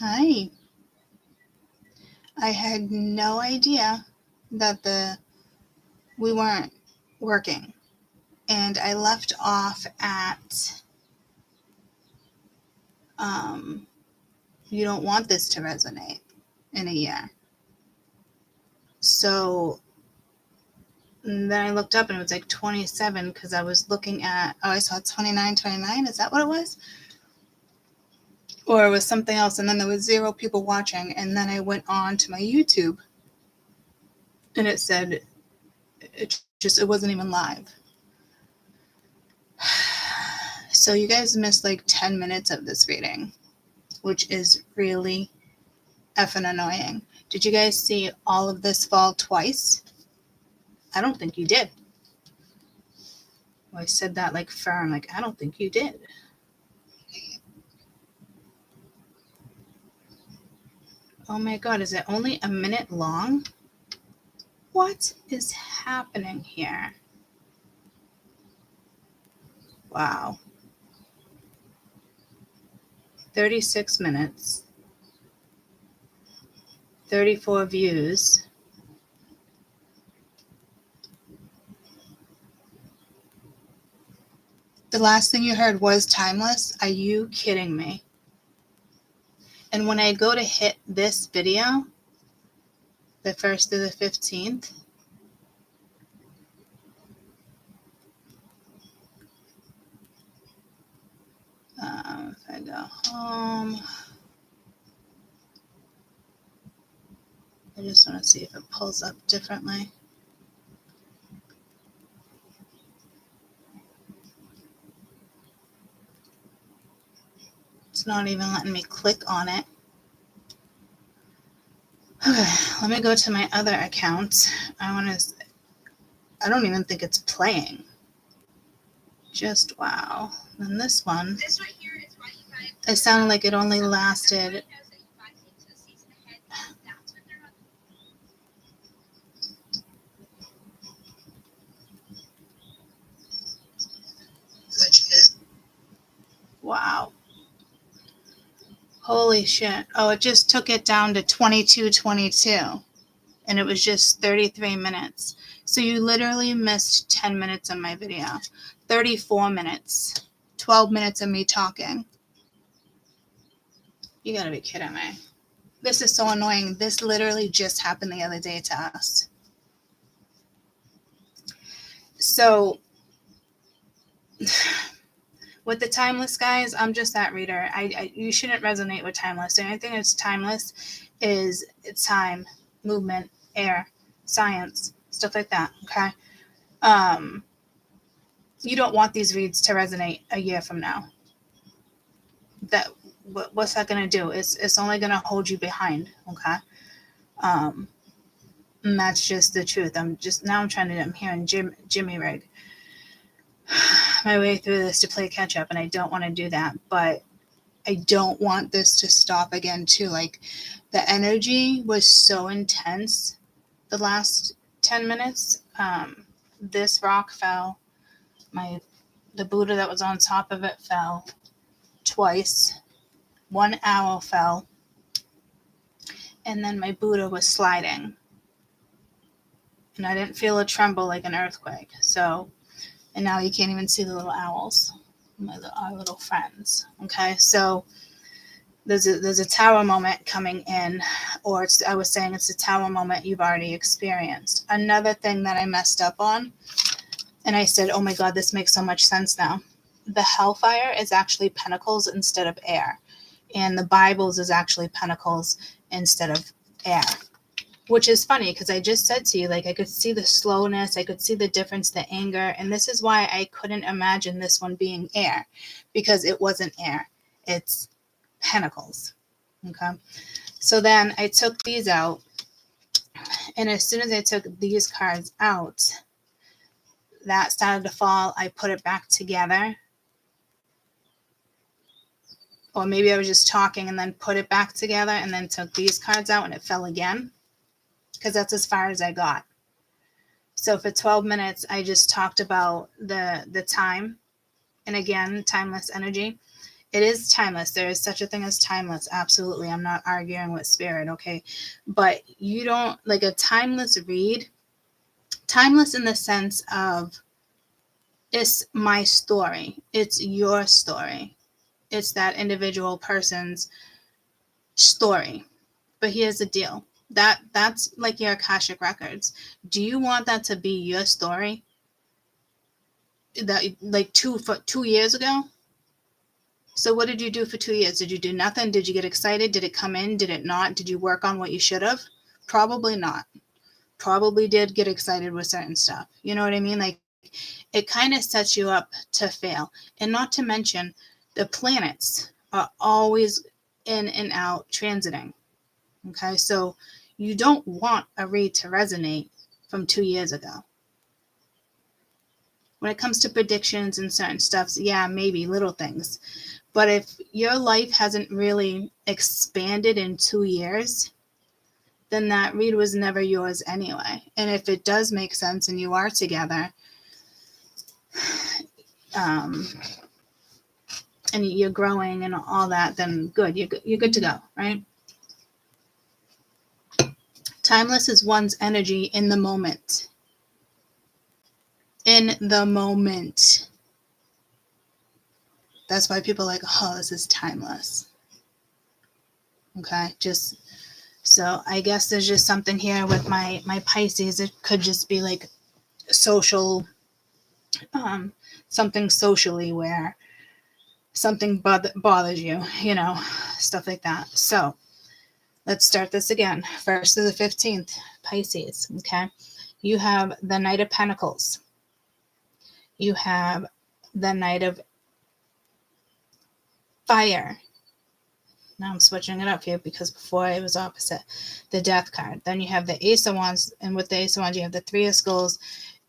Hi. I had no idea that we weren't working. And I left off at you don't want this to resonate in a year. So then I looked up and it was like 27 because I was looking at, I saw 29. Is that what it was? Or it was something else. And then there was 0 people watching. And then I went on to my YouTube and it said, it wasn't even live. So you guys missed like 10 minutes of this reading, which is really effing annoying. Did you guys see all of this fall twice? I don't think you did. Well, I said that like firm, like I don't think you did. Oh my God, is it only a minute long? What is happening here? Wow. 36 minutes. 34 views. The last thing you heard was timeless? Are you kidding me? And when I go to hit this video, the 1st through the 15th, if I go home, I just want to see if it pulls up differently. It's not even letting me click on it. Okay, let me go to my other account. I don't even think it's playing. Just wow. And this one, it sounded like it only lasted. Wow. Holy shit. Oh, it just took it down to 22:22. And it was just 33 minutes. So you literally missed 10 minutes of my video. 34 minutes. 12 minutes of me talking. You gotta be kidding me. This is so annoying. This literally just happened the other day to us. So with the timeless guys, I'm just that reader. You shouldn't resonate with timeless. The only thing that's timeless is time, movement, air, science, stuff like that. Okay. You don't want these reads to resonate a year from now. What's that going to do? It's only going to hold you behind. Okay. And that's just the truth. I'm hearing Jimmy rig my way through this to play catch up, and I don't want to do that, but I don't want this to stop again too. Like the energy was so intense the last 10 minutes. This rock fell. The Buddha that was on top of it fell twice. 1 owl fell. And then my Buddha was sliding. And I didn't feel a tremble like an earthquake. So, and now you can't even see the little owls, our little friends. Okay, so there's a tower moment coming in, or I was saying it's a tower moment you've already experienced. Another thing that I messed up on, and I said, oh my God, this makes so much sense now. The hellfire is actually pentacles instead of air. And the Bibles is actually pentacles instead of air. Which is funny because I just said to you, like, I could see the slowness, I could see the difference, the anger. And this is why I couldn't imagine this one being air, because it wasn't air. It's pentacles. Okay. So then I took these out. And as soon as I took these cards out, that started to fall. I put it back together. Or maybe I was just talking and then put it back together and then took these cards out and it fell again. Because that's as far as I got. So for 12 minutes, I just talked about the time. And again, timeless energy. It is timeless. There is such a thing as timeless. Absolutely. I'm not arguing with spirit, okay? But you don't, like a timeless read, timeless in the sense of it's my story. It's your story. It's that individual person's story. But here's the deal. That's like your Akashic records. Do you want that to be your story? That like 2 years ago? So what did you do for 2 years? Did you do nothing? Did you get excited? Did it come in? Did it not? Did you work on what you should have? Probably not. Probably did get excited with certain stuff. You know what I mean? Like it kind of sets you up to fail. And not to mention the planets are always in and out transiting. Okay, so you don't want a read to resonate from 2 years ago. When it comes to predictions and certain stuffs, yeah, maybe little things. But if your life hasn't really expanded in 2 years, then that read was never yours anyway. And if it does make sense and you are together, and you're growing and all that, then good. You're good to go, right? Timeless is one's energy in the moment. In the moment. That's why people are like, oh, this is timeless. Okay, just so I guess there's just something here with my Pisces. It could just be like social, something socially where something bothers you, you know, stuff like that. So let's start this again. 1st to the 15th, Pisces. Okay, you have the Knight of Pentacles. You have the Knight of Fire. Now I'm switching it up here because before it was opposite. The Death card. Then you have the Ace of Wands, and with the Ace of Wands you have the Three of Skulls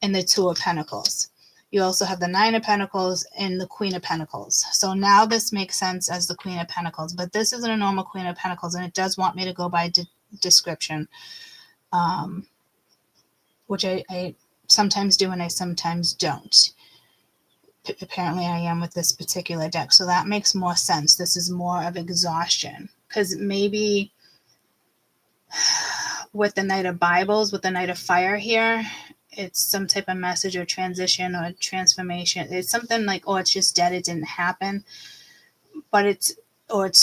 and the Two of Pentacles. You also have the Nine of Pentacles and the Queen of Pentacles. So now this makes sense as the Queen of Pentacles, but this isn't a normal Queen of Pentacles, and it does want me to go by description, which I sometimes do and I sometimes don't. Apparently I am with this particular deck, so that makes more sense. This is more of exhaustion, because maybe with the Knight of Bibles, with the Knight of Fire here, it's some type of message or transition or transformation. It's something like, oh, it's just dead, it didn't happen, but it's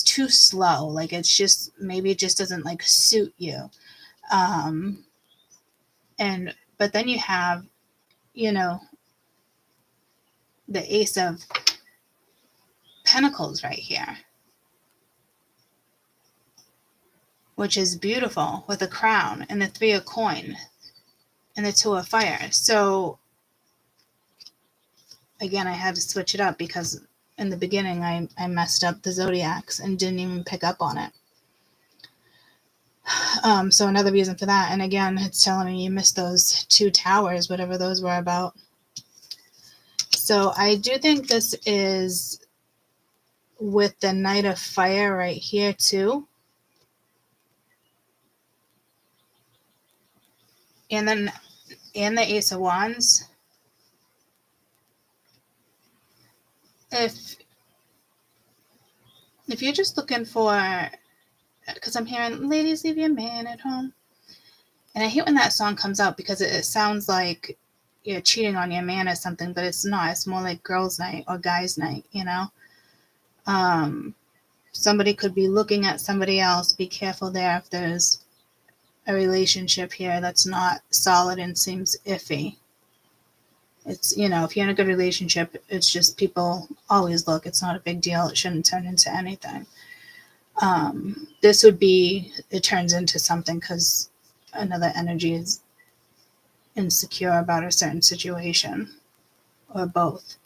too slow, like it's just, maybe it just doesn't like suit you. But then you have, you know, the Ace of Pentacles right here, which is beautiful, with a crown and the Three of Coin and the Two of Fire. So again, I had to switch it up because in the beginning I messed up the zodiacs and didn't even pick up on it. So another reason for that. And again, it's telling me you missed those 2 towers, whatever those were about. So I do think this is with the Knight of Fire right here too. And then the Ace of Wands. If you're just looking for, because I'm hearing, ladies, leave your man at home. And I hate when that song comes out because it sounds like you're cheating on your man or something, but it's not. It's more like girls' night or guys' night, you know? Somebody could be looking at somebody else. Be careful there if there's a relationship here that's not solid and seems iffy. It's, you know, if you're in a good relationship, it's just people always look. It's not a big deal. It shouldn't turn into anything. This would be, it turns into something because another energy is insecure about a certain situation, or both.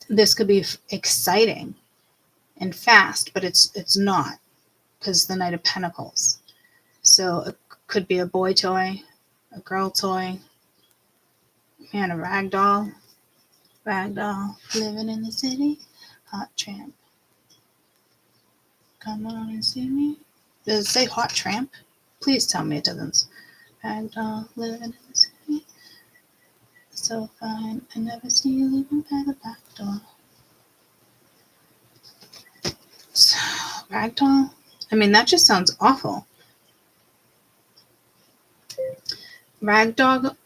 This could be exciting and fast, but it's not, because the Knight of Pentacles. So it could be a boy toy, a girl toy, and a rag doll, living in the city, hot tramp. Come on and see me. Does it say hot tramp? Please tell me it doesn't. Rag doll, living in the city. so fine. I never see you leaving by the back door. So, ragdoll? I mean, that just sounds awful. Ragdoll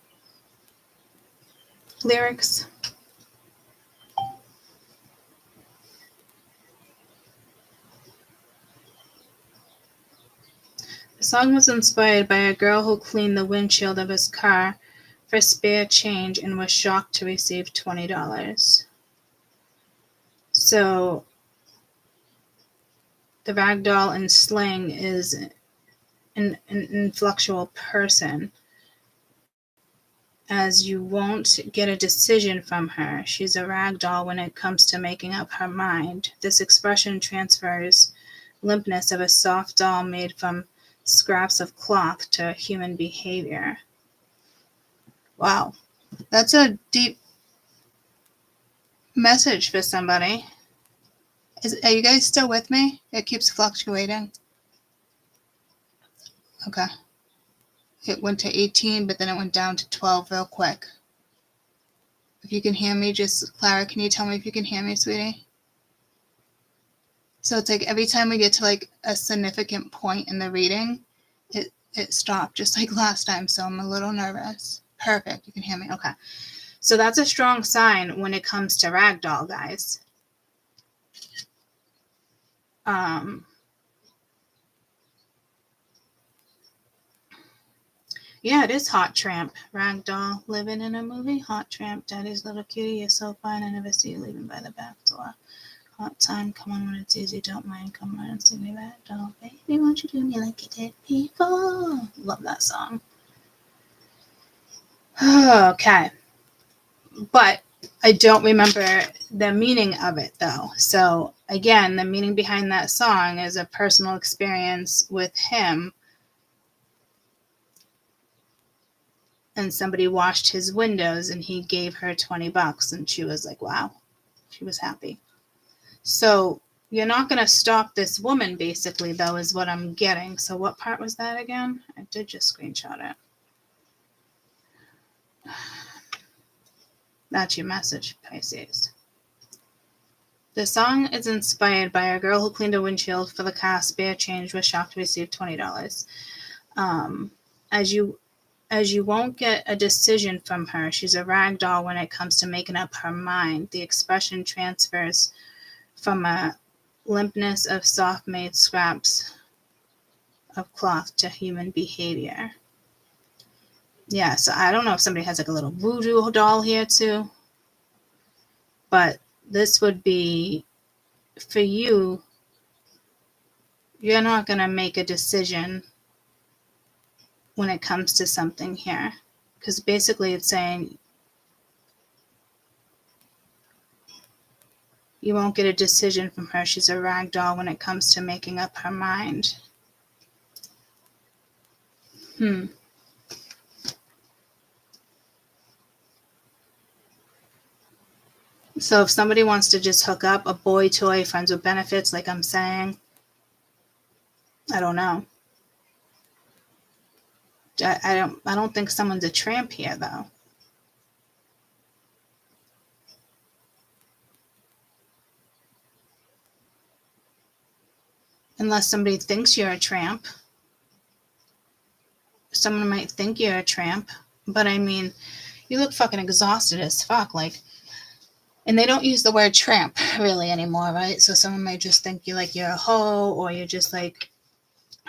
lyrics. The song was inspired by a girl who cleaned the windshield of his car for spare change and was shocked to receive $20. So the ragdoll in slang is an influential person, as you won't get a decision from her. She's a ragdoll when it comes to making up her mind. This expression transfers limpness of a soft doll made from scraps of cloth to human behavior. Wow, that's a deep message for somebody. Are you guys still with me? It keeps fluctuating. Okay. It went to 18, but then it went down to 12 real quick. If you can hear me, Clara, can you tell me if you can hear me, sweetie? So it's like every time we get to like a significant point in the reading, it stopped, just like last time, so I'm a little nervous. Perfect, you can hear me, okay. So that's a strong sign when it comes to ragdoll, guys. Yeah, it is Hot Tramp. Ragdoll, living in a movie. Hot Tramp, daddy's little cutie, you're so fine, I never see you leaving by the back door. Hot time, come on when it's easy, don't mind, come on and see me ragdoll. Baby, won't you do me like you did before? Love that song. Okay. But I don't remember the meaning of it, though. So, again, the meaning behind that song is a personal experience with him. And somebody washed his windows and he gave her $20 and she was like, wow, she was happy. So you're not going to stop this woman, basically, though, is what I'm getting. So what part was that again? I did just screenshot it. That's your message, Pisces. The song is inspired by a girl who cleaned a windshield for the car. Spare change, was shocked to receive $20. As you won't get a decision from her, she's a ragdoll when it comes to making up her mind. The expression transfers from a limpness of soft-made scraps of cloth to human behavior. Yeah, so I don't know if somebody has like a little voodoo doll here too, but this would be, for you, you're not going to make a decision when it comes to something here, because basically it's saying you won't get a decision from her. She's a ragdoll when it comes to making up her mind. So if somebody wants to just hook up, a boy toy, friends with benefits, like I'm saying, I don't know. I don't think someone's a tramp here, though. Unless somebody thinks you're a tramp. Someone might think you're a tramp. But I mean, you look fucking exhausted as fuck. Like, and they don't use the word tramp really anymore, right? So someone might just think you're a hoe, or you're just like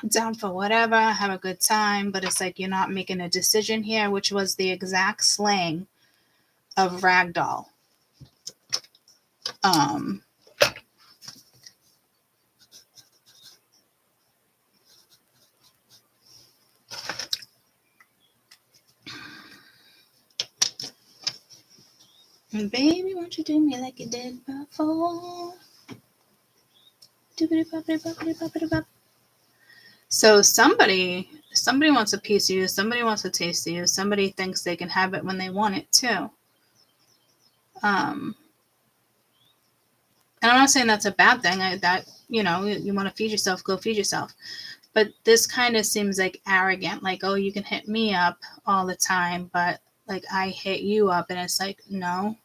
down for whatever, have a good time. But it's like you're not making a decision here, which was the exact slang of ragdoll. Baby, won't you do me like you did before? So somebody wants a piece of you. Somebody wants a taste of you. Somebody thinks they can have it when they want it too. And I'm not saying that's a bad thing. You want to feed yourself, go feed yourself. But this kind of seems like arrogant. Like, oh, you can hit me up all the time, but like I hit you up, and it's like, no.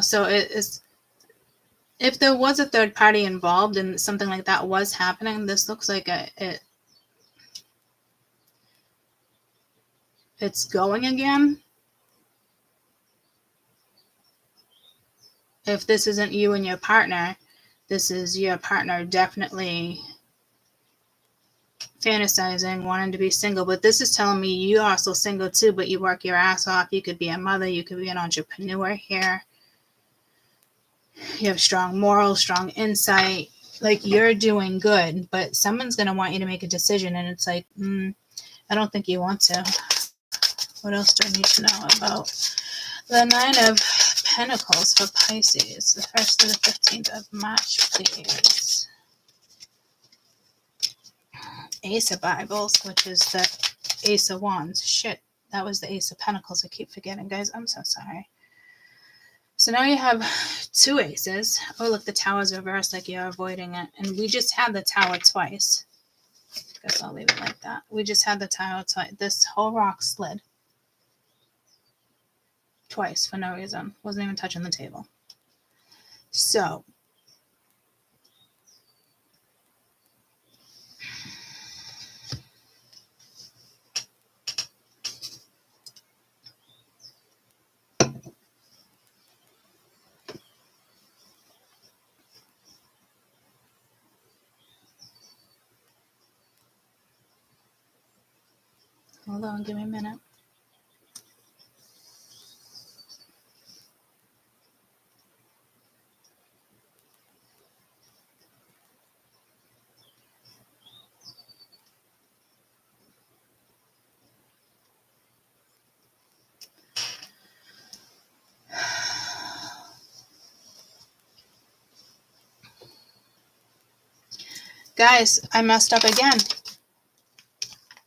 So it's, if there was a third party involved and something like that was happening, this looks like it's going again. If this isn't you and your partner, this is your partner definitely fantasizing, wanting to be single. But this is telling me you're also single too, but you work your ass off. You could be a mother, you could be an entrepreneur here. You have strong morals, strong insight. Like, you're doing good, but someone's going to want you to make a decision, and it's like, I don't think you want to. What else do I need to know about the 9 of Pentacles for Pisces, the 1st to the 15th of March, please? Ace of Bibles, which is the Ace of Wands. Shit, that was the Ace of Pentacles. I keep forgetting, guys. I'm so sorry. So now you have 2 aces. Oh, look, the tower's reversed, like you're avoiding it. And we just had the tower twice. Guess I'll leave it like that. We just had the tower twice. This whole rock slid. Twice for no reason. Wasn't even touching the table. So hold on, give me a minute. Guys, I messed up again.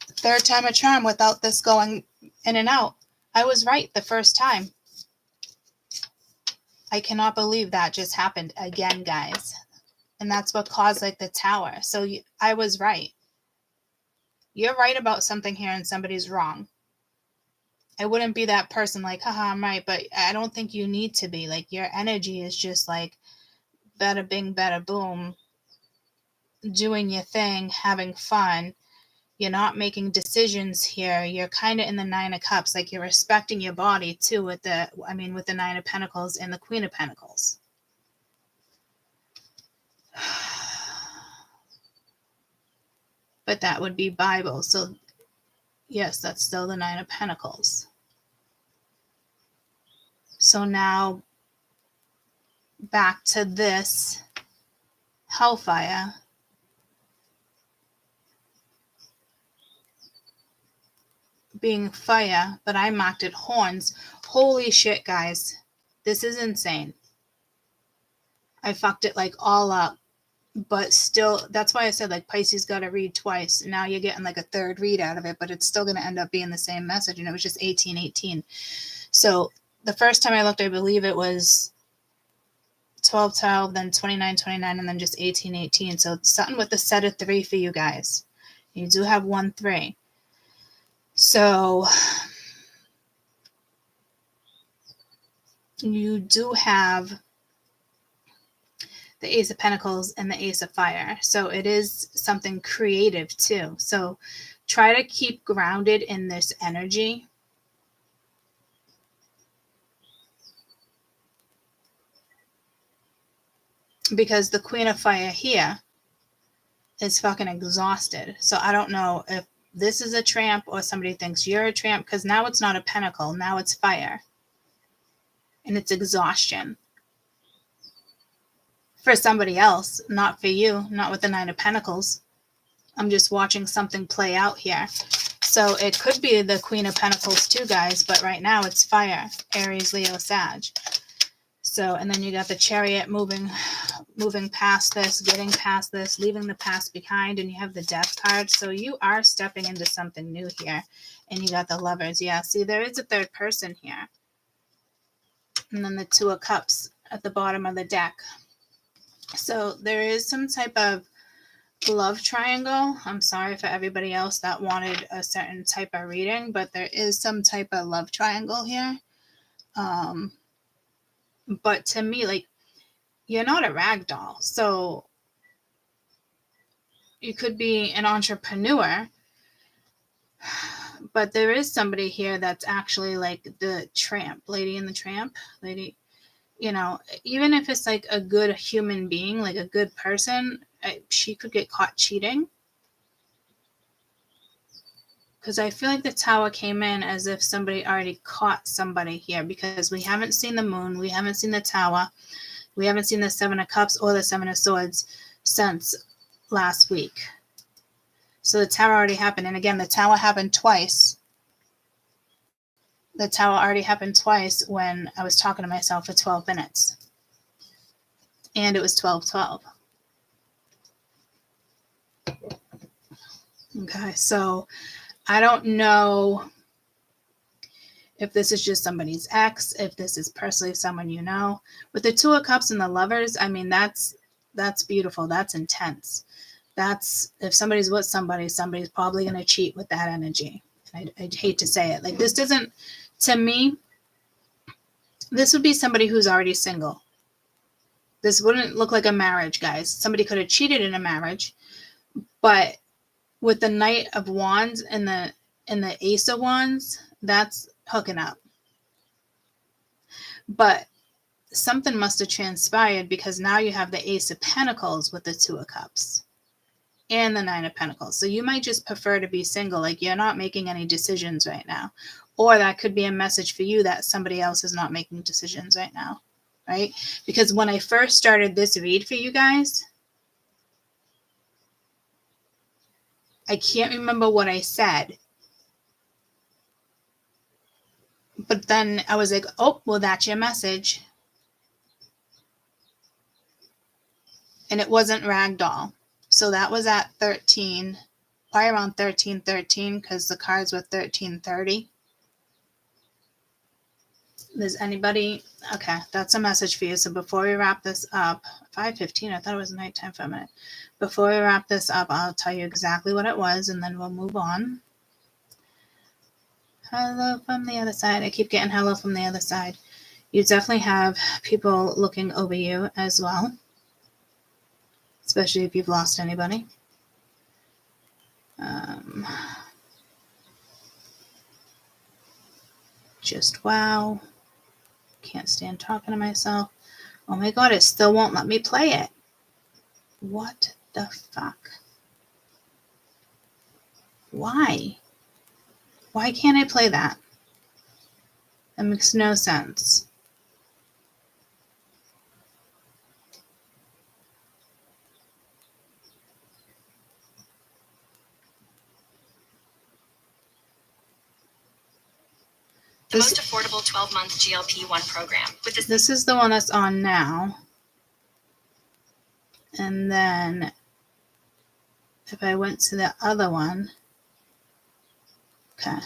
3rd time a charm without this going in and out. I was right the first time. I cannot believe that just happened again, guys. And that's what caused like the tower. So I was right. You're right about something here and somebody's wrong. I wouldn't be that person like, haha, I'm right. But I don't think you need to be. Like, your energy is just like, bada bing, bada boom, doing your thing, having fun. You're not making decisions here. You're kind of in the 9 of Cups. Like, you're respecting your body too with the 9 of Pentacles and the Queen of Pentacles. But that would be Bible. So yes, that's still the 9 of Pentacles. So now back to this Hellfire. Being fire, but I marked it horns. Holy shit, guys. This is insane. I fucked it like all up. But still, that's why I said like Pisces got to read twice. Now you're getting like a 3rd read out of it, but it's still going to end up being the same message. And it was just 1818. So the first time I looked, I believe it was 1212, then 2929, and then just 1818. So something with the set of 3 for you guys. You do have 1 3. So you do have the Ace of Pentacles and the Ace of Fire. So it is something creative too. So try to keep grounded in this energy. Because the Queen of Fire here is fucking exhausted. So I don't know if this is a tramp or somebody thinks you're a tramp, because now it's not a pentacle. Now it's fire. And it's exhaustion. For somebody else, not for you, not with the 9 of Pentacles. I'm just watching something play out here. So it could be the Queen of Pentacles too, guys, but right now it's fire. Aries, Leo, Sag. So, and then you got the Chariot moving past this, getting past this, leaving the past behind, and you have the Death card. So you are stepping into something new here. And you got the Lovers. Yeah, see, there is a 3rd person here. And then the 2 of Cups at the bottom of the deck. So there is some type of love triangle. I'm sorry for everybody else that wanted a certain type of reading, but there is some type of love triangle here. But to me, like, you're not a rag doll. So you could be an entrepreneur, but there is somebody here that's actually like the tramp, Lady in the Tramp, lady, you know, even if it's like a good human being, like a good person, she could get caught cheating. Because I feel like the Tower came in as if somebody already caught somebody here, because we haven't seen the Moon, we haven't seen the Tower, we haven't seen the Seven of Cups or the Seven of Swords since last week. So the Tower already happened. And again, the Tower happened twice. The Tower already happened twice when I was talking to myself for 12 minutes. And it was 12:12. Okay, so I don't know if this is just somebody's ex, if this is personally someone you know. With the Two of Cups and the Lovers, I mean, that's beautiful. That's intense. That's, if somebody's with somebody, somebody's probably going to cheat with that energy. I'd hate to say it. Like, this doesn't, to me, this would be somebody who's already single. This wouldn't look like a marriage, guys. Somebody could have cheated in a marriage, but with the Knight of Wands and the Ace of Wands, that's hooking up. But something must have transpired, because now you have the Ace of Pentacles with the Two of Cups and the Nine of Pentacles. So you might just prefer to be single, like you're not making any decisions right now. Or that could be a message for you that somebody else is not making decisions right now, right? Because when I first started this read for you guys, I can't remember what I said. But then I was like, oh, well, that's your message. And it wasn't ragdoll. So that was at 13, probably around 13:13, because the cards were 13:30. Does anybody? Okay, that's a message for you. So before we wrap this up, 5:15, I thought it was nighttime for a minute. Before we wrap this up, I'll tell you exactly what it was, and then we'll move on. Hello from the other side. I keep getting hello from the other side. You definitely have people looking over you as well, especially if you've lost anybody. Just wow. Can't stand talking to myself. Oh my God, it still won't let me play it. What the fuck? Why? Why can't I play that? That makes no sense. The most affordable 12-month GLP-1 program. This is the one that's on now. And then if I went to the other one, okay.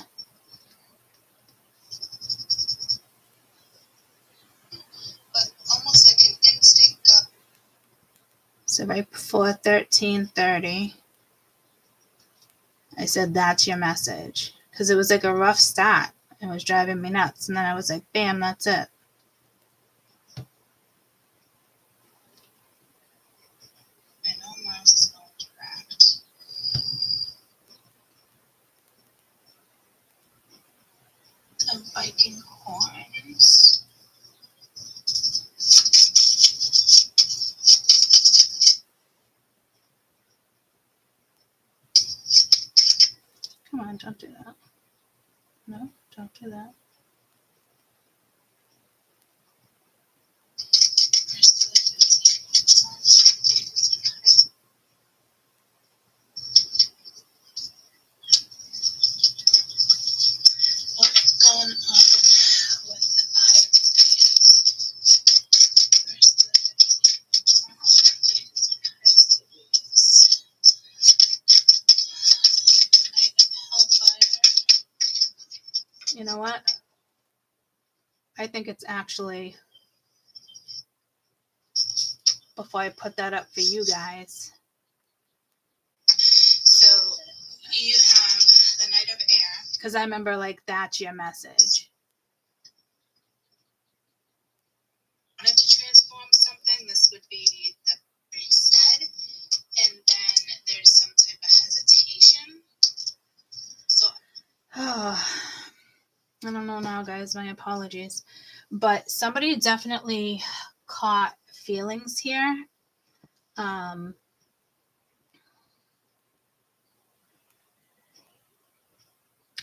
But almost like an instinct. So right before 13:30, I said, that's your message. Because it was like a rough start. It was driving me nuts. And then I was like, bam, that's it. I know Mars is going direct. The Viking horns. Come on, don't do that. No, don't do that. What's going on with the You know what? I think it's actually, before I put that up for you guys, You have the Knight of Air. Because I remember, like, that's your message. Wanted to transform something, this would be the reset. And then there's some type of hesitation. So, I don't know now, guys. My apologies. But somebody definitely caught feelings here.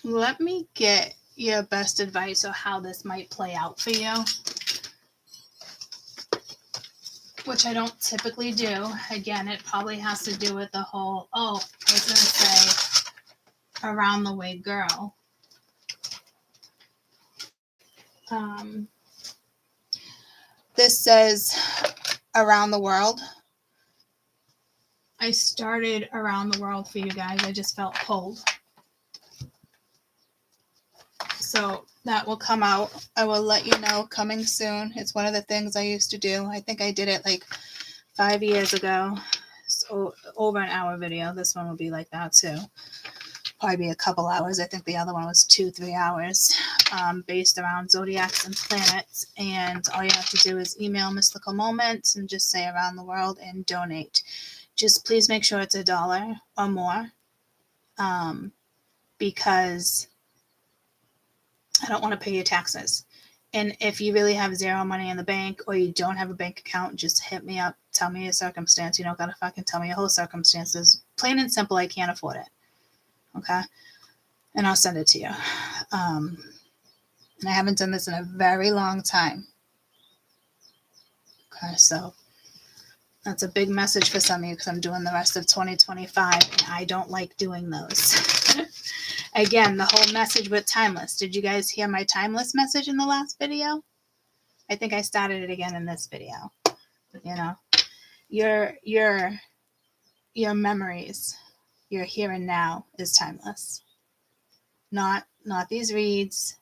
Let me get your best advice on how this might play out for you, which I don't typically do. Again, it probably has to do with the whole, I was going to say, around the way girl. This says around the world. I started around the world for you guys. I just felt pulled. So that will come out. I will let you know coming soon. It's one of the things I used to do. I think I did it like 5 years ago. So over an hour video. This one will be like that too. Probably be a couple hours. I think the other one was 2-3 hours, based around zodiacs and planets. And all you have to do is email Mystical Moments and just say around the world and donate. Just please make sure it's $1 or more, because I don't want to pay your taxes. And if you really have zero money in the bank or you don't have a bank account, just hit me up. Tell me your circumstance. You don't got to fucking tell me your whole circumstances. Plain and simple, I can't afford it. Okay? And I'll send it to you. And I haven't done this in a very long time. Okay, so that's a big message for some of you because I'm doing the rest of 2025 and I don't like doing those. Again, the whole message with timeless. Did you guys hear my timeless message in the last video? I think I started it again in this video. You know, your memories, your here and now is timeless. Not these reads.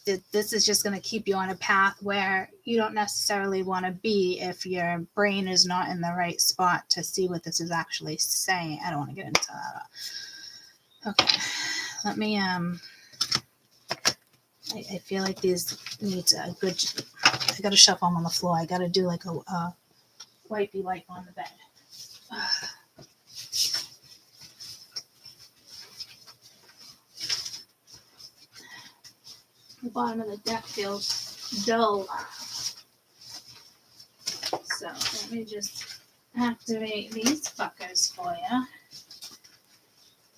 This is just going to keep you on a path where you don't necessarily want to be if your brain is not in the right spot to see what this is actually saying. I don't want to get into that. Okay, let me, I feel like these need a good, I got to shuffle them on the floor. I got to do like a wipey wipe on the bed. The bottom of the deck feels dull. So let me just activate these fuckers for you.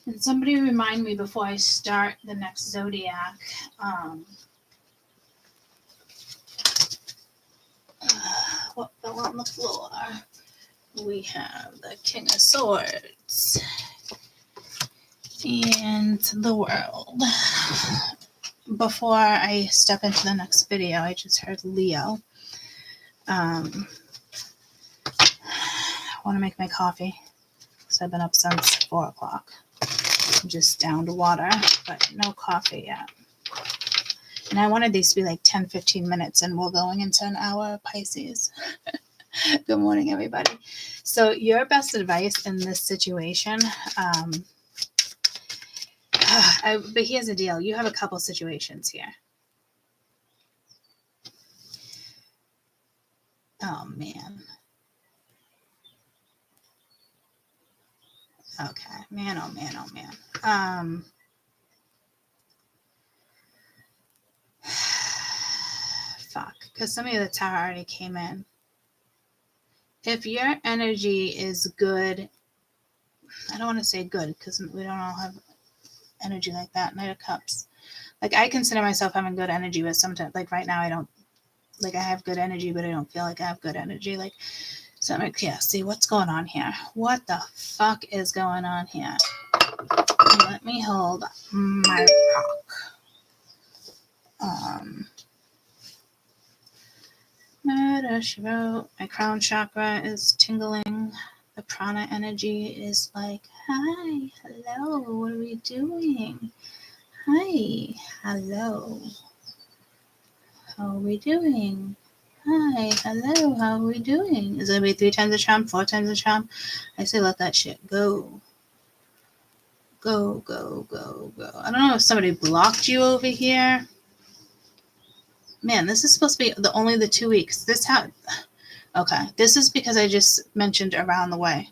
And somebody remind me before I start the next zodiac. What fell on the floor? We have the King of Swords and the World. Before I step into the next video, I just heard Leo. I want to make my coffee because I've been up since 4 o'clock. I'm just down to water, but no coffee yet. And I wanted these to be like 10-15 minutes, and we're going into an hour of Pisces. Good morning, everybody. So your best advice in this situation, but here's the deal. You have a couple situations here. Oh, man. Okay. Man, oh, man, oh, man. Fuck. Because some of the tarot already came in. If your energy is good, I don't want to say good because we don't all have energy like that. Knight of Cups. Like, I consider myself having good energy, but sometimes, like right now, I don't, like I have good energy, but I don't feel like I have good energy. Like, so I'm like, yeah, see what's going on here. What the fuck is going on here? Let me hold my rock. Murder, she wrote. My crown chakra is tingling. The prana energy is like, hi, hello, what are we doing? Hi, hello. How are we doing? Hi, hello, how are we doing? Is it going to be 3 times the charm, 4 times the charm? I say let that shit go. Go, go, go, go. I don't know if somebody blocked you over here. Man, this is supposed to be only the 2 weeks. Okay. This is because I just mentioned around the world.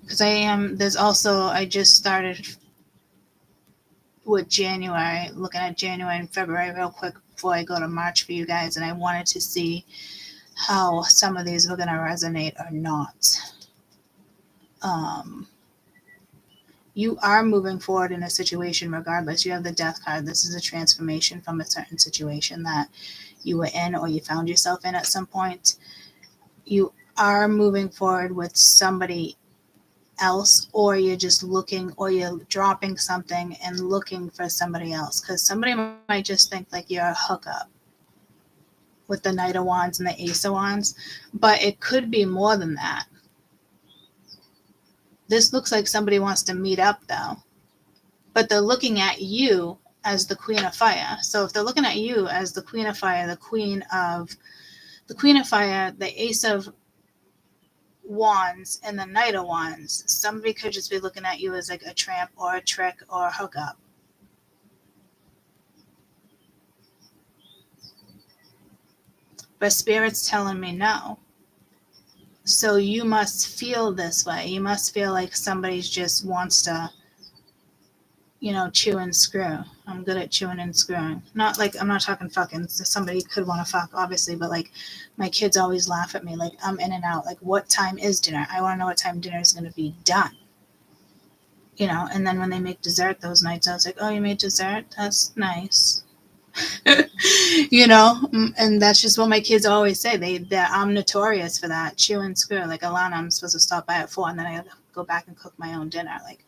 Because I just started with January, looking at January and February real quick before I go to March for you guys. And I wanted to see how some of these were going to resonate or not. You are moving forward in a situation regardless. You have the Death card. This is a transformation from a certain situation that you were in or you found yourself in at some point. You are moving forward with somebody else, or you're just looking, or you're dropping something and looking for somebody else, because somebody might just think like you're a hookup with the Knight of Wands and the Ace of Wands, but it could be more than that. This looks like somebody wants to meet up though, but they're looking at you as the Queen of Fire. So if they're looking at you as the Queen of Fire, the Queen of Fire, the Ace of Wands, and the Knight of Wands, somebody could just be looking at you as like a tramp or a trick or a hookup. But Spirit's telling me no. So you must feel this way. You must feel like somebody just wants to, chew and screw. I'm good at chewing and screwing. Not like, I'm not talking fucking. Somebody could want to fuck, obviously, but like my kids always laugh at me. Like I'm in and out. Like, what time is dinner? I want to know what time dinner is going to be done. And then when they make dessert those nights, I was like, oh, you made dessert? That's nice. And that's just what my kids always say. I'm notorious for that. Chew and screw. Like, Alana, I'm supposed to stop by at 4, and then I gotta go back and cook my own dinner. Like,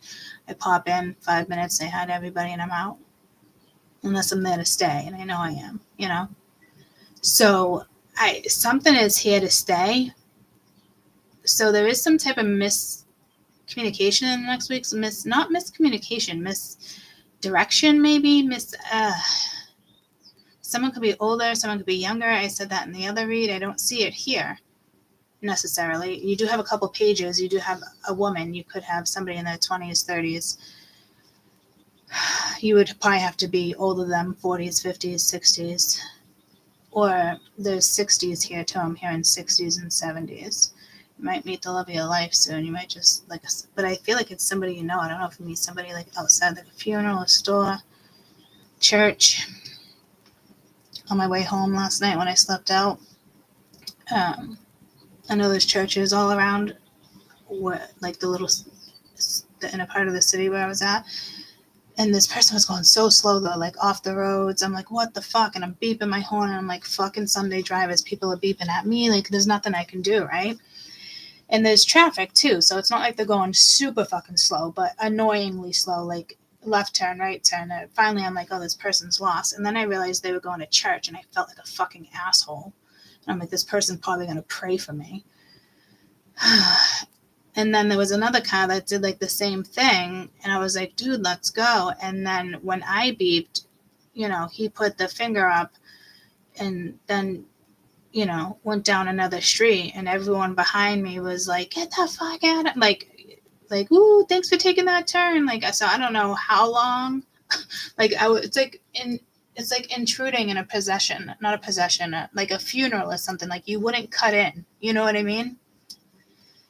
I pop in 5 minutes, say hi to everybody, and I'm out. Unless I'm there to stay, and I know I am, So something is here to stay. So there is some type of miscommunication in the next week's not miscommunication, misdirection, maybe someone could be older, someone could be younger. I said that in the other read. I don't see it here necessarily. You do have a couple pages. You do have a woman. You could have somebody in their 20s, 30s. You would probably have to be older than 40s, 50s, 60s. Or there's 60s here too. I'm hearing 60s and 70s. You might meet the love of your life soon. You might just but I feel like it's somebody you know. I don't know if you meet somebody like outside, like a funeral, a store, church. On my way home last night when I slept out, I know there's churches all around, like the inner part of the city where I was at, and this person was going so slow though, like off the roads. I'm like, what the fuck? And I'm beeping my horn, and I'm like, fucking Sunday drivers, people are beeping at me, like there's nothing I can do, right? And there's traffic too, so it's not like they're going super fucking slow, but annoyingly slow, like left turn, right turn. And finally, I'm like, oh, this person's lost. And then I realized they were going to church, and I felt like a fucking asshole. And I'm like, this person's probably going to pray for me. And then there was another car that did like the same thing. And I was like, dude, let's go. And then when I beeped, he put the finger up and then, went down another street. And everyone behind me was like, get the fuck out of like, ooh, thanks for taking that turn. Like, so I don't know how long. It's like intruding in a possession, not a possession, like a funeral or something. Like you wouldn't cut in. You know what I mean?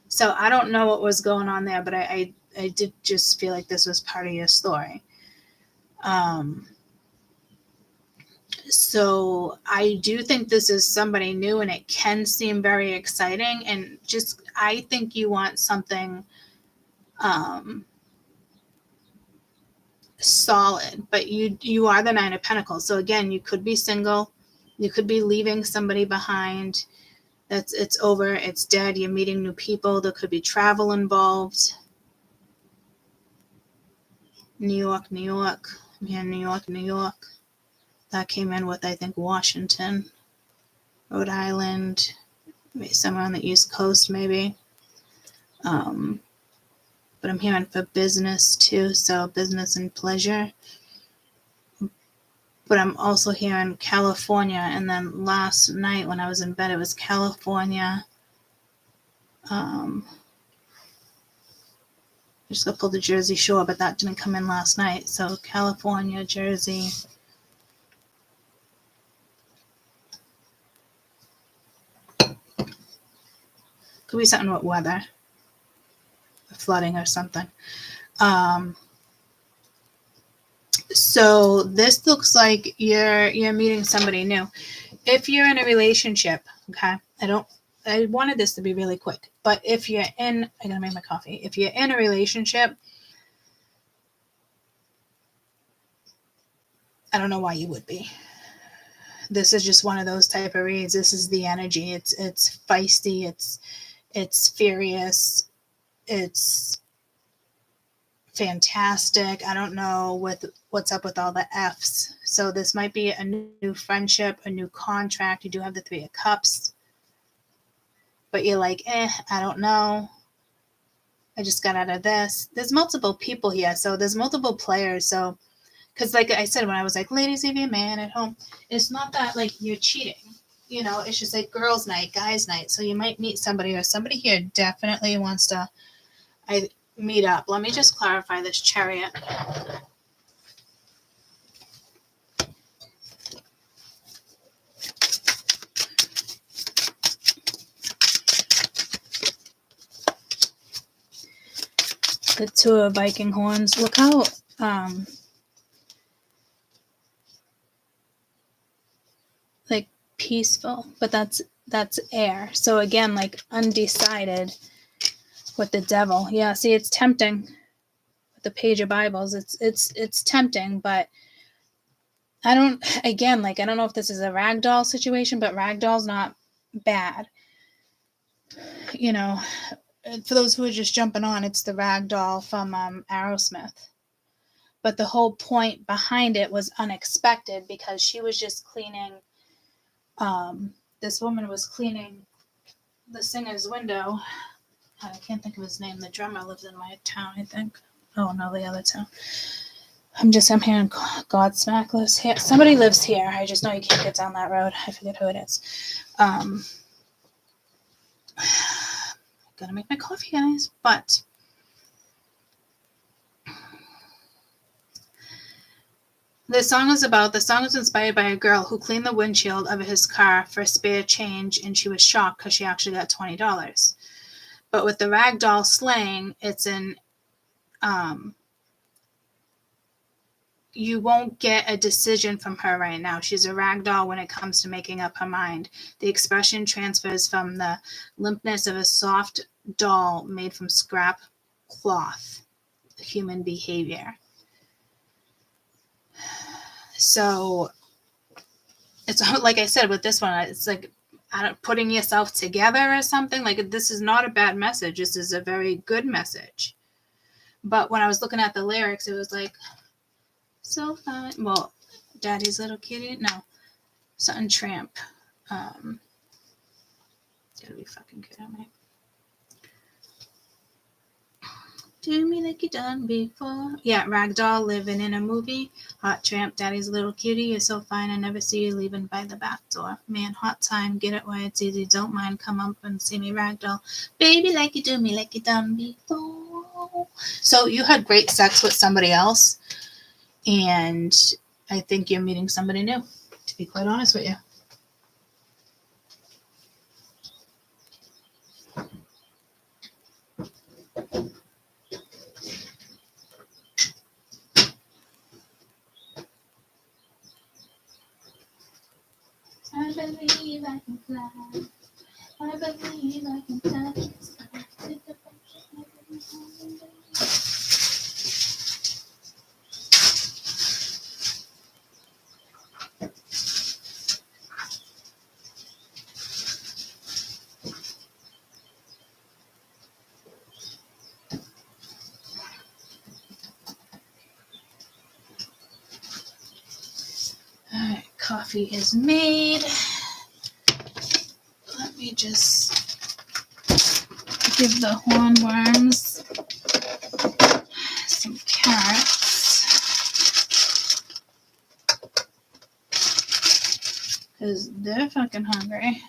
So I don't know what was going on there, but I did just feel like this was part of your story. So I do think this is somebody new, and it can seem very exciting. And just, I think you want something solid, but you are the 9 of Pentacles. So again, you could be single, you could be leaving somebody behind. It's over, it's dead. You're meeting new people. There could be travel involved. New York. Yeah, New York. That came in with, I think, Washington, Rhode Island, maybe somewhere on the East Coast, maybe. But I'm hearing for business too, so business and pleasure. But I'm also hearing California, and then last night when I was in bed, it was California, just got to pull the Jersey Shore, but that didn't come in last night. So California, Jersey. Could be something with weather, flooding or something. So this looks like you're meeting somebody new. If you're in a relationship, okay, I wanted this to be really quick, but if you're in, I gotta make my coffee. If you're in a relationship, I don't know why you would be. This is just one of those type of reads. This is the energy. It's feisty. It's furious. It's fantastic. I don't know what's up with all the F's. So this might be a new friendship, a new contract. You do have the 3 of Cups, but you're like, I don't know. I just got out of this. There's multiple people here, so there's multiple players. So, because like I said, when I was like, ladies, leave your man at home, it's not that like you're cheating. You know, it's just like girls' night, guys' night. So you might meet somebody, or somebody here definitely wants to meet up. Let me just clarify this Chariot. The 2 of Viking horns. Look how like peaceful, but that's air. So again, like undecided with the Devil. Yeah, see, it's tempting with the Page of Bibles. It's tempting, but I don't know if this is a ragdoll situation, but ragdoll's not bad. You know, for those who are just jumping on, it's the ragdoll from Aerosmith. But the whole point behind it was unexpected because she was just cleaning. This woman was cleaning the singer's window. I can't think of his name. The drummer lives in my town, I think. Oh, no, the other town. I'm hearing Godsmack lives here. Somebody lives here. I just know you can't get down that road. I forget who it is. Gotta make my coffee, guys. But the song is inspired by a girl who cleaned the windshield of his car for spare change, and she was shocked because she actually got $20. But with the ragdoll slang, it's you won't get a decision from her right now. She's a ragdoll when it comes to making up her mind. The expression transfers from the limpness of a soft doll made from scrap cloth, human behavior. So it's like I said with this one, it's like putting yourself together or something. Like, this is not a bad message. This is a very good message. But when I was looking at the lyrics, it was like, so fine. Well, Daddy's Little Kitty? No. Something Tramp. Gotta be fucking kidding me. Do me like you done before. Yeah, Ragdoll living in a movie. Hot Tramp, Daddy's Little Cutie. You're so fine, I never see you leaving by the back door. Man, hot time, get it while it's easy. Don't mind, come up and see me Ragdoll. Baby, like you do me like you done before. So you had great sex with somebody else, and I think you're meeting somebody new, to be quite honest with you. I believe I can fly. I believe I can touch the sky. Alright, coffee is made. Let me just give the hornworms some carrots, because they're fucking hungry.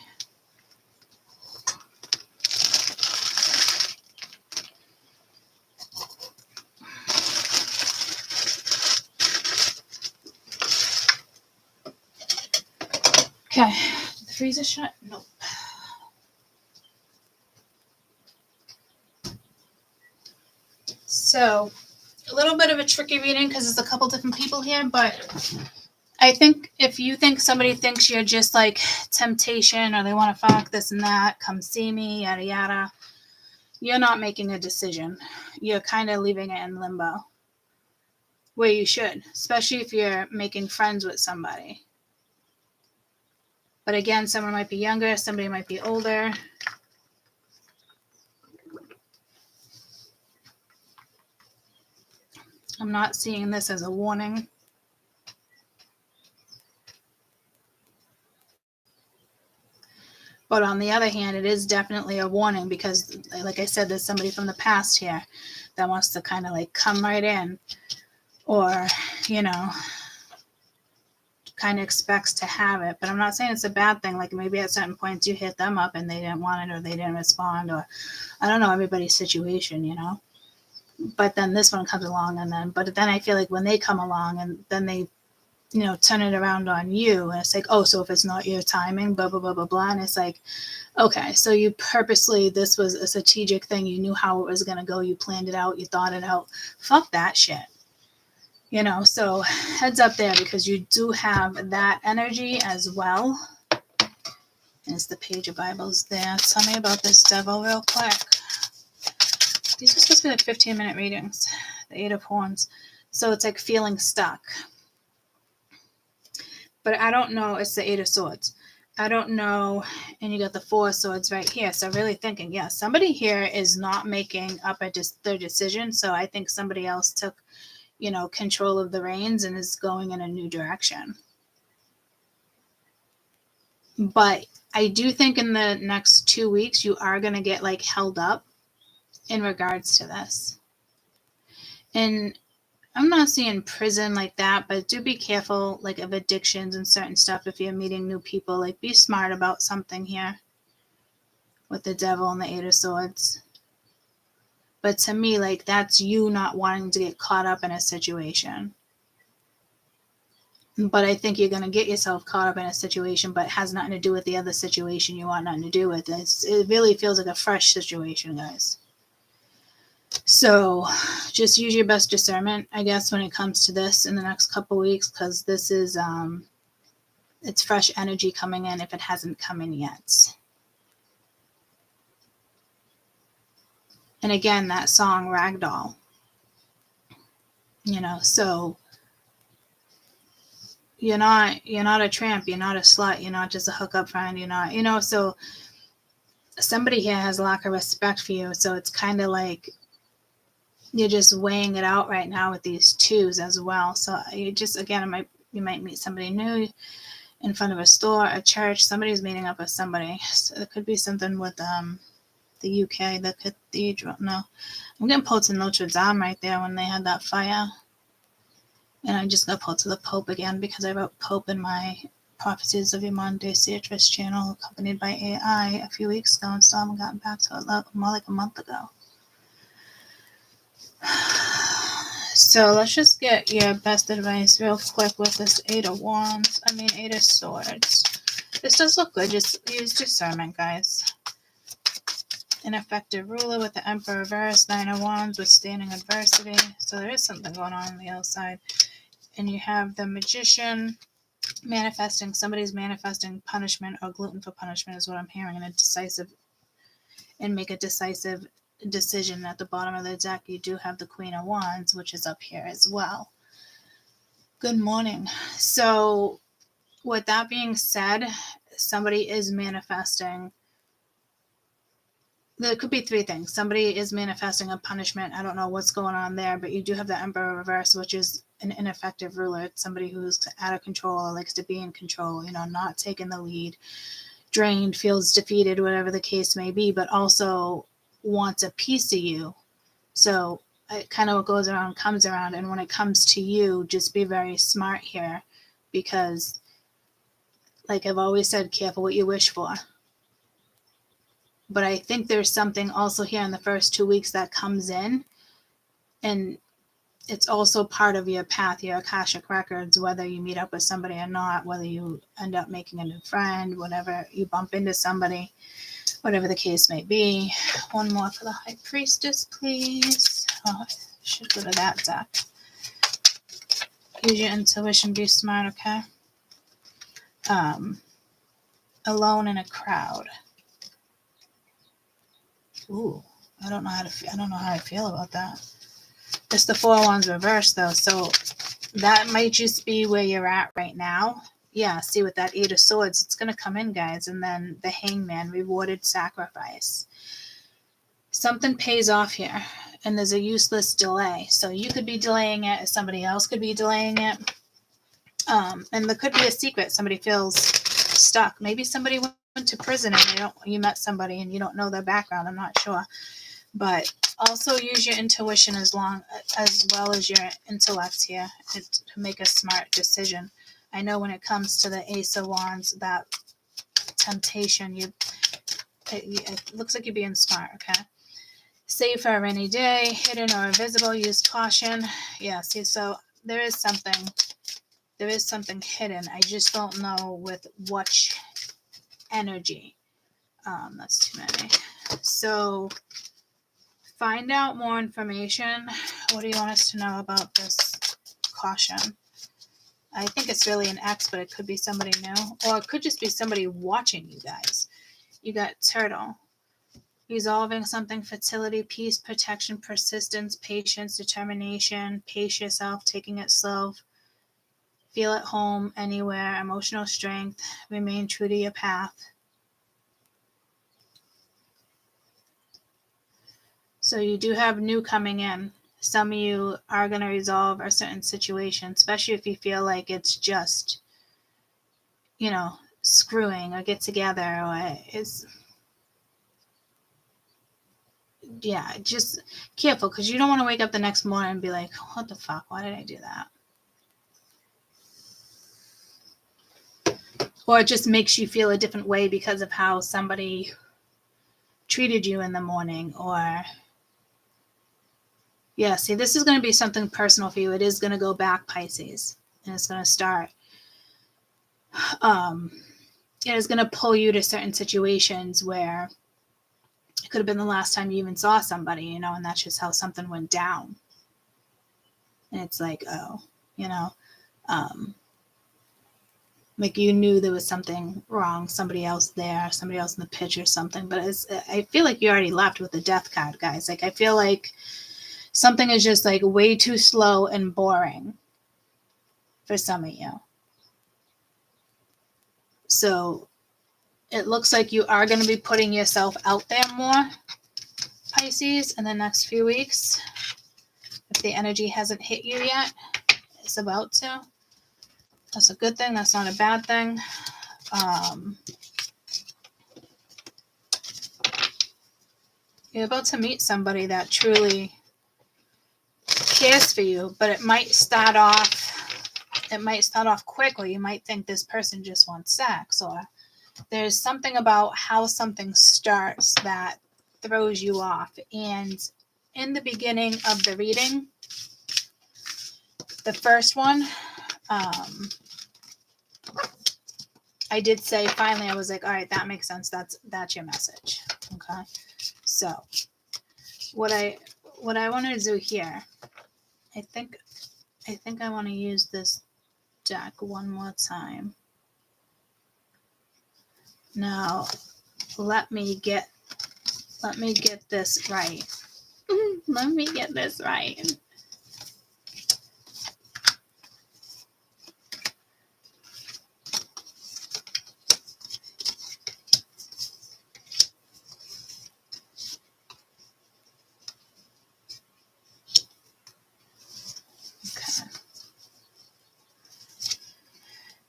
freezer shut? Nope. So, a little bit of a tricky reading because there's a couple different people here, but I think if you think somebody thinks you're just like temptation or they want to fuck this and that, come see me, yada yada, you're not making a decision. You're kind of leaving it in limbo. Where you should, especially if you're making friends with somebody. But again, someone might be younger, somebody might be older. I'm not seeing this as a warning. But on the other hand, it is definitely a warning because, like I said, there's somebody from the past here that wants to kind of like come right in or, you know, kind of expects to have it. But I'm not saying it's a bad thing. Like maybe at certain points you hit them up and they didn't want it or they didn't respond or I don't know, everybody's situation, you know. But then this one comes along but then I feel like when they come along and then they, you know, turn it around on you and it's like, oh, so if it's not your timing, blah, blah, blah, blah, blah. And it's like, okay, so you purposely, this was a strategic thing. You knew how it was going to go. You planned it out. You thought it out. Fuck that shit. You know, so heads up there because you do have that energy as well. There's the page of Bibles there. Tell me about this devil real quick. These are supposed to be like 15-minute readings. The Eight of Wands. So it's like feeling stuck. But I don't know. It's the Eight of Swords. I don't know. And you got the Four of Swords right here. So really thinking, yeah, somebody here is not making up their decision. So I think somebody else took, you know, control of the reins and is going in a new direction. But I do think in the next 2 weeks, you are going to get like held up in regards to this. And I'm not seeing prison like that, but do be careful like of addictions and certain stuff if you're meeting new people. Like be smart about something here with the devil and the Eight of Swords. But to me, like that's you not wanting to get caught up in a situation. But I think you're going to get yourself caught up in a situation, but it has nothing to do with the other situation you want nothing to do with. It really feels like a fresh situation, guys. So just use your best discernment, I guess, when it comes to this in the next couple weeks, because this is, it's fresh energy coming in if it hasn't come in yet. And again, that song, Ragdoll, you know, so you're not a tramp, you're not a slut, you're not just a hookup friend, you're not, you know, so somebody here has a lack of respect for you. So it's kind of like, you're just weighing it out right now with these twos as well. So you just, again, you might meet somebody new in front of a store, a church, somebody's meeting up with somebody. So it could be something with the UK, the cathedral. No, I'm getting pulled to Notre Dame right there when they had that fire. And I just got pulled to the Pope again because I wrote Pope in my Prophecies of Yamande Beatrice channel, accompanied by AI, a few weeks ago, and still haven't gotten back to it, more like a month ago. So let's just get your best advice real quick with this Eight of Swords. This does look good. Just use discernment, guys. An effective ruler with the Emperor reversed, Nine of Wands, withstanding adversity. So there is something going on the outside. And you have the Magician manifesting. Somebody's manifesting punishment or gluten for punishment is what I'm hearing. And make a decisive decision. At the bottom of the deck, you do have the Queen of Wands, which is up here as well. Good morning. So with that being said, somebody is manifesting. There could be three things. Somebody is manifesting a punishment. I don't know what's going on there, but you do have the Emperor reverse, which is an ineffective ruler. It's somebody who's out of control or likes to be in control, you know, not taking the lead, drained, feels defeated, whatever the case may be, but also wants a piece of you. So it kind of what goes around comes around. And when it comes to you, just be very smart here because, like I've always said, careful what you wish for. But I think there's something also here in the first 2 weeks that comes in and it's also part of your path, your Akashic records, whether you meet up with somebody or not, whether you end up making a new friend, whatever, you bump into somebody, whatever the case may be. One more for the High Priestess, please. Oh, I should go to that deck. Use your intuition, be smart, okay? Alone in a crowd. Ooh, I don't know how I feel about that. It's the 4 of Wands reversed though, so that might just be where you're at right now. Yeah, see, with that 8 of Swords, it's going to come in, guys. And then the Hangman, rewarded sacrifice. Something pays off here, and there's a useless delay. So you could be delaying it, somebody else could be delaying it. And there could be a secret. Somebody feels stuck. Maybe somebody went to prison and you met somebody and you don't know their background. I'm not sure. But also use your intuition as well as your intellect here to make a smart decision. I know when it comes to the Ace of Wands, that temptation, it looks like you're being smart, okay? Save for a rainy day, hidden or invisible, use caution. Yeah, see, so there is something hidden. I just don't know with which energy. That's too many. So find out more information. What do you want us to know about this caution? I think it's really an ex, but it could be somebody new. Or it could just be somebody watching you guys. You got Turtle. Resolving something, fertility, peace, protection, persistence, patience, determination, pace yourself, taking it slow. Feel at home anywhere, emotional strength, remain true to your path. So you do have new coming in. Some of you are going to resolve a certain situation, especially if you feel like it's just, screwing or get together or it's, yeah, just careful because you don't want to wake up the next morning and be like, what the fuck? Why did I do that? Or it just makes you feel a different way because of how somebody treated you in the morning. Or yeah, see, this is going to be something personal for you. It is going to go back, Pisces, and it's going to start. It is going to pull you to certain situations where it could have been the last time you even saw somebody, and that's just how something went down. And it's like, oh, like you knew there was something wrong, somebody else there, somebody else in the pitch or something. But I feel like you already left with the Death card, guys. Like, I feel like something is just like way too slow and boring for some of you. So it looks like you are going to be putting yourself out there more, Pisces, in the next few weeks. If the energy hasn't hit you yet, it's about to. That's a good thing. That's not a bad thing. You're about to meet somebody that truly cares for you, but it might start off quickly. You might think this person just wants sex, or there's something about how something starts that throws you off. And in the beginning of the reading, the first one, I did say finally, I was like, all right, that makes sense. That's your message. Okay. So what I want to do here, I think I want to use this deck one more time. Now, let me get this right. Let me get this right. Okay.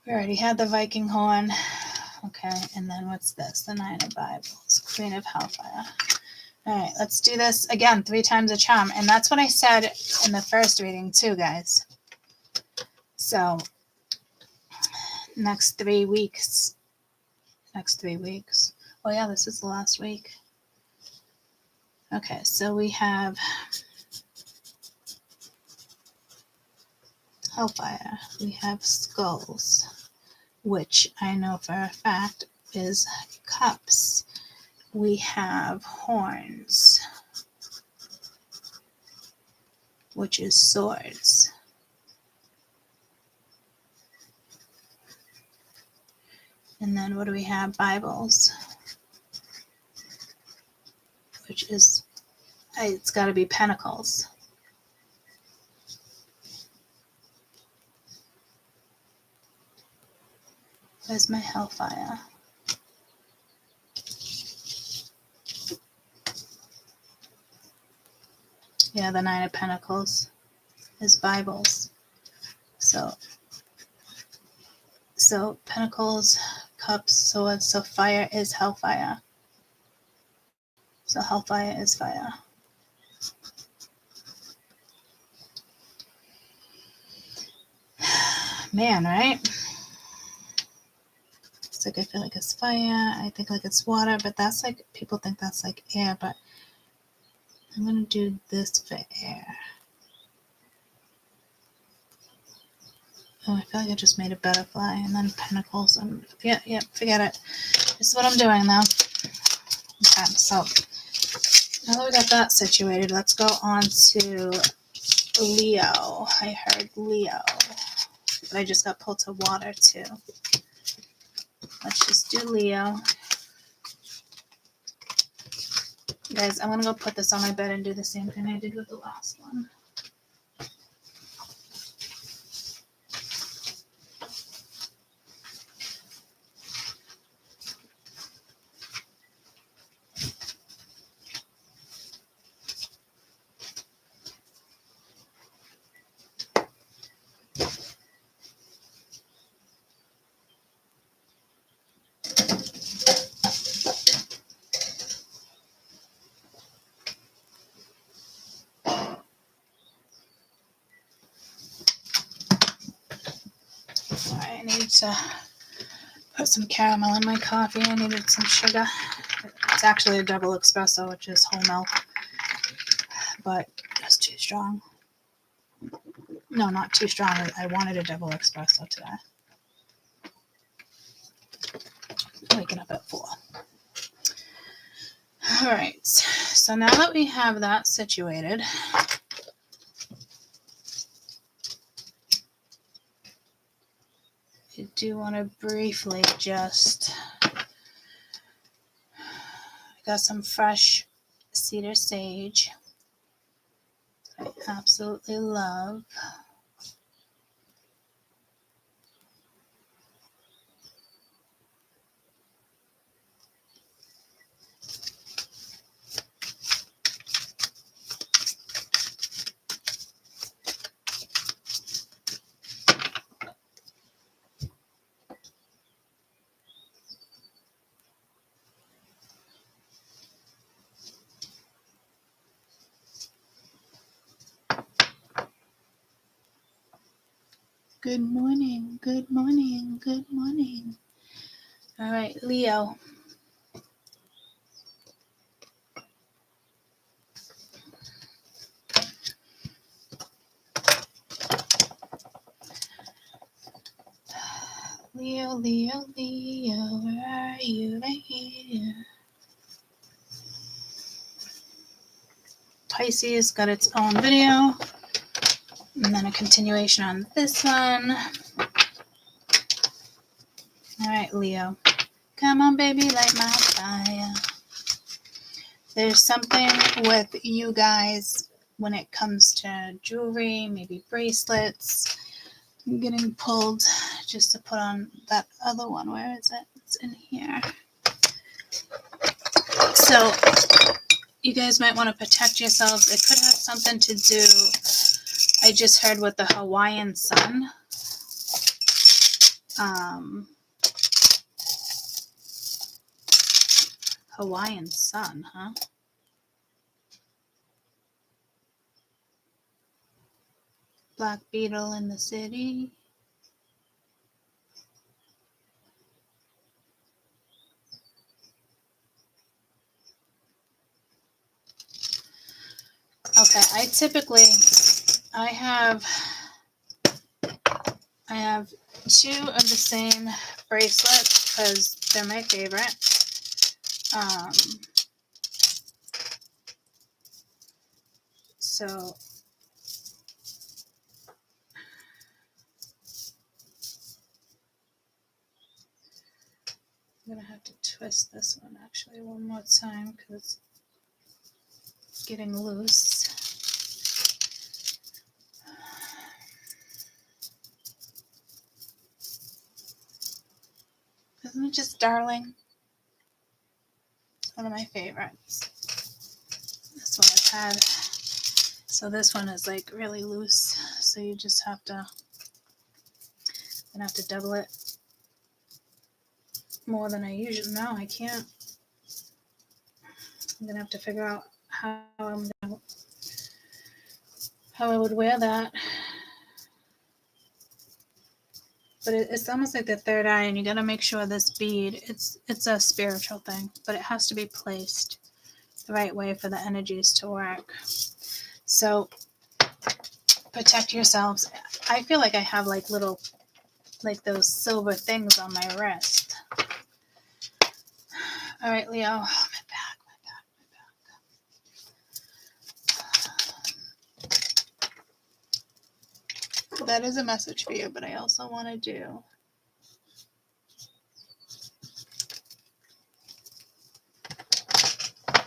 We already had the Viking horn. Okay, and then what's this? The Nine of Bibles, Queen of Hellfire. All right, let's do this again, 3 times a charm. And that's what I said in the first reading too, guys. So next 3 weeks. Oh yeah, this is the last week. Okay, so we have Hellfire. We have skulls, which I know for a fact is cups. We have horns, which is swords. And then what do we have? Bibles, which is, it's got to be pentacles. Where's my hellfire? Yeah, the Nine of Pentacles is Bibles. So pentacles, cups, swords. So fire is hellfire. So hellfire is fire. Man, right? It's like I feel like it's fire. I think like it's water, but that's like, people think that's like air, but I'm going to do this for air. Oh, I feel like I just made a butterfly and then pentacles. Forget it. This is what I'm doing now. Okay, so now that we got that situated, let's go on to Leo. I heard Leo, but I just got pulled to water too. Let's just do Leo. Guys, I'm going to go put this on my bed and do the same thing I did with the last one. Alright, I need to put some caramel in my coffee. I needed some sugar. It's actually a double espresso, which is whole milk, but it's too strong. No, not too strong. I wanted a double espresso today. I'm waking up at 4. Alright, so now that we have that situated, I do want to briefly just, I got some fresh cedar sage. I absolutely love. Good morning, good morning, good morning. All right, Leo. Leo, Leo, Leo, where are you? Right here. Pisces got its own video, and then a continuation on this one. All right, Leo. Come on, baby, light my fire. There's something with you guys when it comes to jewelry, maybe bracelets. I'm getting pulled just to put on that other one. Where is it? It's in here. So you guys might want to protect yourselves. It could have something to do, I just heard, with the Hawaiian sun. Hawaiian sun, huh? Black beetle in the city. Okay, I have I have 2 of the same bracelets because they're my favorite. So I'm going to have to twist this one actually one more time because it's getting loose. Isn't it just darling? It's one of my favorites. This one I've had. So this one is like really loose. So you just have to, I'm gonna have to double it more than I usually. No, I can't. I'm gonna have to figure out how I would wear that. But it's almost like the third eye, and you got to make sure this bead, it's a spiritual thing, but it has to be placed the right way for the energies to work. So protect yourselves. I feel like I have like little, like those silver things on my wrist. All right, Leo. Oh, my back. That is a message for you, but I also want to do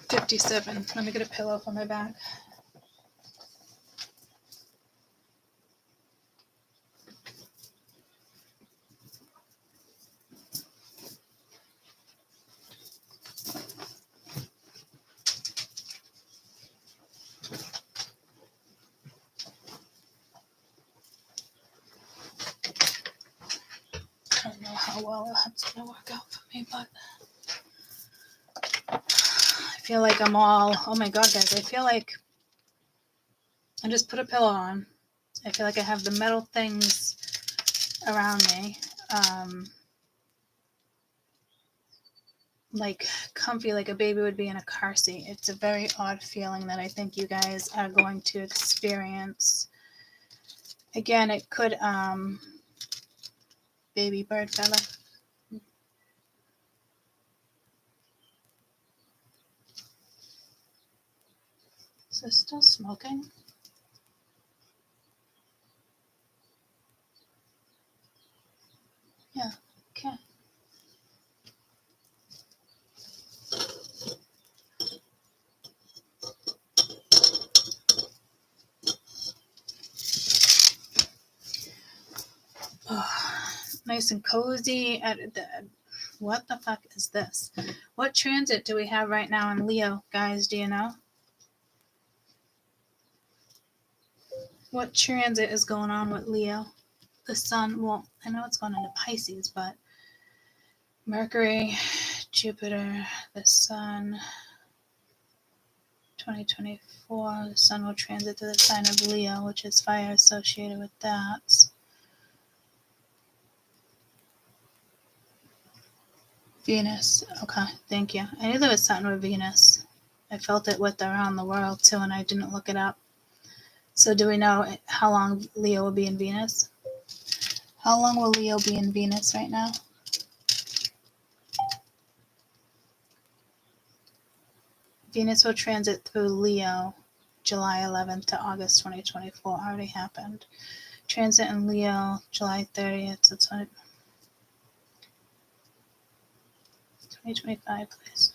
57. Let me get a pillow for my back. I don't know how well that's going to work out for me, but I feel like I'm all, oh my God, guys, I feel like I just put a pillow on. I feel like I have the metal things around me, like comfy, like a baby would be in a car seat. It's a very odd feeling that I think you guys are going to experience. Again, it could, baby bird fella. Is this still smoking? Yeah, okay. Oh, nice and cozy. What the fuck is this? What transit do we have right now in Leo, guys? Do you know? What transit is going on with Leo? The sun, well, I know it's going into Pisces, but Mercury, Jupiter, the sun, 2024, the sun will transit to the sign of Leo, which is fire associated with that. Venus, okay, thank you. I knew there was something with Venus. I felt it with around the world too, and I didn't look it up. So do we know how long Leo will be in Venus? How long will Leo be in Venus right now? Venus will transit through Leo July 11th to August 2024. Already happened. Transit in Leo July 30th to 2025, please.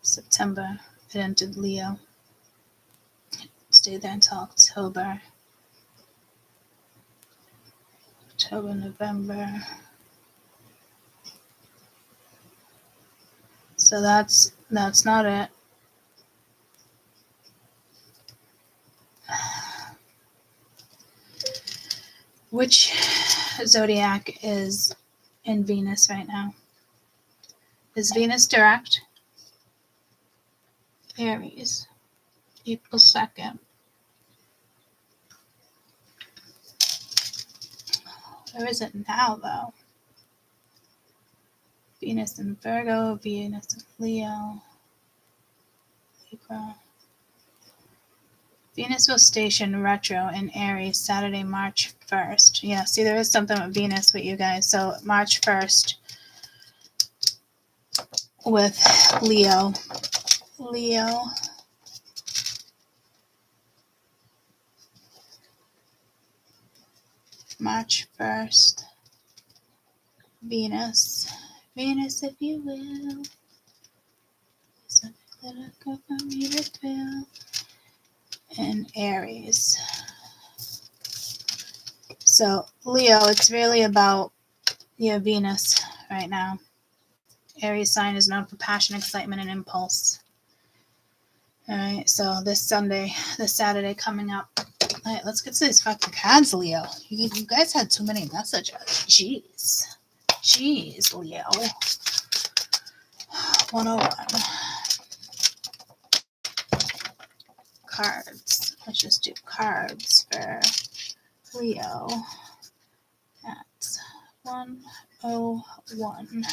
September, it entered Leo. Stay there until October, November. So that's not it. Which zodiac is in Venus right now? Is Venus direct? Aries, April 2nd. Where is it now, though? Venus in Virgo, Venus in Leo, Libra. Venus will station retro in Aries Saturday, March 1st. Yeah, see, there is something with Venus with you guys. So March 1st with Leo. March 1st. Venus, if you will. Something that I go for me to feel. And Aries. So Leo, it's really about your Venus right now. Aries sign is known for passion, excitement, and impulse. All right, so this Saturday coming up. All right, let's get to these fucking cards, Leo. You guys had too many messages. Jeez, Leo. 101. Cards. Let's just do cards for Leo. That's 101.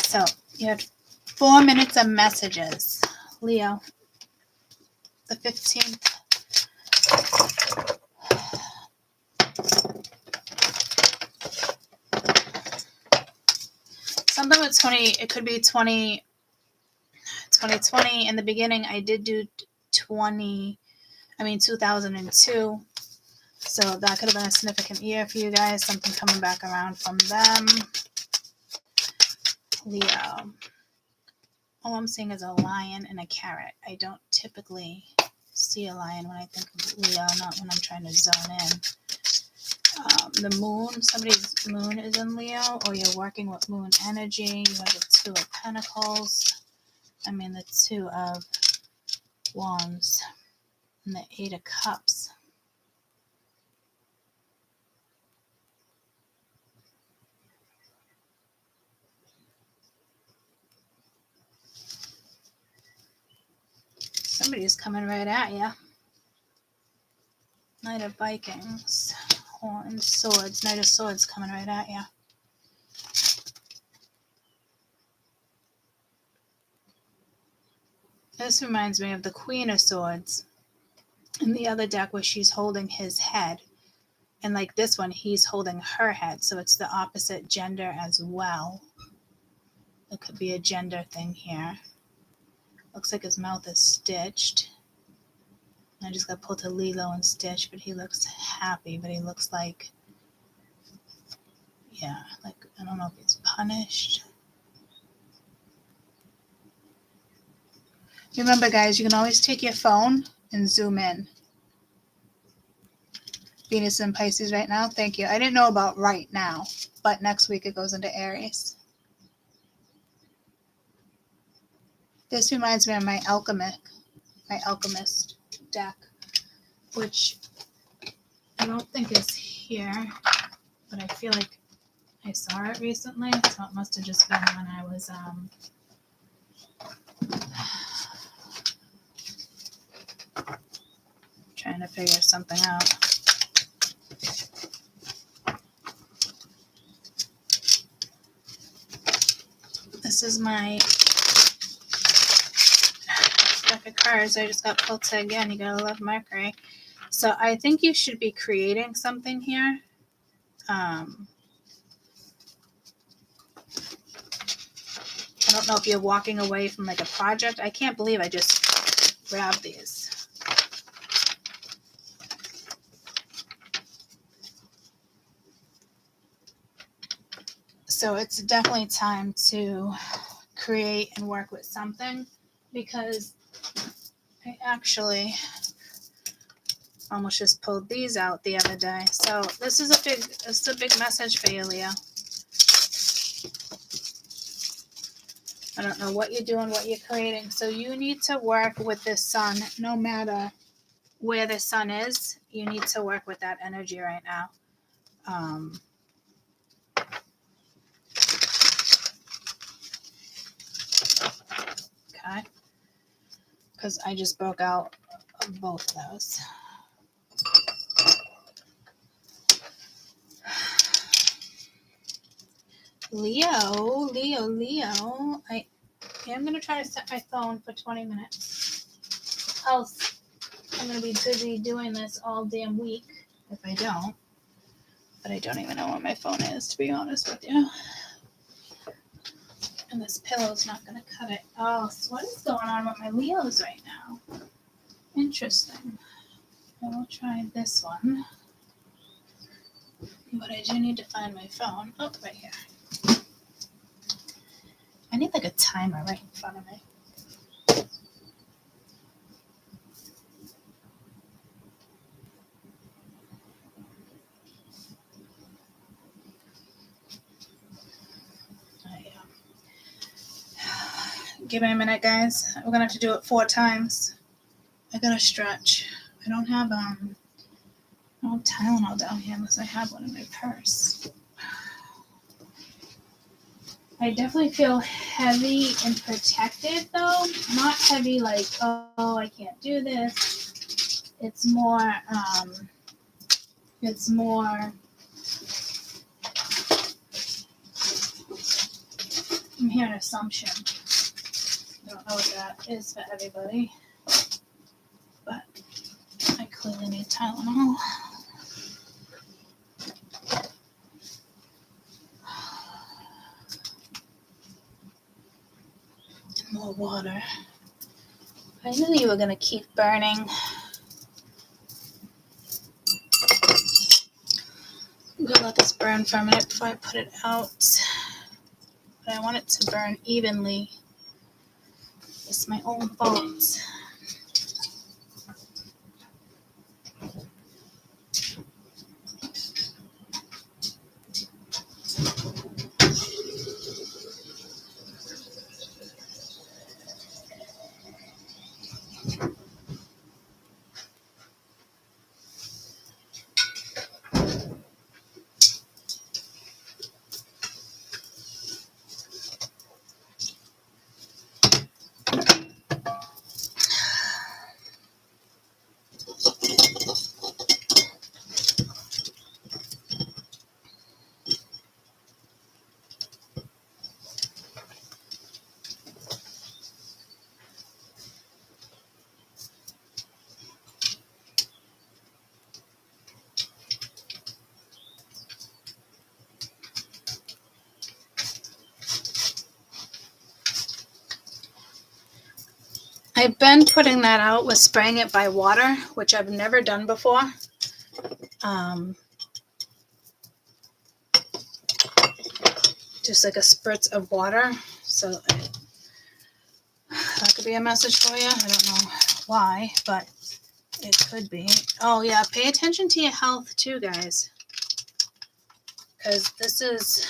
So you had 4 minutes of messages. Leo, the 15th. Something with 20, it could be 2020. In the beginning, I did do 2002. So that could have been a significant year for you guys. Something coming back around from them. Leo. All I'm seeing is a lion and a carrot. I don't typically see a lion when I think of Leo, not when I'm trying to zone in. The moon, somebody's moon is in Leo, or you're working with moon energy. You have the 2 of Pentacles. The 2 of Wands. And the 8 of Cups. Somebody's coming right at you. Knight of Vikings. Horns, swords. Knight of Swords coming right at you. This reminds me of the Queen of Swords in the other deck where she's holding his head. And like this one, he's holding her head. So it's the opposite gender as well. It could be a gender thing here. Looks like his mouth is stitched. I just got pulled to Lilo and Stitch, but he looks happy, but he looks like, I don't know if he's punished. Remember, guys, you can always take your phone and zoom in. Venus in Pisces right now. Thank you. I didn't know about right now, but next week it goes into Aries. This reminds me of my alchemist deck, which I don't think is here, but I feel like I saw it recently, so it must have just been when I was trying to figure something out. This is my deck of cards. I just got pulled to again. You gotta love Mercury. So I think you should be creating something here. I don't know if you're walking away from like a project. I can't believe I just grabbed these. So it's definitely time to create and work with something, because I actually almost just pulled these out the other day. So this is a big message for you, Leo. I don't know what you're doing, what you're creating. So you need to work with this sun, no matter where the sun is. You need to work with that energy right now. Okay. Because I just broke out of both of those. Leo. Okay, I'm going to try to set my phone for 20 minutes. Else, I'm going to be busy doing this all damn week if I don't. But I don't even know where my phone is, to be honest with you. And this pillow's not going to cut it. Oh, so what is going on with my Leos right now? Interesting. I will try this one. But I do need to find my phone. Oh, right here. I need like a timer right in front of me. Give me a minute, guys. We're gonna have to do it 4 times. I gotta stretch. I don't have Tylenol down here unless I have one in my purse. I definitely feel heavy and protected though. Not heavy like, oh, I can't do this. It's more I'm hearing assumption. I don't know what that is for everybody. But I clearly need Tylenol. More water. I knew you were going to keep burning. I'm going to let this burn for a minute before I put it out. But I want it to burn evenly. It's my own fault. I've been putting that out with spraying it by water, which I've never done before. Just like a spritz of water. So that could be a message for you. I don't know why, but it could be. Oh yeah, pay attention to your health too, guys. Because this is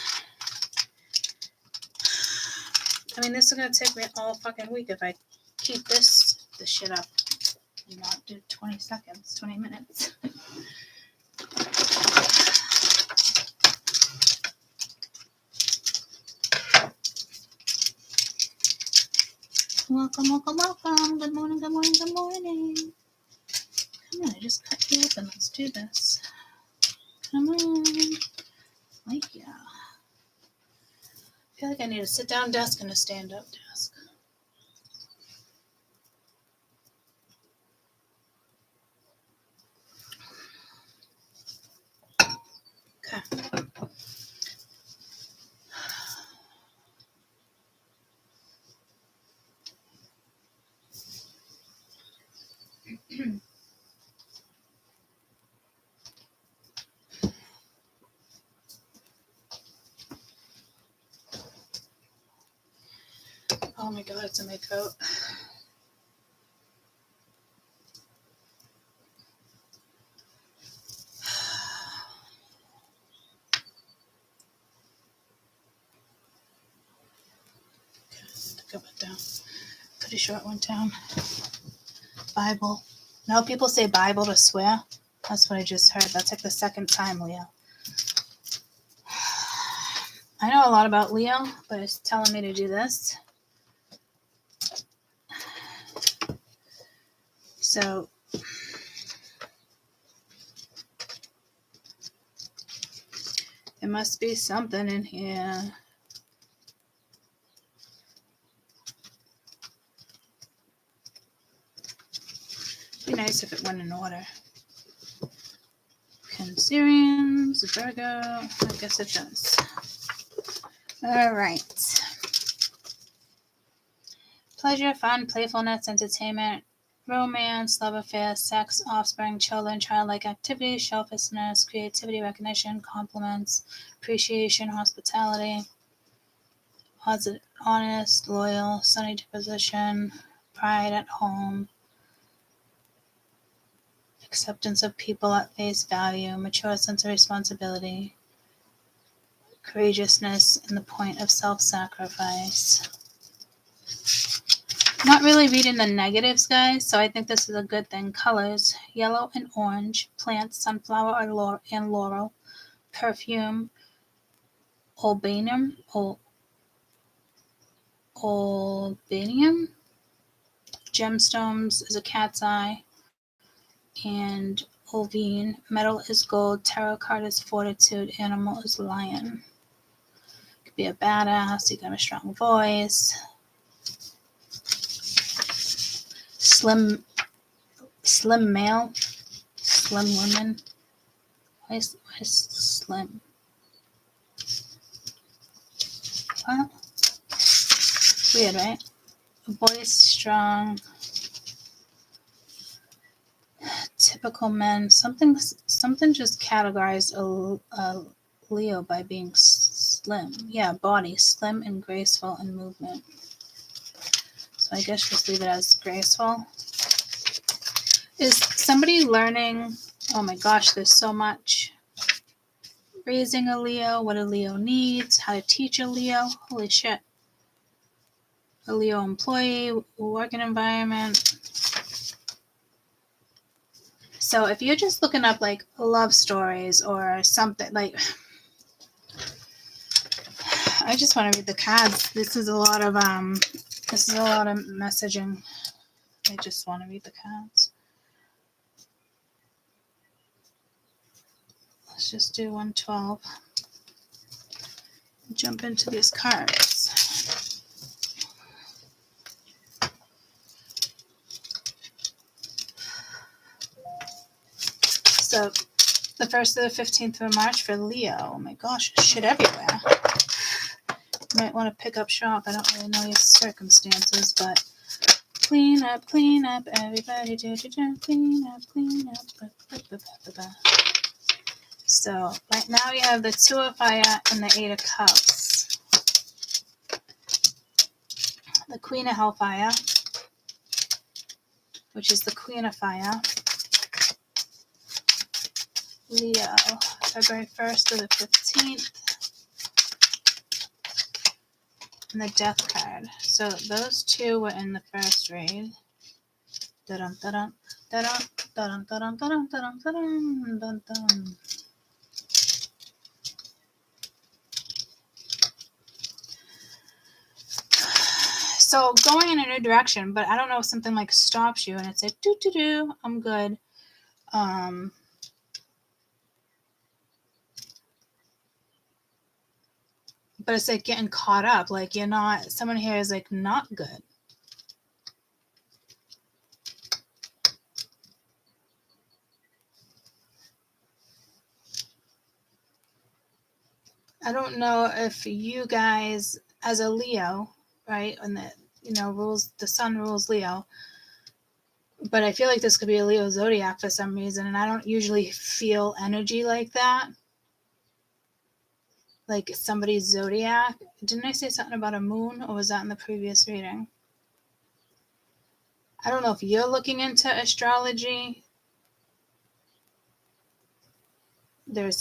going to take me all fucking week if I keep this shit up and not do 20 seconds, 20 minutes. Welcome, welcome, welcome. Good morning, good morning, good morning. Come on, I just cut you open. Let's do this. Come on. Like, yeah. I feel like I need a sit-down desk and a stand-up desk. Okay. Oh my god, it's in my coat. Cut it down. Pretty short one down. Bible. No, people say Bible to swear. That's what I just heard. That's like the second time, Leo. I know a lot about Leo, but it's telling me to do this. So there must be something in here. nice if it went in order. Cancerians, Virgo. I guess it does. All right. Pleasure, fun, playfulness, entertainment, romance, love affairs, sex, offspring, children, childlike activities, shelfishness, creativity, recognition, compliments, appreciation, hospitality, honest, loyal, sunny disposition, pride at home, acceptance of people at face value, mature sense of responsibility, courageousness in the point of self-sacrifice. Not really reading the negatives, guys, so I think this is a good thing. Colors, yellow and orange, plants, sunflower and laurel, perfume, albanium, gemstones is a cat's eye, and Olvine. Metal is gold, tarot card is fortitude, animal is lion. Could be a badass, you got a strong voice. Slim male, slim woman. Why is slim? What? Weird, right? A voice strong. Typical men. Something just categorized a Leo by being slim. Yeah, body slim and graceful in movement. So I guess just leave it as graceful. Is somebody learning? Oh my gosh, there's so much. Raising a Leo, what a Leo needs, how to teach a Leo. Holy shit. A Leo employee, working environment. So if you're just looking up like love stories or something, like, I just want to read the cards. This is a lot of messaging. I just want to read the cards. Let's just do 112. Jump into these cards. So the 1st to the 15th of March for Leo. Oh my gosh, shit everywhere. You might want to pick up shop. I don't really know your circumstances, but clean up, everybody do, clean up. So right now you have the 2 of Fire and the 8 of Cups. The Queen of Hellfire, which is the Queen of Fire. Leo, February 1st to the 15th. And the Death card. So those two were in the first read. Dun dun dun dun dun dun dun dun dun dun dun. So going in a new direction, but I don't know if something like stops you and it's like do, I'm good. But it's like getting caught up. Like you're not, someone here is like not good. I don't know if you guys, as a Leo, right, and the sun rules Leo, but I feel like this could be a Leo zodiac for some reason, and I don't usually feel energy like that. Like somebody's zodiac. Didn't I say something about a moon, or was that in the previous reading? I don't know if you're looking into astrology.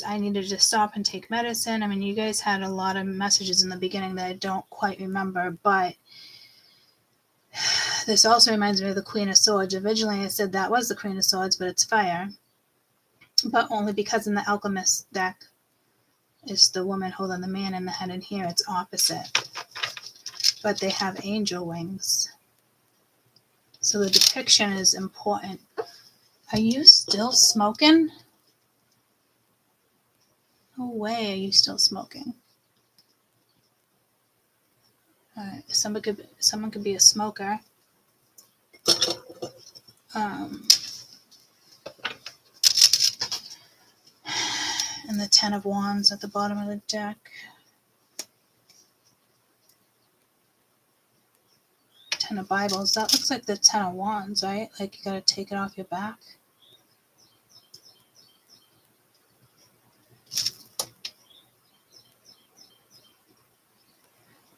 I needed to stop and take medicine. I mean, you guys had a lot of messages in the beginning that I don't quite remember, but this also reminds me of the Queen of Swords. Originally, I said that was the Queen of Swords, but it's fire. But only because in the Alchemist deck, it's the woman holding the man in the head, and here it's opposite. But they have angel wings. So the depiction is important. Are you still smoking? No way are you still smoking. Someone could be a smoker. And the 10 of Wands at the bottom of the deck. 10 of Bibles. That looks like the 10 of Wands, right? Like you gotta take it off your back.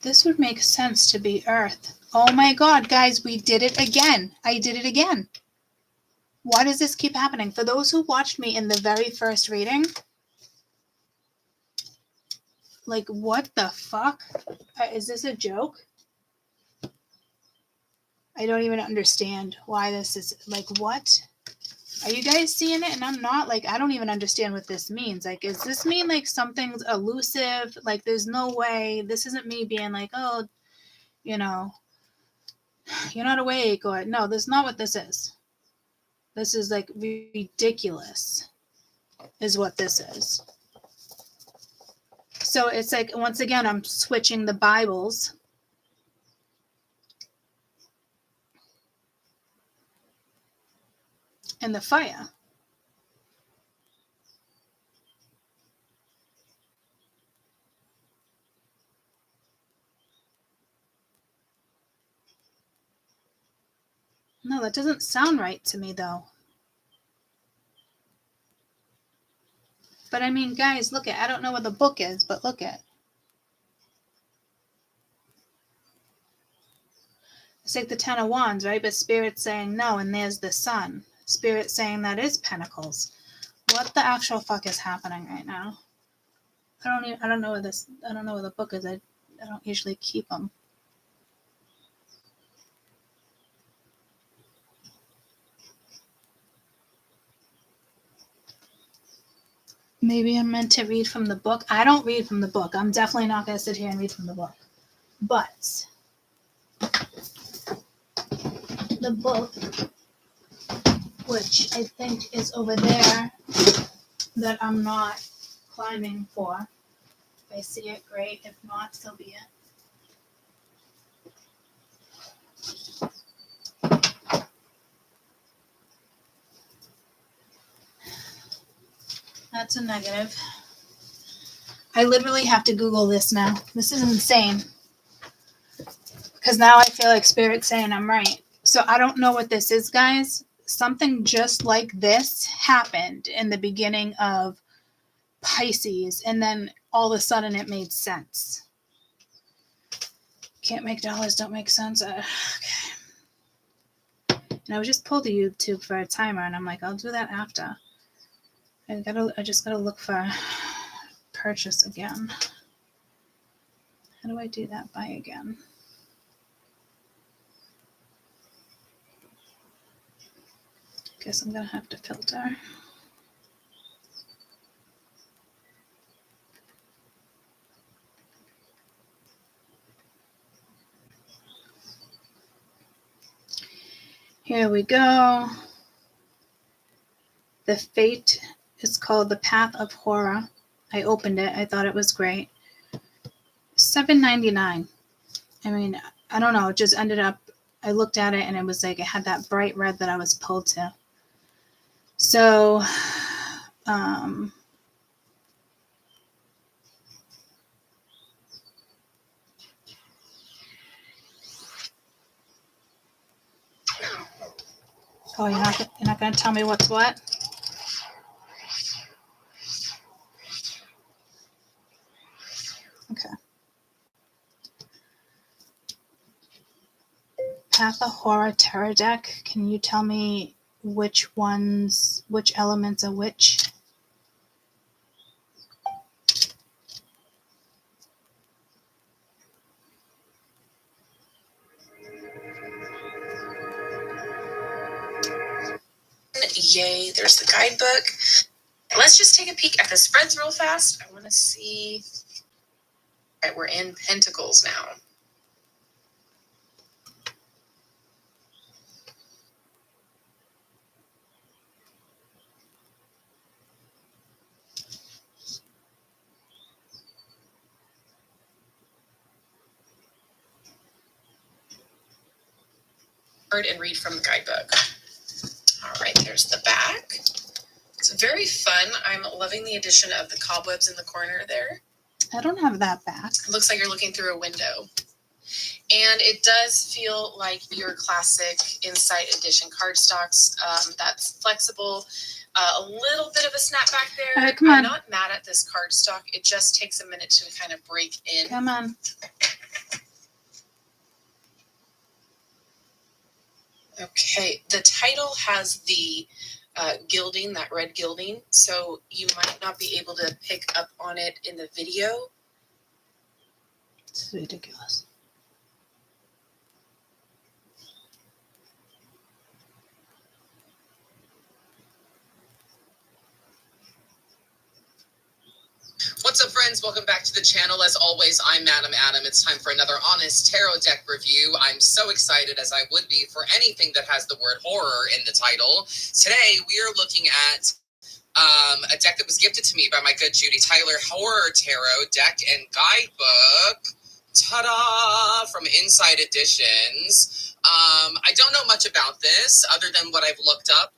This would make sense to be Earth. Oh my God, guys, we did it again. I did it again. Why does this keep happening? For those who watched me in the very first reading, like, what the fuck? Is this a joke? I don't even understand why this is, like, what? Are you guys seeing it? And I'm not, like, I don't even understand what this means. Like, does this mean, like, something's elusive? Like, there's no way. This isn't me being like, oh, you know, you're not awake. Or, no, that's not what this is. This is, like, ridiculous is what this is. So it's like, once again, I'm switching the Bibles. And the fire. No, that doesn't sound right to me, though. But I mean, guys, look at, I don't know what the book is, but look at. It's like the 10 of Wands, right? But Spirit's saying no, and there's the Sun. Spirit saying that is Pentacles. What the actual fuck is happening right now? I don't know where the book is. I don't usually keep them. Maybe I'm meant to read from the book. I don't read from the book. I'm definitely not going to sit here and read from the book. But the book, which I think is over there, that I'm not climbing for. If I see it, great. If not, so be it. That's a negative. I literally have to Google this now. This is insane. Because now I feel like Spirit's saying I'm right. So I don't know what this is, guys. Something just like this happened in the beginning of Pisces. And then all of a sudden it made sense. Can't make dollars, don't make sense. Okay. And I was just pulled to YouTube for a timer. And I'm like, I'll do that after. I just gotta look for purchase again. How do I do that? Buy again. Guess I'm gonna have to filter. Here we go. The Fate is called The Path of Horror. I opened it. I thought it was great. $7.99. I mean, I don't know. It just ended up, I looked at it and it was like, it had that bright red that I was pulled to. So, oh, you're not going to tell me what's what? Okay. Path of Horror Tarot deck. Can you tell me which elements are which? Yay, there's the guidebook. Let's just take a peek at the spreads real fast. I want to see. All right, we're in Pentacles now. And read from the guidebook. All right, there's the back. It's very fun. I'm loving the addition of the cobwebs in the corner there. I don't have that back. It looks like you're looking through a window. And it does feel like your classic Insight Edition cardstocks. That's flexible. A little bit of a snapback there. All right, come on. I'm not mad at this cardstock. It just takes a minute to kind of break in. Come on. Okay, the title has the gilding, that red gilding, so you might not be able to pick up on it in the video. This is ridiculous. What's up, friends? Welcome back to the channel. As always, I'm Madam Adam. It's time for another honest tarot deck review. I'm so excited, as I would be, for anything that has the word horror in the title. Today, we are looking at a deck that was gifted to me by my good Judy Tyler, Horror Tarot Deck and Guidebook. Ta-da! From Insight Editions. I don't know much about this, other than what I've looked up.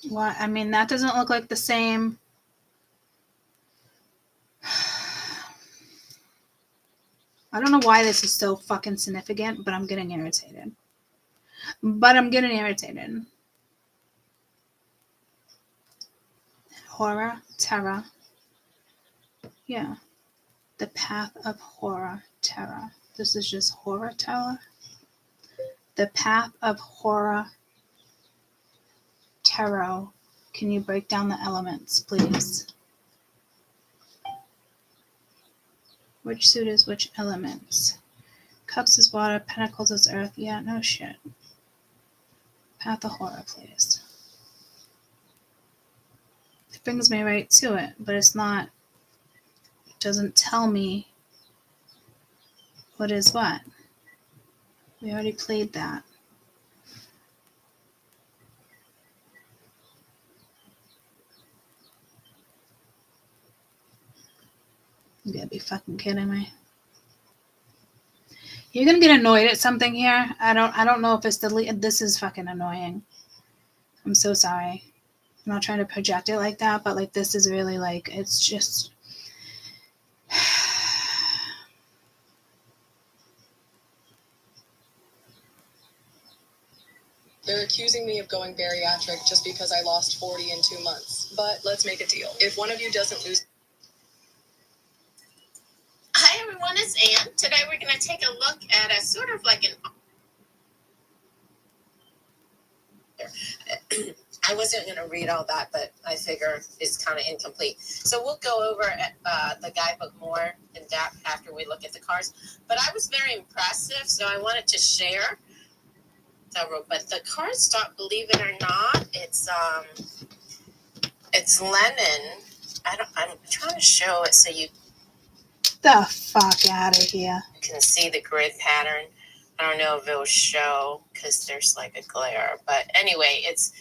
Well, I mean, that doesn't look like the same. I don't know why this is so fucking significant, but I'm getting irritated. Horror, terror. Yeah. The path of horror, terror. This is just horror, terror. The path of horror, tarot. Can you break down the elements, please? Which suit is which elements? Cups is water, pentacles is earth. Yeah, no shit. Path of horror, please. It brings me right to it, but it's not, it doesn't tell me what is what. We already played that. You gotta be fucking kidding me. You're gonna get annoyed at something here. I don't know if it's this is fucking annoying. I'm so sorry. I'm not trying to project it like that, but like this is really like, it's just They're accusing me of going bariatric just because I lost 40 in 2 months. But let's make a deal. If one of you doesn't lose... Hi everyone, it's Anne. Today we're going to take a look at a sort of like an... I wasn't going to read all that, but I figure it's kind of incomplete. So we'll go over the guidebook more in depth after we look at the cards. But I was very impressive, so I wanted to share. But the cardstock, believe it or not, it's Lennon. I'm trying to show it so you the fuck out of here. can see the grid pattern. I don't know if it'll show because there's like a glare, but anyway, it's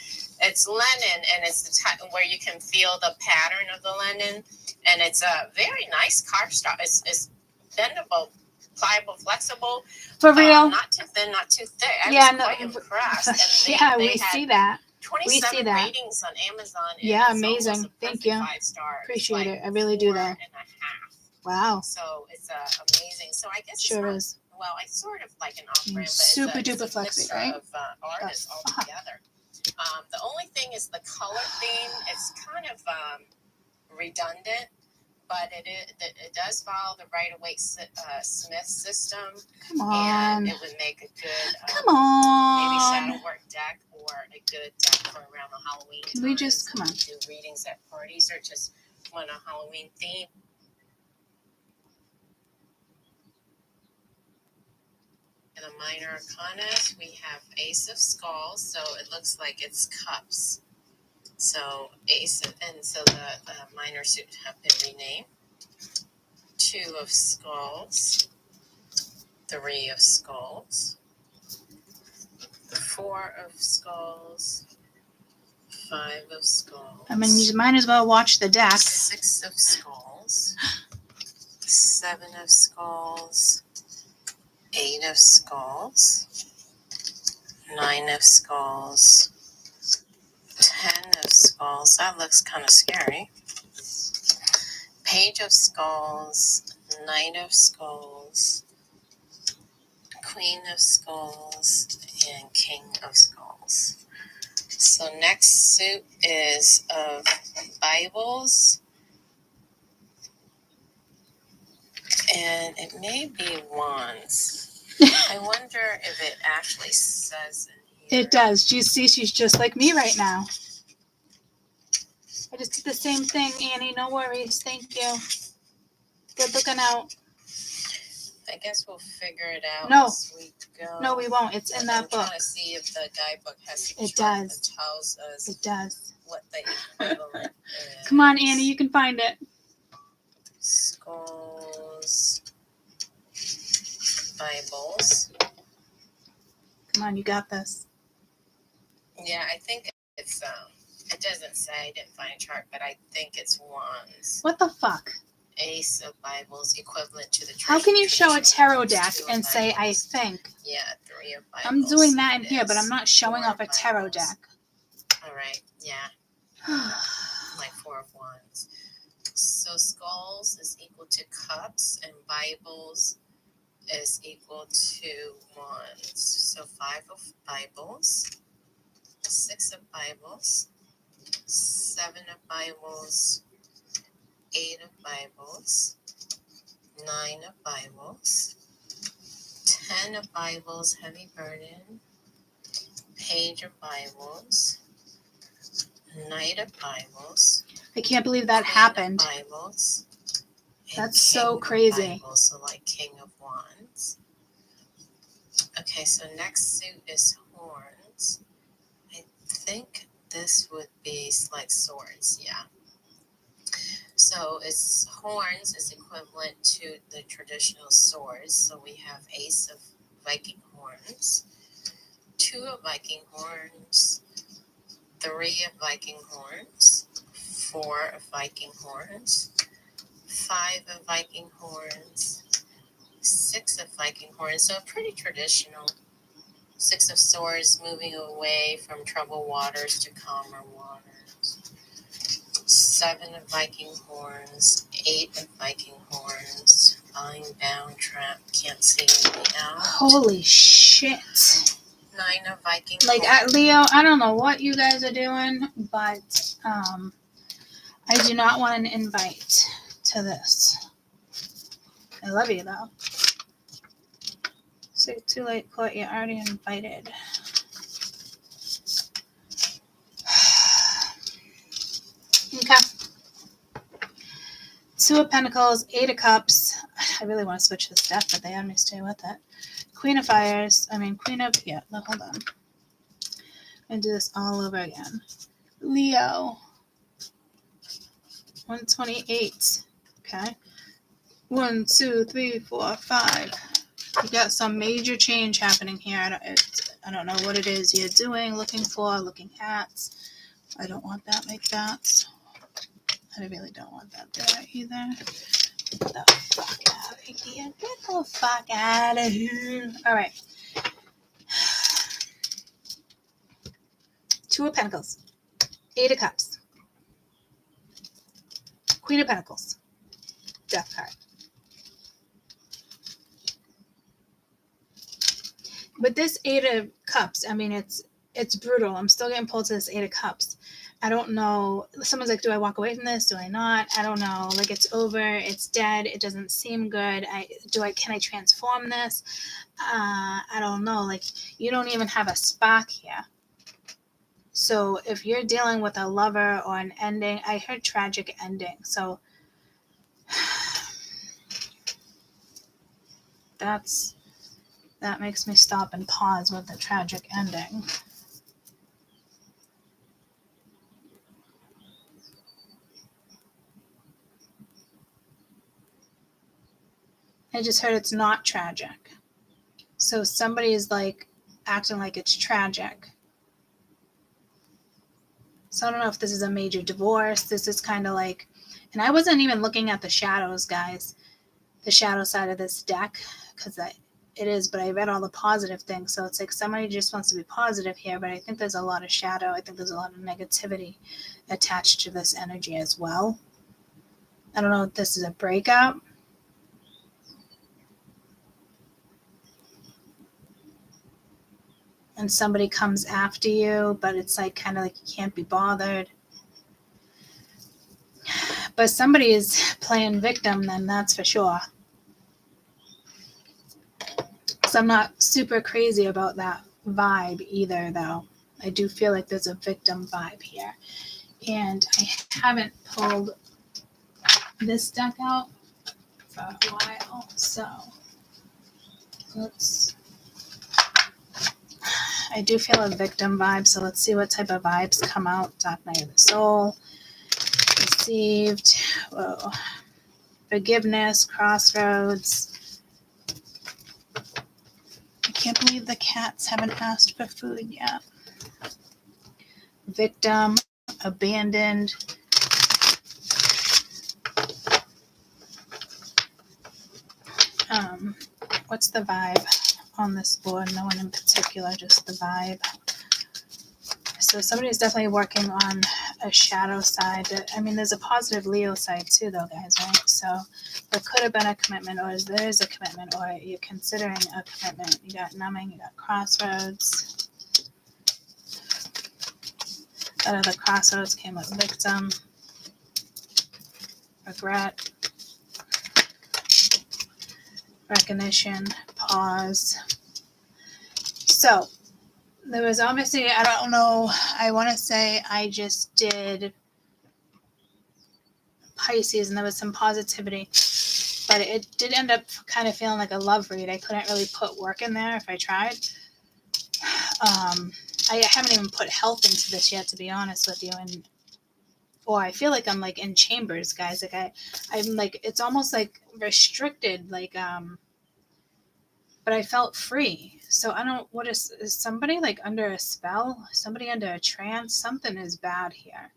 Lennon, and it's the type where you can feel the pattern of the Lennon, and it's a very nice cardstock. It's bendable, pliable, flexible. For real? Not too thin, not too thick. I was quite impressed. And we see that. 27 ratings on Amazon. Yeah, amazing. Thank you. 5 stars. Appreciate it. I really do that. 4.5. Wow. So it's amazing. So I guess sure it's is. Well, it's sort of like an off-brand, but super it's duper flexy, right? Of artists all together. The only thing is the color theme. It's kind of redundant, but it does follow the Rider-Waite Smith system. Come on. And it would make a good come on. maybe shadow work deck or a good deck for around the Halloween. Can we just come on? Do readings at parties or just want a Halloween theme. In the minor arcanas, we have Ace of Skulls, so it looks like it's cups. So the minor suit have been renamed. 2 of Skulls, 3 of Skulls, 4 of Skulls, 5 of Skulls. I mean, you might as well watch the deck. 6 of Skulls, 7 of Skulls, 8 of Skulls, 9 of Skulls, Ten of Skulls. That looks kind of scary. Page of Skulls, Knight of Skulls, Queen of Skulls, and King of Skulls. So next suit is of Bibles, and it may be Wands. I wonder if it actually says in here. It does. Do you see? She's just like me right now. I just did the same thing, Annie. No worries. Thank you. Good looking out. I guess we'll figure it out No. as we go. No, we won't. It's in that I'm book. trying to see if the guidebook has a It chart does. that tells us It does. what the equivalent is. Come on, Annie. You can find it. Skulls, Bibles. Come on. You got this. Yeah, I think it's it doesn't say, I didn't find a chart, but I think it's Wands. What the fuck? Ace of Bibles, equivalent to the How can you show a tarot traditional deck Two of and say, I Bibles. think? Yeah, Three of Bibles. I'm doing that in it here, but is. I'm not showing Four off a of tarot Bibles. deck. All right, yeah, like Four of Wands. So Skulls is equal to Cups, and Bibles is equal to Wands. So Five of Bibles, Six of Bibles, Seven of Bibles, Eight of Bibles, Nine of Bibles, 10 of Bibles, Heavy Burden, Page of Bibles, Knight of Bibles, I can't believe that Queen happened. of Bibles, and That's so King of crazy. Bibles, so like King of Wands. Okay, so next suit is Horns. I think this would be like Swords, yeah. So it's Horns is equivalent to the traditional swords. So we have Ace of Viking Horns, Two of Viking Horns, Three of Viking Horns, Four of Viking Horns, Five of Viking Horns, Six of Viking Horns. So pretty traditional. Six of Swords, moving away from troubled waters to calmer waters. Seven of Viking Horns, Eight of Viking Horns, Bind, Bound, Trap, can't see any way out. Holy shit. Nine of Viking Like, Horns. Leo, I don't know what you guys are doing, but I do not want an invite to this. I love you, though. So, too late, Court, you're already invited. Okay. Two of Pentacles, Eight of Cups. I really want to switch this deck, but they had me stay with it. Queen of Fires. Yeah, no, hold on. I'm going to do this all over again. Leo. 128. Okay. 1, 2, 3, 4, 5. You got some major change happening here. I don't know what it is you're doing, looking for, looking at. I don't want that like that. I really don't want that there either. Get the fuck out of here. Get the fuck out of here. All right. Two of Pentacles. Eight of Cups. Queen of Pentacles. Death card. With this Eight of Cups, it's brutal. I'm still getting pulled to this Eight of Cups. I don't know. Someone's like, do I walk away from this? Do I not? I don't know. Like, it's over. It's dead. It doesn't seem good. Can I transform this? I don't know. Like, you don't even have a spark here. So if you're dealing with a lover or an ending, I heard tragic ending. So that makes me stop and pause with the tragic ending. I just heard it's not tragic. So somebody is like acting like it's tragic. So I don't know if this is a major divorce. This is kind of like, and I wasn't even looking at the shadows, guys. The shadow side of this deck, because it is, but I read all the positive things. So it's like somebody just wants to be positive here, but I think there's a lot of shadow. I think there's a lot of negativity attached to this energy as well. I don't know if this is a breakup. And somebody comes after you, but it's like kind of like you can't be bothered. But somebody is playing victim, then that's for sure. So I'm not super crazy about that vibe either, though. I do feel like there's a victim vibe here. And I haven't pulled this deck out for a while, so I do feel a victim vibe, so let's see what type of vibes come out. Dark Night of the Soul, Received, whoa, Forgiveness, Crossroads. I can't believe the cats haven't asked for food yet. Victim, Abandoned. What's the vibe on this board? No one in particular, just the vibe. So somebody's definitely working on a shadow side. I mean, there's a positive Leo side too, though, guys, right? So there could have been a commitment, or there is a commitment, or you're considering a commitment. You got Numbing, you got Crossroads. Out of the Crossroads came up Victim, Regret, Recognition, Pause. So there was obviously, I don't know, I want to say I just did Pisces and there was some positivity, but it did end up kind of feeling like a love read. I couldn't really put work in there if I tried. I haven't even put health into this yet, to be honest with you. And I feel like I'm like in chambers, guys. Like I'm like, it's almost like restricted, like, but I felt free. So I don't, what is somebody like under a spell? Somebody under a trance? Something is bad here.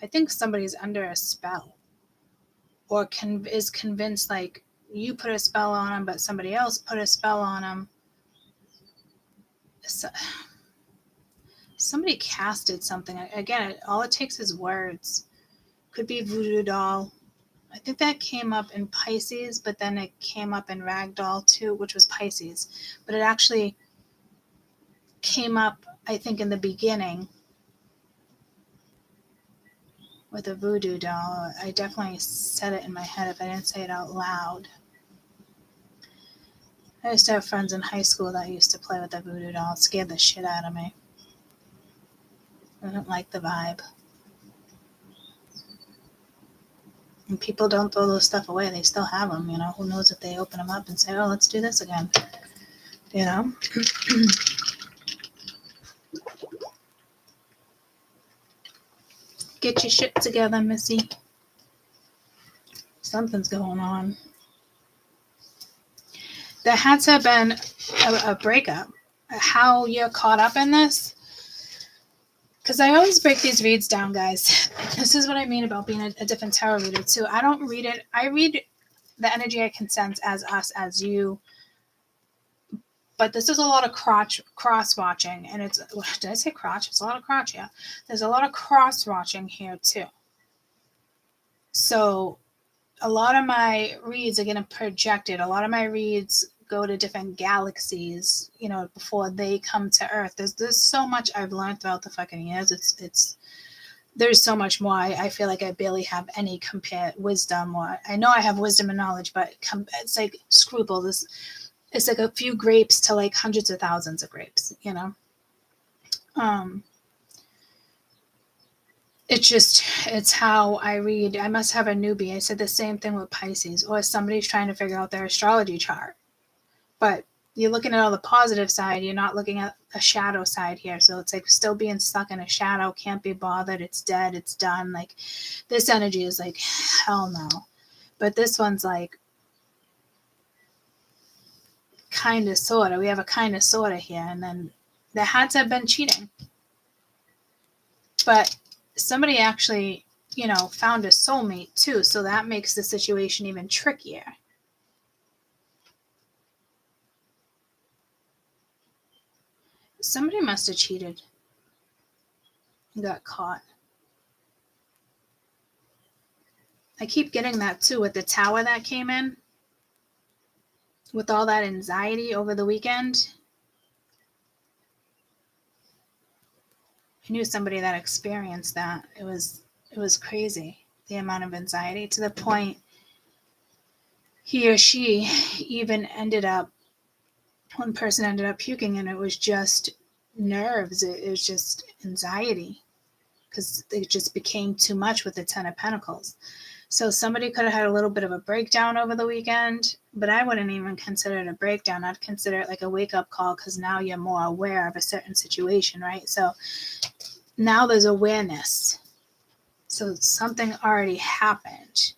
I think somebody's under a spell or is convinced like you put a spell on them, but somebody else put a spell on them. So, somebody casted something. Again, all it takes is words. Could be voodoo doll. I think that came up in Pisces, but then it came up in Ragdoll too, which was Pisces. But it actually came up, I think, in the beginning with a voodoo doll. I definitely said it in my head if I didn't say it out loud. I used to have friends in high school that used to play with the voodoo doll. It scared the shit out of me. I don't like the vibe. And people don't throw those stuff away. They still have them, you know. Who knows if they open them up and say, oh, let's do this again. You know? Get your shit together, Missy. Something's going on. There had to have been a breakup. How you're caught up in this? Because I always break these reads down, guys. This is what I mean about being a different tarot reader, too. I don't read it. I read the energy I can sense as us, as you. But this is a lot of cross-watching. And it's, did I say crotch? It's a lot of crotch, yeah. There's a lot of cross-watching here, too. So a lot of my reads are getting projected. A lot of my reads go to different galaxies, you know, before they come to Earth. There's so much I've learned throughout the fucking years. There's so much more. I feel like I barely have any compared wisdom, or I know I have wisdom and knowledge, but it's like scruples. It's like a few grapes to like hundreds of thousands of grapes, you know? It's how I read. I must have a newbie. I said the same thing with Pisces, or somebody's trying to figure out their astrology chart. But you're looking at all the positive side. You're not looking at a shadow side here. So it's like still being stuck in a shadow. Can't be bothered. It's dead. It's done. Like this energy is like, hell no. But this one's like kind of, sort of. We have a kind of, sort of here. And then there had to have been cheating. But somebody actually, you know, found a soulmate too. So that makes the situation even trickier. somebody must have cheated and got caught. I keep getting that too with the tower that came in. With all that anxiety over the weekend. I knew somebody that experienced that. It was crazy, the amount of anxiety, to the point he or she even one person ended up puking, and it was just nerves. It was just anxiety because it just became too much with the Ten of Pentacles. So somebody could have had a little bit of a breakdown over the weekend, but I wouldn't even consider it a breakdown. I'd consider it like a wake-up call, because now you're more aware of a certain situation, right? So now there's awareness. So something already happened.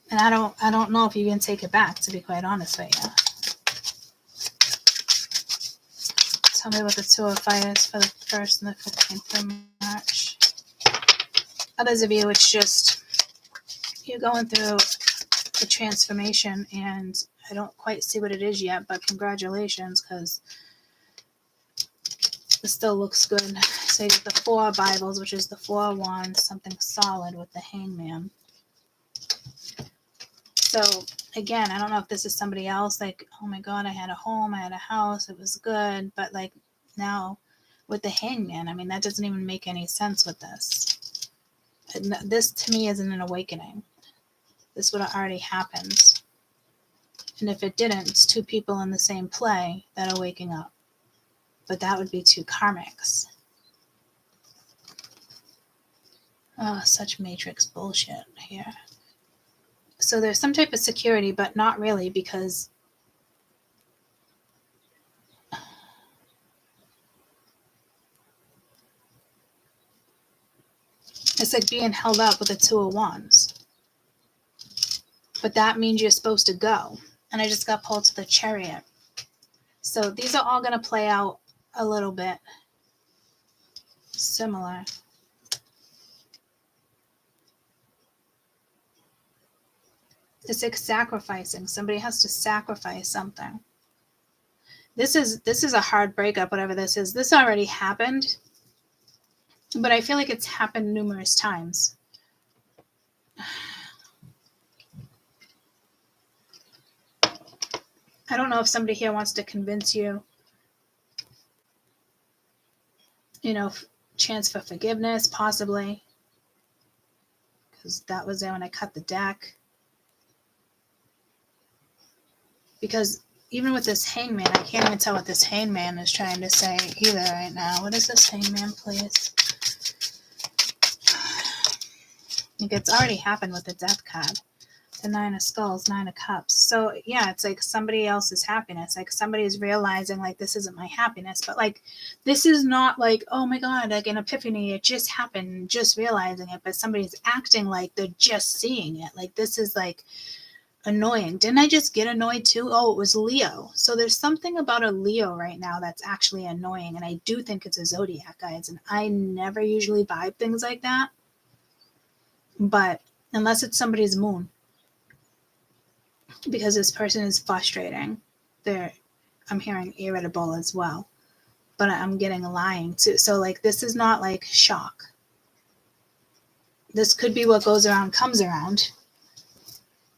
And I don't know if you can take it back, to be quite honest with you. Tell me what the Two of Fires for the 1st and the 15th of March. Others of you, it's just you're going through a transformation, and I don't quite see what it is yet, but congratulations, because it still looks good. So you get the 4 Bibles, which is the 4 Wands, something solid with the Hangman. So again, I don't know if this is somebody else, like, oh my God, I had a home, I had a house, it was good, but like now with the Hangman, I mean, that doesn't even make any sense with this. This to me isn't an awakening. This would have already happened. And if it didn't, it's 2 people in the same play that are waking up. But that would be 2 karmics. Oh, such matrix bullshit here. So there's some type of security, but not really, because it's like being held up with a 2 of Wands. But that means you're supposed to go. And I just got pulled to the Chariot. So these are all going to play out a little bit similar. It's like sacrificing. Somebody has to sacrifice something. This is a hard breakup, whatever this is. This already happened. But I feel like it's happened numerous times. I don't know if somebody here wants to convince you, chance for forgiveness, possibly. Because that was there when I cut the deck. Because even with this Hangman, I can't even tell what this Hangman is trying to say either right now. What is this Hangman, please? I think it's already happened with the Death card. The 9 of Skulls, 9 of Cups. So yeah, it's like somebody else's happiness. Like somebody is realizing like this isn't my happiness. But like this is not like, oh my God, like an epiphany. It just happened, just realizing it. But somebody's acting like they're just seeing it. Like this is like annoying. Didn't I just get annoyed too? Oh, it was Leo. So there's something about a Leo right now that's actually annoying. And I do think it's a zodiac, guys. And I never usually vibe things like that. But unless it's somebody's moon. Because this person is frustrating. I'm hearing irritable as well. But I'm getting lying too. So like this is not like shock. This could be what goes around comes around.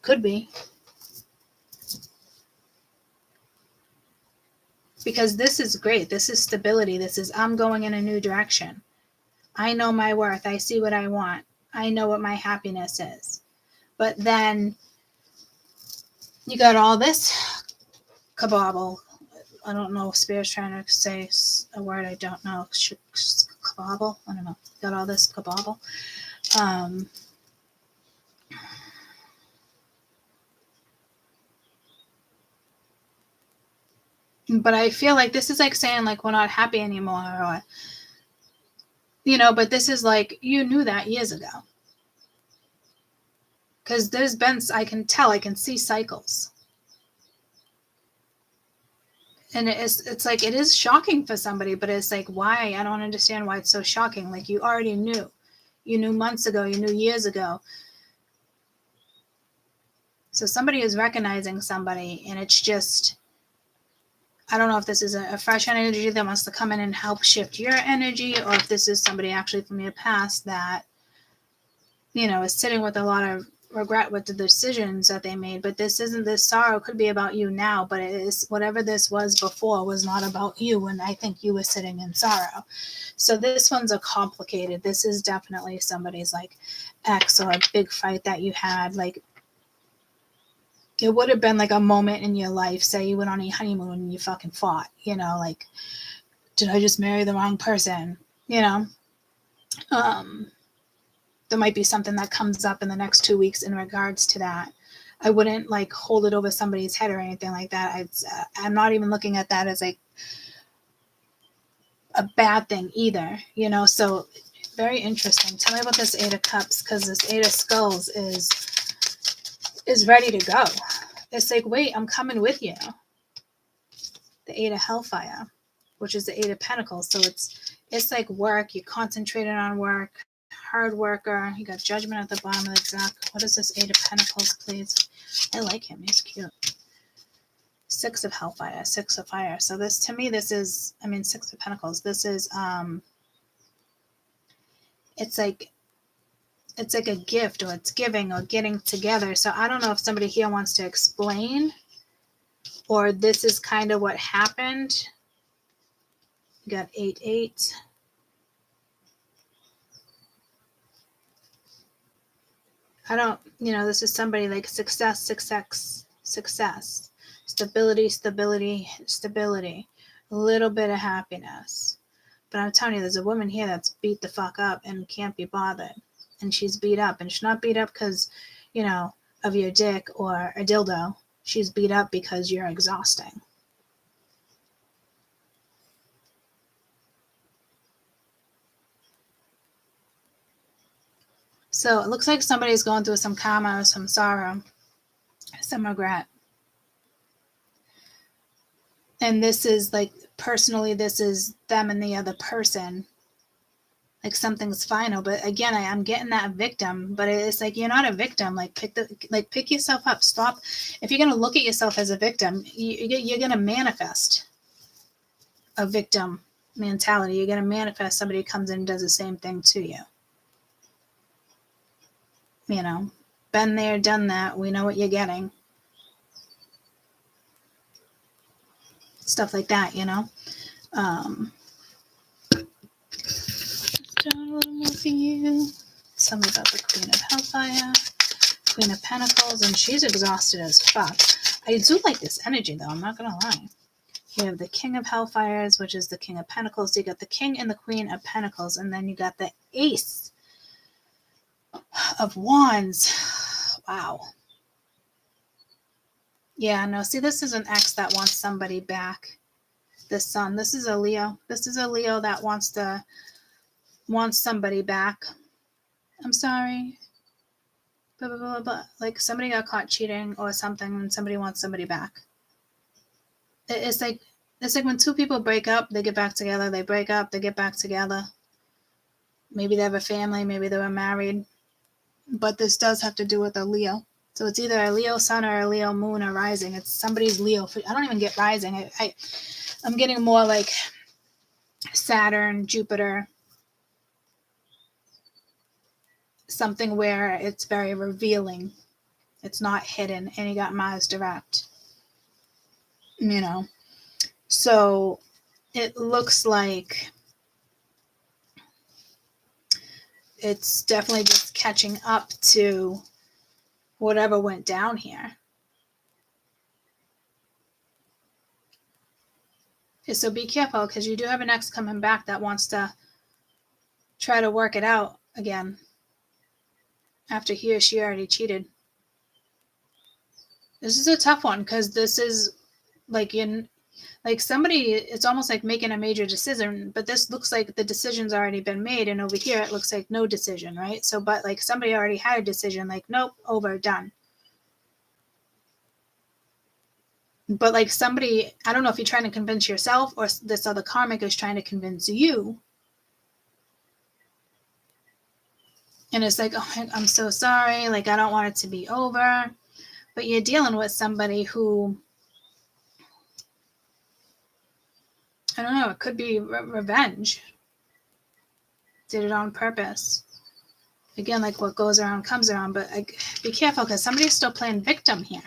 Could be. Because this is great. This is stability. This is I'm going in a new direction. I know my worth. I see what I want. I know what my happiness is. But then you got all this kabobble. I don't know if Spirit's trying to say a word I don't know. Kabobble? I don't know. Got all this kabobble. But I feel like this is like saying like we're not happy anymore, or but this is like you knew that years ago. Because there's been, I can see cycles. And it's like, it is shocking for somebody, but it's like, why? I don't understand why it's so shocking. Like you already knew. You knew months ago, you knew years ago. So somebody is recognizing somebody, and it's just, I don't know if this is a fresh energy that wants to come in and help shift your energy, or if this is somebody actually from your past that, you know, is sitting with a lot of regret with the decisions that they made. But this sorrow could be about you now, but it is, whatever this was before was not about you, and I think you were sitting in sorrow. So this one's a complicated. This is definitely somebody's like ex, or a big fight that you had. Like, it would have been like a moment in your life. Say you went on a honeymoon and you fucking fought, you know, like, did I just marry the wrong person? You know, there might be something that comes up in the next 2 weeks in regards to that. I wouldn't like hold it over somebody's head or anything like that. I'm not even looking at that as like a bad thing either, you know. So very interesting. Tell me about this Eight of Cups, because this Eight of Skulls is ready to go. It's like, wait, I'm coming with you. The Eight of Hellfire, which is the Eight of Pentacles. So it's like work. You're concentrated on work. Hard worker. You got Judgment at the bottom of the deck. What is this Eight of Pentacles, please? I like him. He's cute. Six of Hellfire. Six of Fire. So this, to me, this is, I mean, Six of Pentacles. This is, it's like a gift, or it's giving, or getting together. So I don't know if somebody here wants to explain, or this is kind of what happened. You got 8-8. I don't, you know, this is somebody like success, stability, a little bit of happiness. But I'm telling you, there's a woman here that's beat the fuck up and can't be bothered. And she's beat up, and she's not beat up because, you know, of your dick or a dildo. She's beat up because you're exhausting. So it looks like somebody's going through some karma or some sorrow, some regret. And this is like, personally, this is them and the other person. Like, something's final. But again, I'm getting that victim, but it's like, you're not a victim. Like, pick yourself up. Stop. If you're going to look at yourself as a victim, you're going to manifest a victim mentality. You're going to manifest somebody who comes in and does the same thing to you. You know, been there, done that. We know what you're getting. Stuff like that, you know. Down a little more for you. Tell me about the Queen of Hellfire, Queen of Pentacles, and she's exhausted as fuck. I do like this energy, though. I'm not gonna lie. You have the King of Hellfires, which is the King of Pentacles. You got the King and the Queen of Pentacles, and then you got the Ace of Wands. Wow. Yeah, no, see, this is an ex that wants somebody back. The Sun. This is a Leo. This is a Leo that wants somebody back. I'm sorry. Blah, blah, blah, blah. Like, somebody got caught cheating or something, and somebody wants somebody back. It's like when two people break up, they get back together. They break up, they get back together. Maybe they have a family. Maybe they were married. But this does have to do with a Leo. So it's either a Leo sun or a Leo moon or rising. It's somebody's Leo. I don't even get rising. I'm getting more like Saturn, Jupiter, something where it's very revealing. It's not hidden. And you got Mars direct. You know. So it looks like it's definitely just catching up to whatever went down here. So be careful, because you do have an ex coming back that wants to try to work it out again after he or she already cheated. This is a tough one, because this is like somebody, it's almost like making a major decision, but this looks like the decision's already been made, and over here it looks like no decision, right? So, but like somebody already had a decision, like, nope, over, done. But like somebody, I don't know if you're trying to convince yourself or this other karmic is trying to convince you. And it's like, oh, I'm so sorry. Like, I don't want it to be over. But you're dealing with somebody who I don't know. It could be revenge. Did it on purpose. Again, like what goes around comes around, but be careful because somebody's still playing victim here.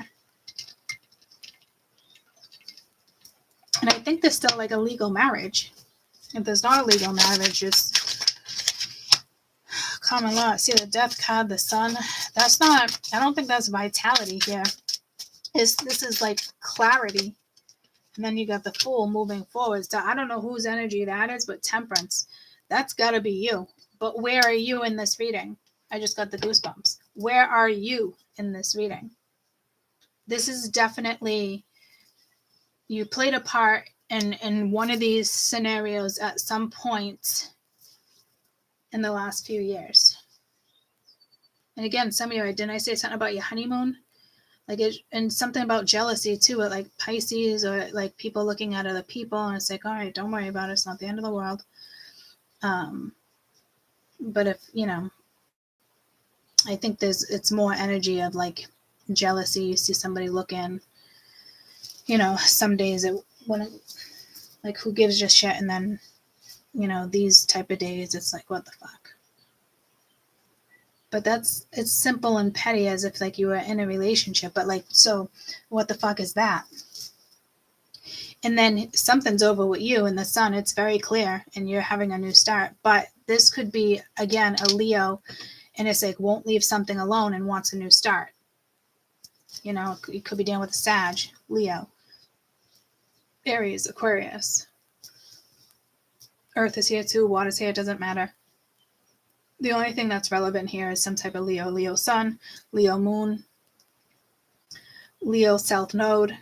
And I think there's still like a legal marriage. If there's not a legal marriage, it's common law. See the death card, the sun. That's not, I don't think that's vitality here. This is like clarity. And then you got the Fool moving forward. So I don't know whose energy that is, but Temperance. That's got to be you. But where are you in this reading? I just got the goosebumps. Where are you in this reading? This is definitely, you played a part in one of these scenarios at some point in the last few years. And again, some of you, didn't I say something about your honeymoon? Like it, and something about jealousy too, with like Pisces or like people looking at other people, and it's like, all right, don't worry about it. It's not the end of the world. But if, you know, I think it's more energy of like jealousy. You see somebody looking, you know, some days it wouldn't, like who gives a shit, and then, you know, these type of days it's like, what the fuck. But it's simple and petty, as if like you were in a relationship, but like, so what the fuck is that? And then something's over with you and the sun, it's very clear, and you're having a new start. But this could be, again, a Leo, and it's like won't leave something alone and wants a new start. You know, you could be dealing with a Sag, Leo, Aries, Aquarius. Earth is here too, water's here, it doesn't matter. The only thing that's relevant here is some type of Leo. Leo sun, Leo moon, Leo south node,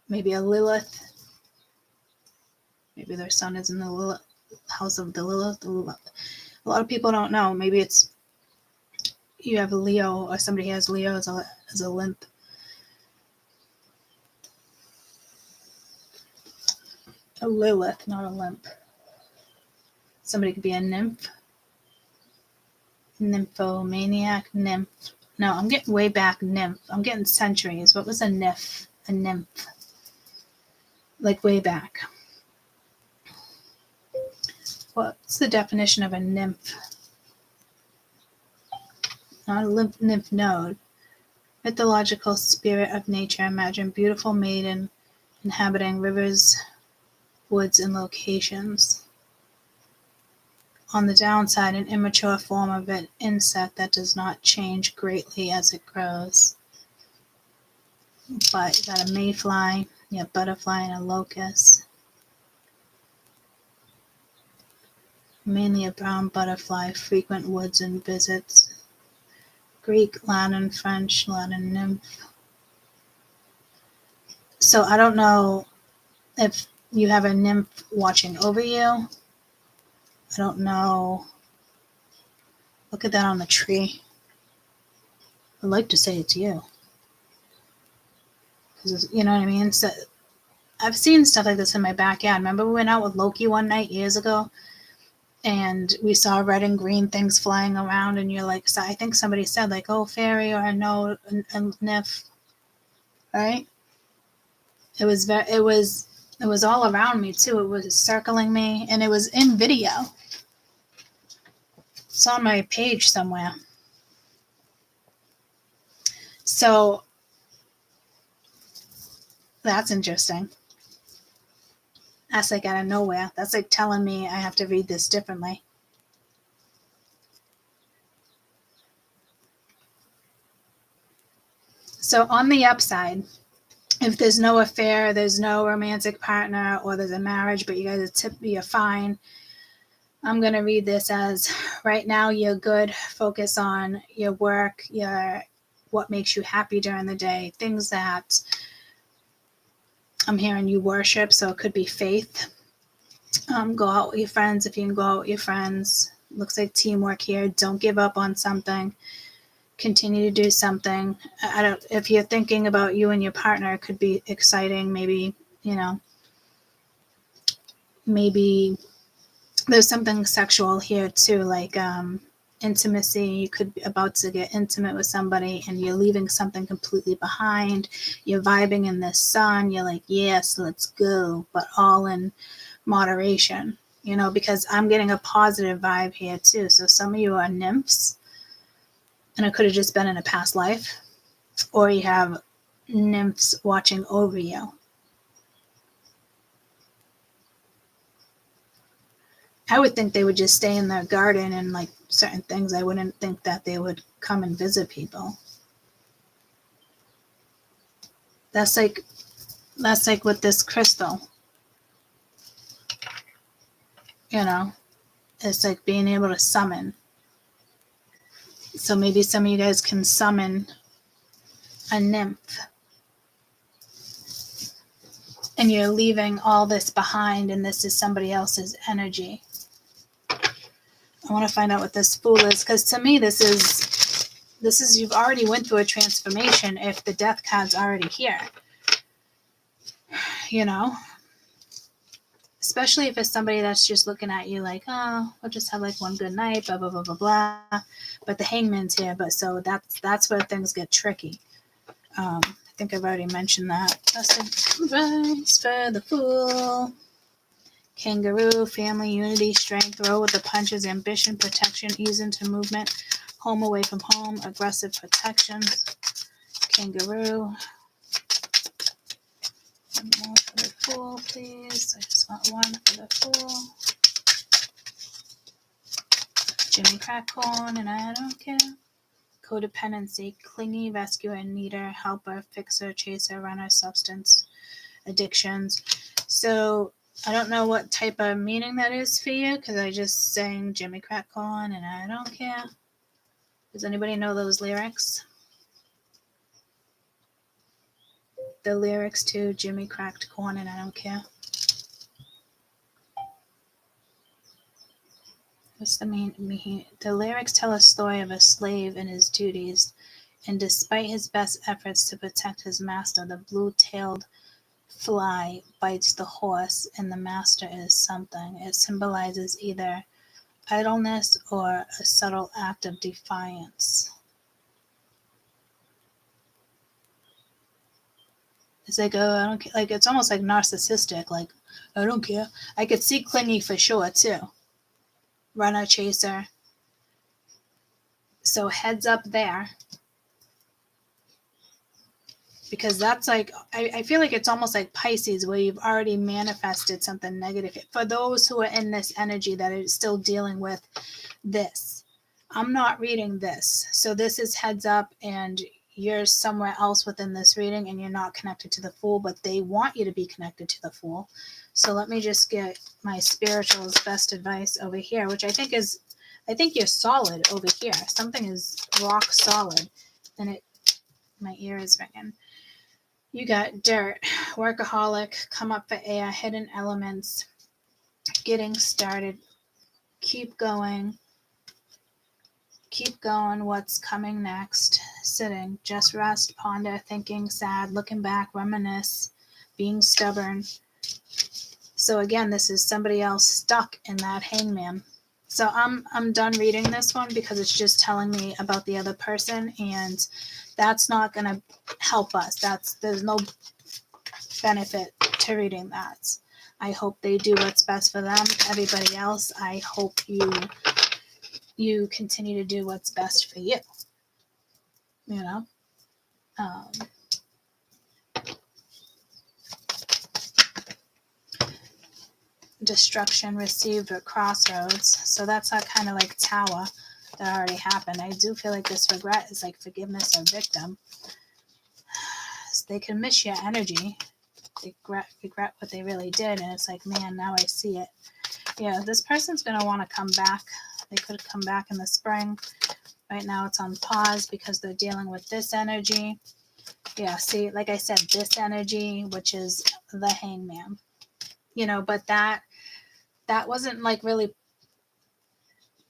maybe a Lilith. Maybe their sun is in the house of the Lilith. A lot of people don't know. Maybe it's you have a Leo, or somebody has Leo as a lymph. A Lilith, not a lymph. Somebody could be a nymph. Nymphomaniac, nymph. No, I'm getting way back, nymph. I'm getting centuries. What was a nymph? A nymph. Like way back. What's the definition of a nymph? Not a lymph node. Mythological spirit of nature. Imagine beautiful maiden inhabiting rivers, woods, and locations. On the downside, an immature form of an insect that does not change greatly as it grows. But you got a mayfly, you have butterfly, and a locust. Mainly a brown butterfly, frequent woods and visits. Greek, Latin, French, Latin nymph. So I don't know if you have a nymph watching over you. I don't know. Look at that on the tree. I'd like to say it's you. Because, you know what I mean? So I've seen stuff like this in my backyard. Remember we went out with Loki one night years ago? And we saw red and green things flying around. And you're like, so I think somebody said like, oh, fairy or no, a nymph. Right? It was all around me too. It was circling me. And it was in video. It's on my page somewhere. So that's interesting. That's like out of nowhere. That's like telling me I have to read this differently. So on the upside, if there's no affair, there's no romantic partner, or there's a marriage, but you guys you're fine, I'm going to read this as right now you're good. Focus on your work, what makes you happy during the day, things that I'm hearing you worship. So it could be faith. Go out with your friends if you can go out with your friends. Looks like teamwork here. Don't give up on something. Continue to do something. If you're thinking about you and your partner, it could be exciting. Maybe, maybe there's something sexual here too, like intimacy. You could be about to get intimate with somebody and you're leaving something completely behind. You're vibing in the sun. You're like, yes, let's go, but all in moderation, you know, because I'm getting a positive vibe here too. So some of you are nymphs, and it could have just been in a past life, or you have nymphs watching over you. I would think they would just stay in their garden and like certain things. I wouldn't think that they would come and visit people. That's like with this crystal. You know, it's like being able to summon. So maybe some of you guys can summon a nymph. And you're leaving all this behind, and this is somebody else's energy. I want to find out what this Fool is, because to me this is you've already went through a transformation if the Death card's already here. You know? Especially if it's somebody that's just looking at you like, oh, we'll just have like one good night, blah, blah, blah, blah, blah. But the Hangman's here, but so that's where things get tricky. I think I've already mentioned that. That's advice for the Fool. Kangaroo, family, unity, strength, roll with the punches, ambition, protection, ease into movement, home away from home, aggressive protection. Kangaroo. One more for the Fool, please. I just want one for the Fool. Jimmy Capricorn, and I don't care. Codependency, clingy, rescuer, needer, helper, fixer, chaser, runner, substance, addictions. So I don't know what type of meaning that is for you, because I just sang Jimmy Capricorn and I don't care. Does anybody know those lyrics? The lyrics to Jimmy Cracked Corn and I Don't Care. What's the mean? The lyrics tell a story of a slave and his duties, and despite his best efforts to protect his master, the blue-tailed fly bites the horse, and the master is something. It symbolizes either idleness or a subtle act of defiance. It's like, oh, I don't care. Like, it's almost like narcissistic. Like, I don't care. I could see clingy for sure, too. Runner, chaser. So heads up there. Because that's like, I feel like it's almost like Pisces, where you've already manifested something negative. For those who are in this energy that are still dealing with this, I'm not reading this. So this is heads up, and you're somewhere else within this reading, and you're not connected to the Fool, but they want you to be connected to the Fool. So let me just get my spiritual's best advice over here, which I think you're solid over here. Something is rock solid, and my ear is ringing. You got dirt, workaholic, come up for air, hidden elements, getting started, keep going, what's coming next, sitting, just rest, ponder, thinking, sad, looking back, reminisce, being stubborn. So again, this is somebody else stuck in that Hangman. So I'm done reading this one, because it's just telling me about the other person, and that's not going to help us. There's no benefit to reading that. I hope they do what's best for them. Everybody else, I hope you continue to do what's best for you. You know? Destruction received at crossroads. So that's that kind of like tower that already happened. I do feel like this regret is like forgiveness or victim. So they can miss your energy. They regret what they really did, and it's like, man, now I see it. Yeah, this person's going to want to come back. They could come back in the spring. Right now it's on pause because they're dealing with this energy. Yeah, see, like I said, this energy, which is the Hangman. You know, but that wasn't like really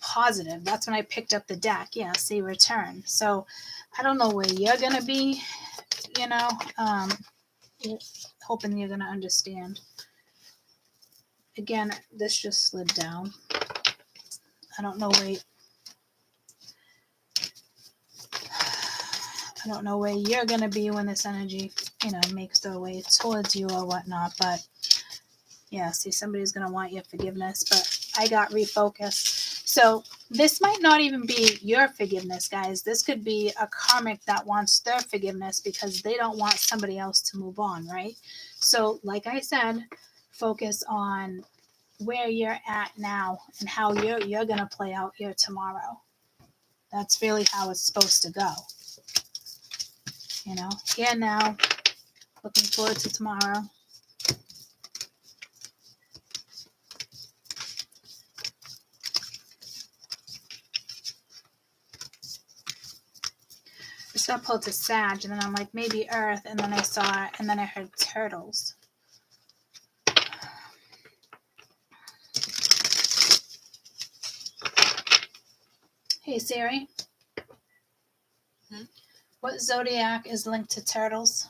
positive. That's when I picked up the deck. Yeah, see, return. So I don't know where you're going to be, you know, hoping you're going to understand. Again, this just slid down. I don't know where don't know where you're going to be when this energy, makes their way towards you or whatnot. But yeah, see, somebody's going to want your forgiveness, but I got refocused. So this might not even be your forgiveness, guys. This could be a karmic that wants their forgiveness because they don't want somebody else to move on, right? So like I said, focus on where you're at now and how you're going to play out your tomorrow. That's really how it's supposed to go. Here now, looking forward to tomorrow. So I pulled to Sag, and then I'm like, maybe Earth, and then I saw it, and then I heard turtles. Hey Siri. What zodiac is linked to turtles?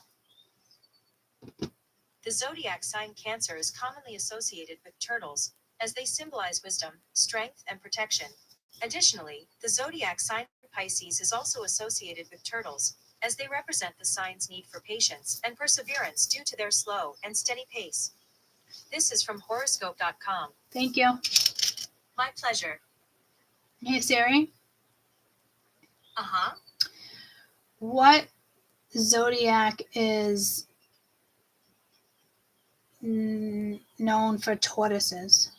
The zodiac sign Cancer is commonly associated with turtles, as they symbolize wisdom, strength, and protection. Additionally, the zodiac sign Pisces is also associated with turtles, as they represent the sign's need for patience and perseverance due to their slow and steady pace. This is from horoscope.com. Thank you. My pleasure. Hey Siri. Uh-huh. What zodiac is known for tortoises?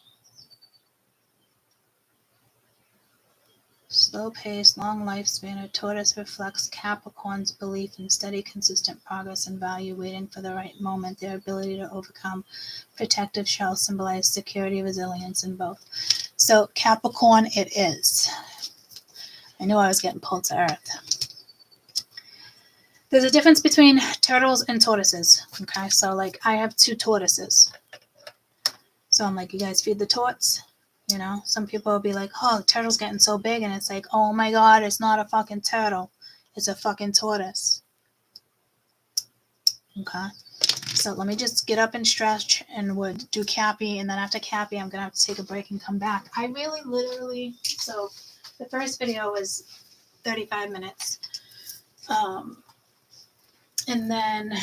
Slow pace, long lifespan. A tortoise reflects Capricorn's belief in steady, consistent progress and value, waiting for the right moment. Their ability to overcome protective shell symbolize security, resilience, and both. So Capricorn it is. I knew I was getting pulled to earth. There's a difference between turtles and tortoises. Okay, so like I have 2 tortoises. So I'm like, you guys feed the torts? Some people will be like, oh, the turtle's getting so big. And it's like, oh my God, it's not a fucking turtle. It's a fucking tortoise. Okay. So let me just get up and stretch and would do Cappy. And then after Cappy, I'm going to have to take a break and come back. I really literally, so the first video was 35 minutes. And then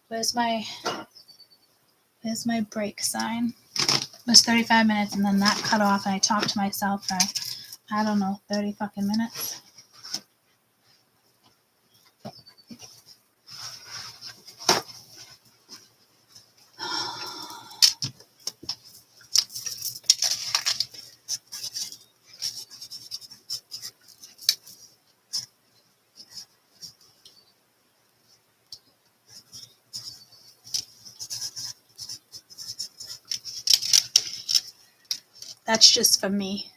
where's my break sign? It was 35 minutes, and then that cut off, and I talked to myself for, 30 fucking minutes. That's just for me.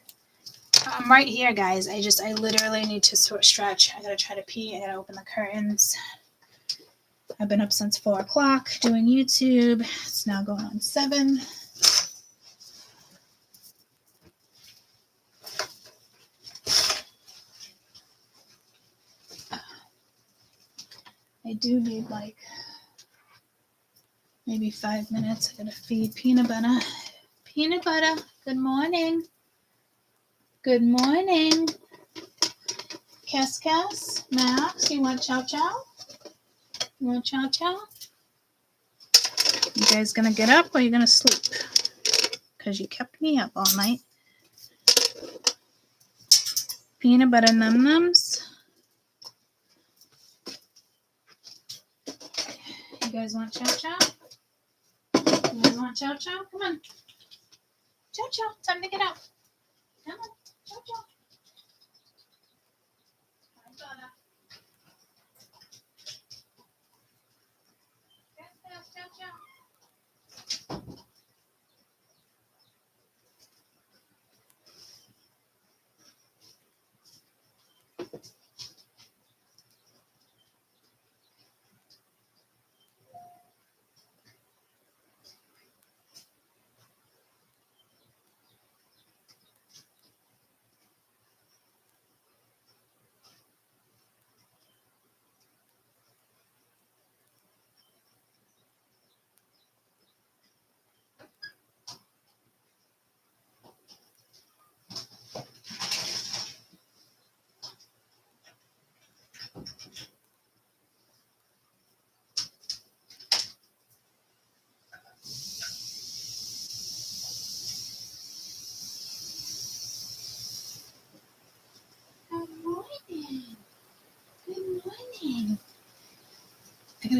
I'm right here, guys. I literally need to stretch. I gotta try to pee. I gotta open the curtains. I've been up since 4 o'clock doing YouTube. It's now going on 7. I do need like maybe 5 minutes. I gotta feed Peanut Butter. Peanut Butter, good morning. Good morning. Cass, Max, you want chow chow? You want chow chow? You guys gonna get up or you gonna sleep? Because you kept me up all night. Peanut butter num nums. You guys want chow chow? You guys want chow chow? Come on. Chow chow, time to get up. Come on, chow chow. Hi, Donna. Yes, chow chow.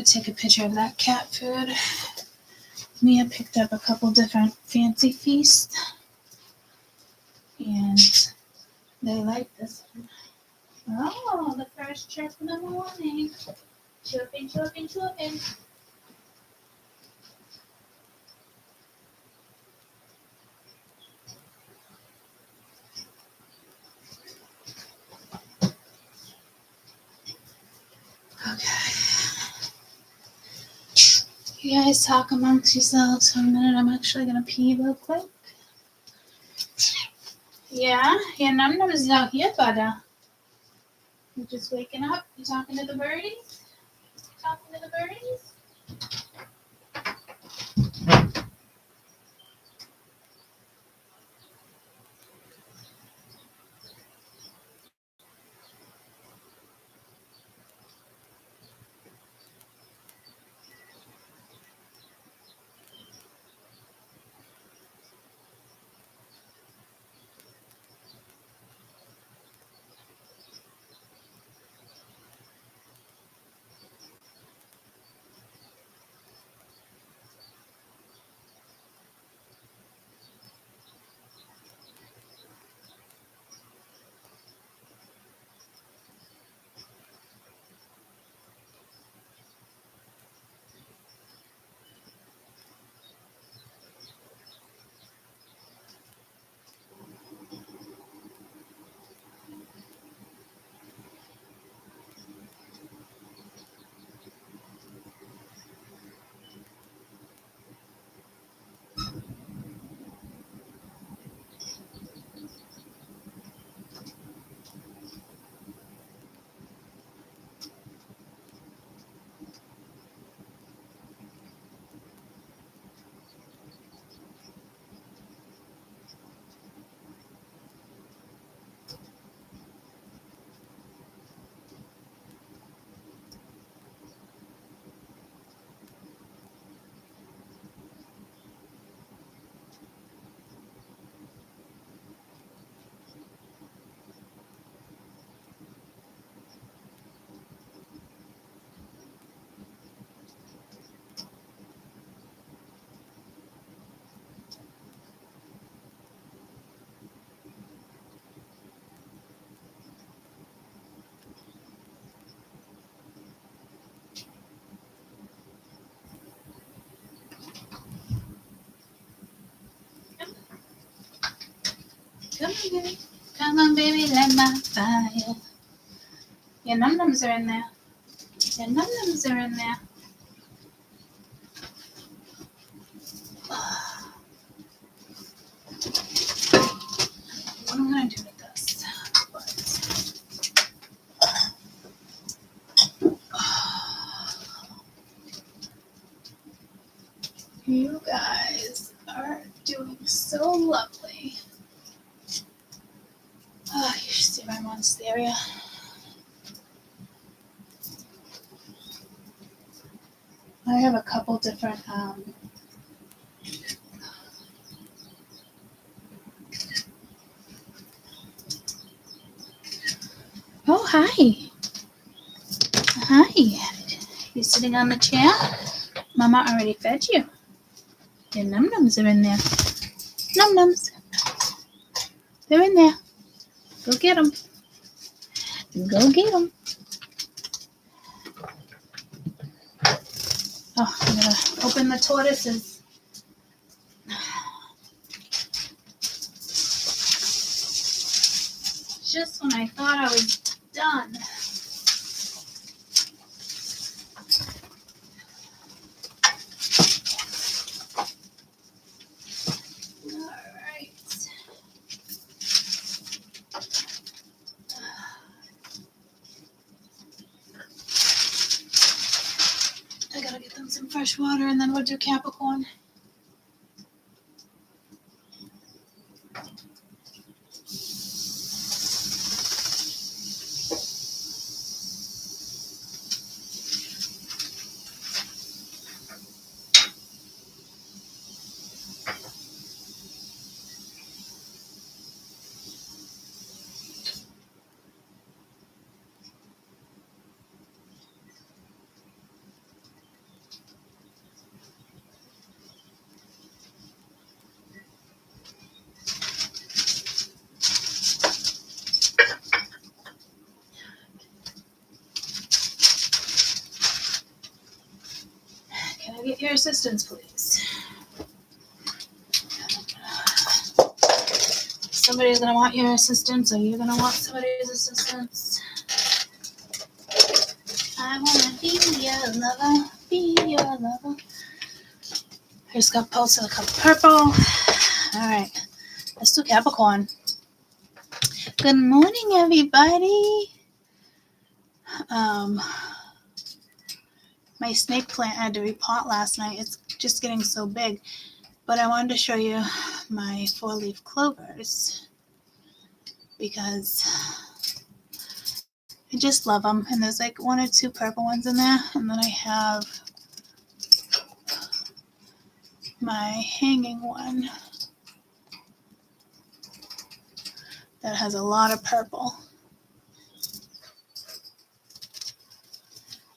take a picture of that cat food. Mia picked up a couple different fancy feasts, and they like this one. Oh, the first chirp in the morning. Chirping, chirping, chirping. Okay. You guys talk amongst yourselves for a minute. I'm actually going to pee real quick. Yeah, your num-num is out here, bud. You're just waking up. You talking to the birdies? Talking to the birdies? Come on, baby. Come on, baby, light my fire. Your num-nums are in there. Your num-nums are in there. What am I going to do with this? You guys are doing so lovely. Oh, you should see my monsteria. I have a couple different Oh, hi. Hi. You sitting on the chair? Mama already fed you. Your num-nums are in there. Num-nums. They're in there. Go get them. Go get them. Oh, I'm going to open the tortoises. Just when I thought I was done. I gotta get them some fresh water and then we'll do Capricorn. get your assistance, please? Somebody's gonna want your assistance, or you're gonna want somebody's assistance. I wanna be your lover, be your lover. I just got pulse of the color purple. All right, let's do Capricorn. Good morning, everybody. My snake plant had to repot last night. It's just getting so big. But I wanted to show you my 4-leaf clovers because I just love them. And there's like 1 or 2 purple ones in there. And then I have my hanging one that has a lot of purple.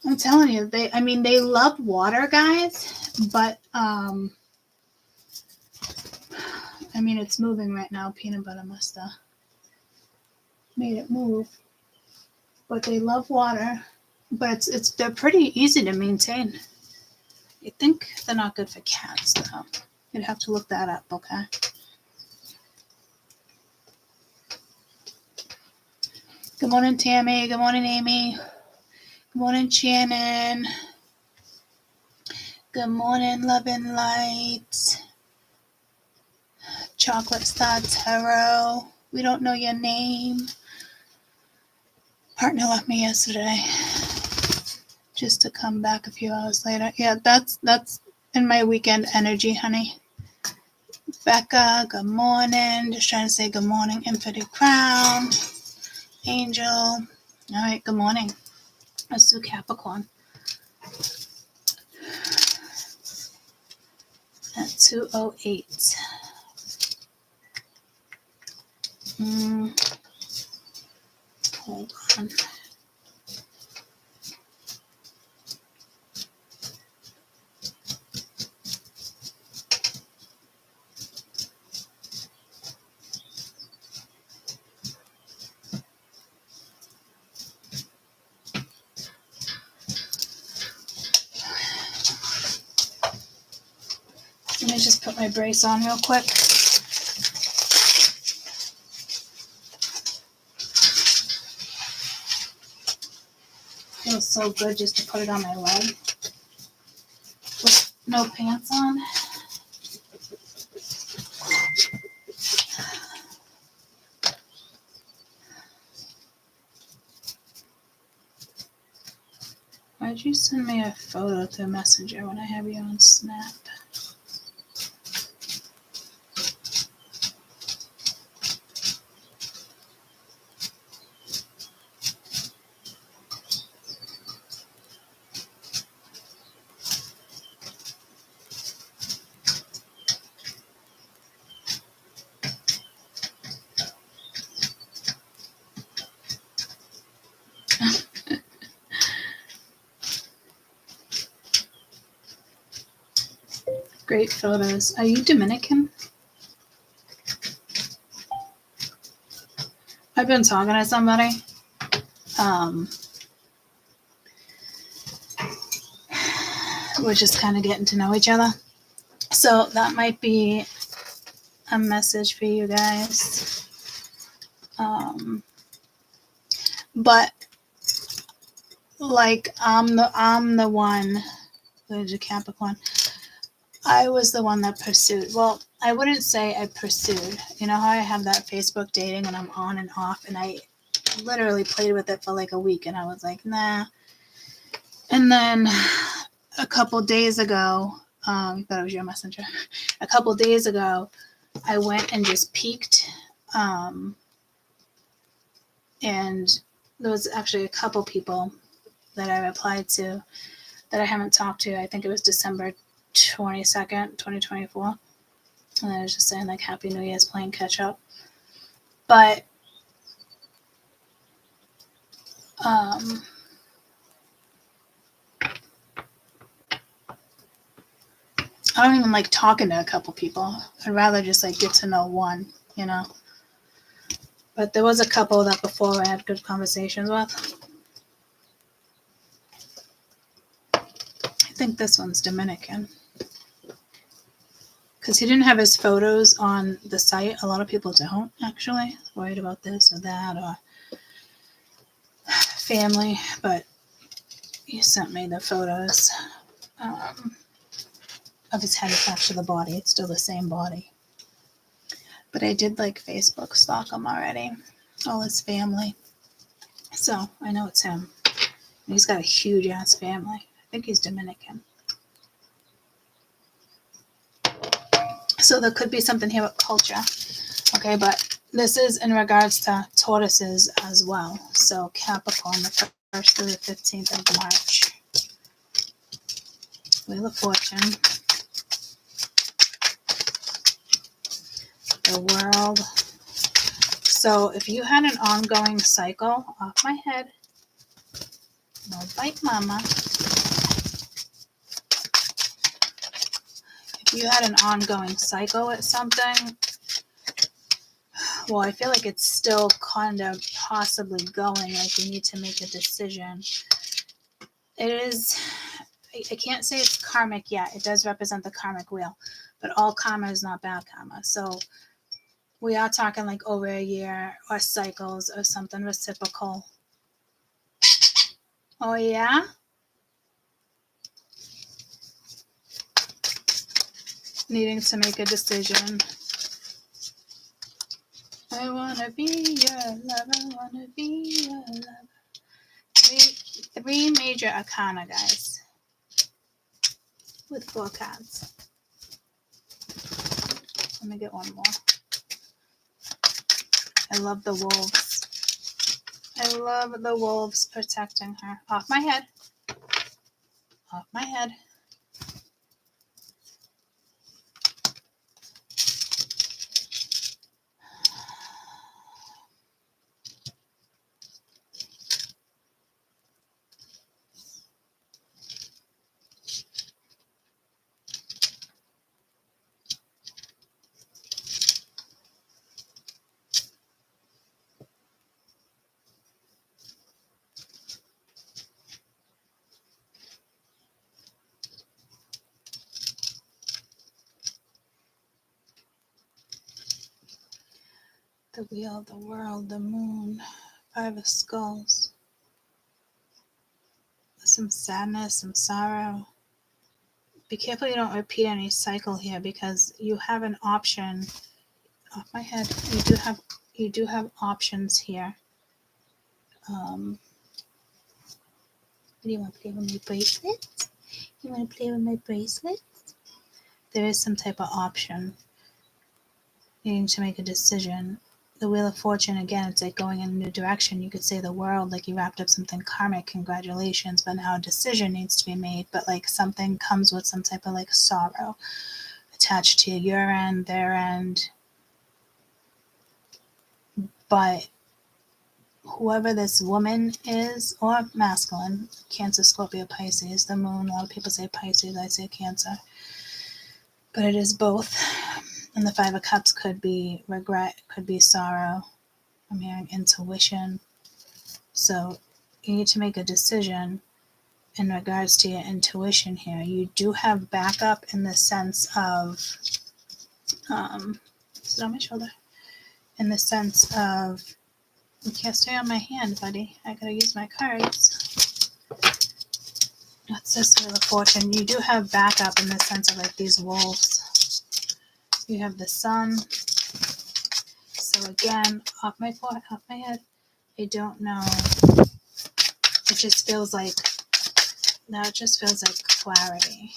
I'm telling you, they love water, guys, but it's moving right now. Peanut butter must have made it move. But they love water, but they're pretty easy to maintain. I think they're not good for cats, though. You'd have to look that up, okay? Good morning, Tammy. Good morning, Amy. Good morning, Shannon. Good morning, Love and Light. Chocolate Star Tarot. We don't know your name. Partner left me yesterday just to come back a few hours later. Yeah, that's in my weekend energy, honey. Becca, good morning. Just trying to say good morning. Infinite Crown. Angel. All right, good morning. Let's do Capricorn. At 2:08. Hold on. Let me just put my brace on real quick. Feels so good just to put it on my leg with no pants on. Why'd you send me a photo through Messenger when I have you on Snap? Great photos. Are you Dominican? I've been talking to somebody. We're just kind of getting to know each other. So that might be a message for you guys. But like I'm the one who's a Capricorn. I was the one that pursued. Well, I wouldn't say I pursued. You know how I have that Facebook dating and I'm on and off, and I literally played with it for like a week and I was like, nah. And then a couple days ago, I thought it was your messenger. A couple days ago, I went and just peeked. And there was actually a couple people that I replied to that I haven't talked to. I think it was December 22nd, 2024. And I was just saying like Happy New Year's, playing catch up. But I don't even like talking to a couple people. I'd rather just like get to know one, you know. But there was a couple that before I had good conversations with. I think think this one's Dominican. Because he didn't have his photos on the site. A lot of people don't, actually. Worried about this or that or family. But he sent me the photos of his head attached to the body. It's still the same body. But I did like Facebook stalk him already. All his family. So I know it's him. And he's got a huge ass family. I think he's Dominican. So there could be something here with culture. Okay, but this is in regards to Tauruses as well. So Capricorn, the 1st through the 15th of March. Wheel of Fortune. The World. So if you had an ongoing cycle, off my head, no bite mama. If you had an ongoing cycle with something, well, I feel like it's still kind of possibly going, like you need to make a decision. It is, I can't say it's karmic yet. It does represent the karmic wheel, but all karma is not bad karma. So we are talking like over a year or cycles or something reciprocal. Oh, yeah? Needing to make a decision. I wanna be your lover, wanna be your lover. Three major arcana, guys. With 4 cards. Let me get one more. I love the wolves. I love the wolves protecting her. Off my head. Off my head. The wheel, the world, the moon, 5 of skulls. Some sadness, some sorrow. Be careful you don't repeat any cycle here because you have an option. Off my head. You do have options here. Do you want to play with my bracelet? You want to play with my bracelet? There is some type of option. Needing to make a decision. The Wheel of Fortune, again, it's like going in a new direction. You could say the world, like you wrapped up something karmic, congratulations, but now a decision needs to be made. But like something comes with some type of like sorrow attached to your end, their end. But whoever this woman is, or masculine, Cancer, Scorpio, Pisces, the moon, a lot of people say Pisces, I say Cancer. But it is both. And the 5 of Cups could be regret, could be sorrow. I'm hearing intuition. So you need to make a decision in regards to your intuition here. You do have backup in the sense of, sit on my shoulder, in the sense of, you can't stay on my hand, buddy. I gotta use my cards. What's this Wheel of Fortune? You do have backup in the sense of like these wolves. You have the sun. So again, off my forehead, off my head. I don't know. It just feels like, now it just feels like clarity.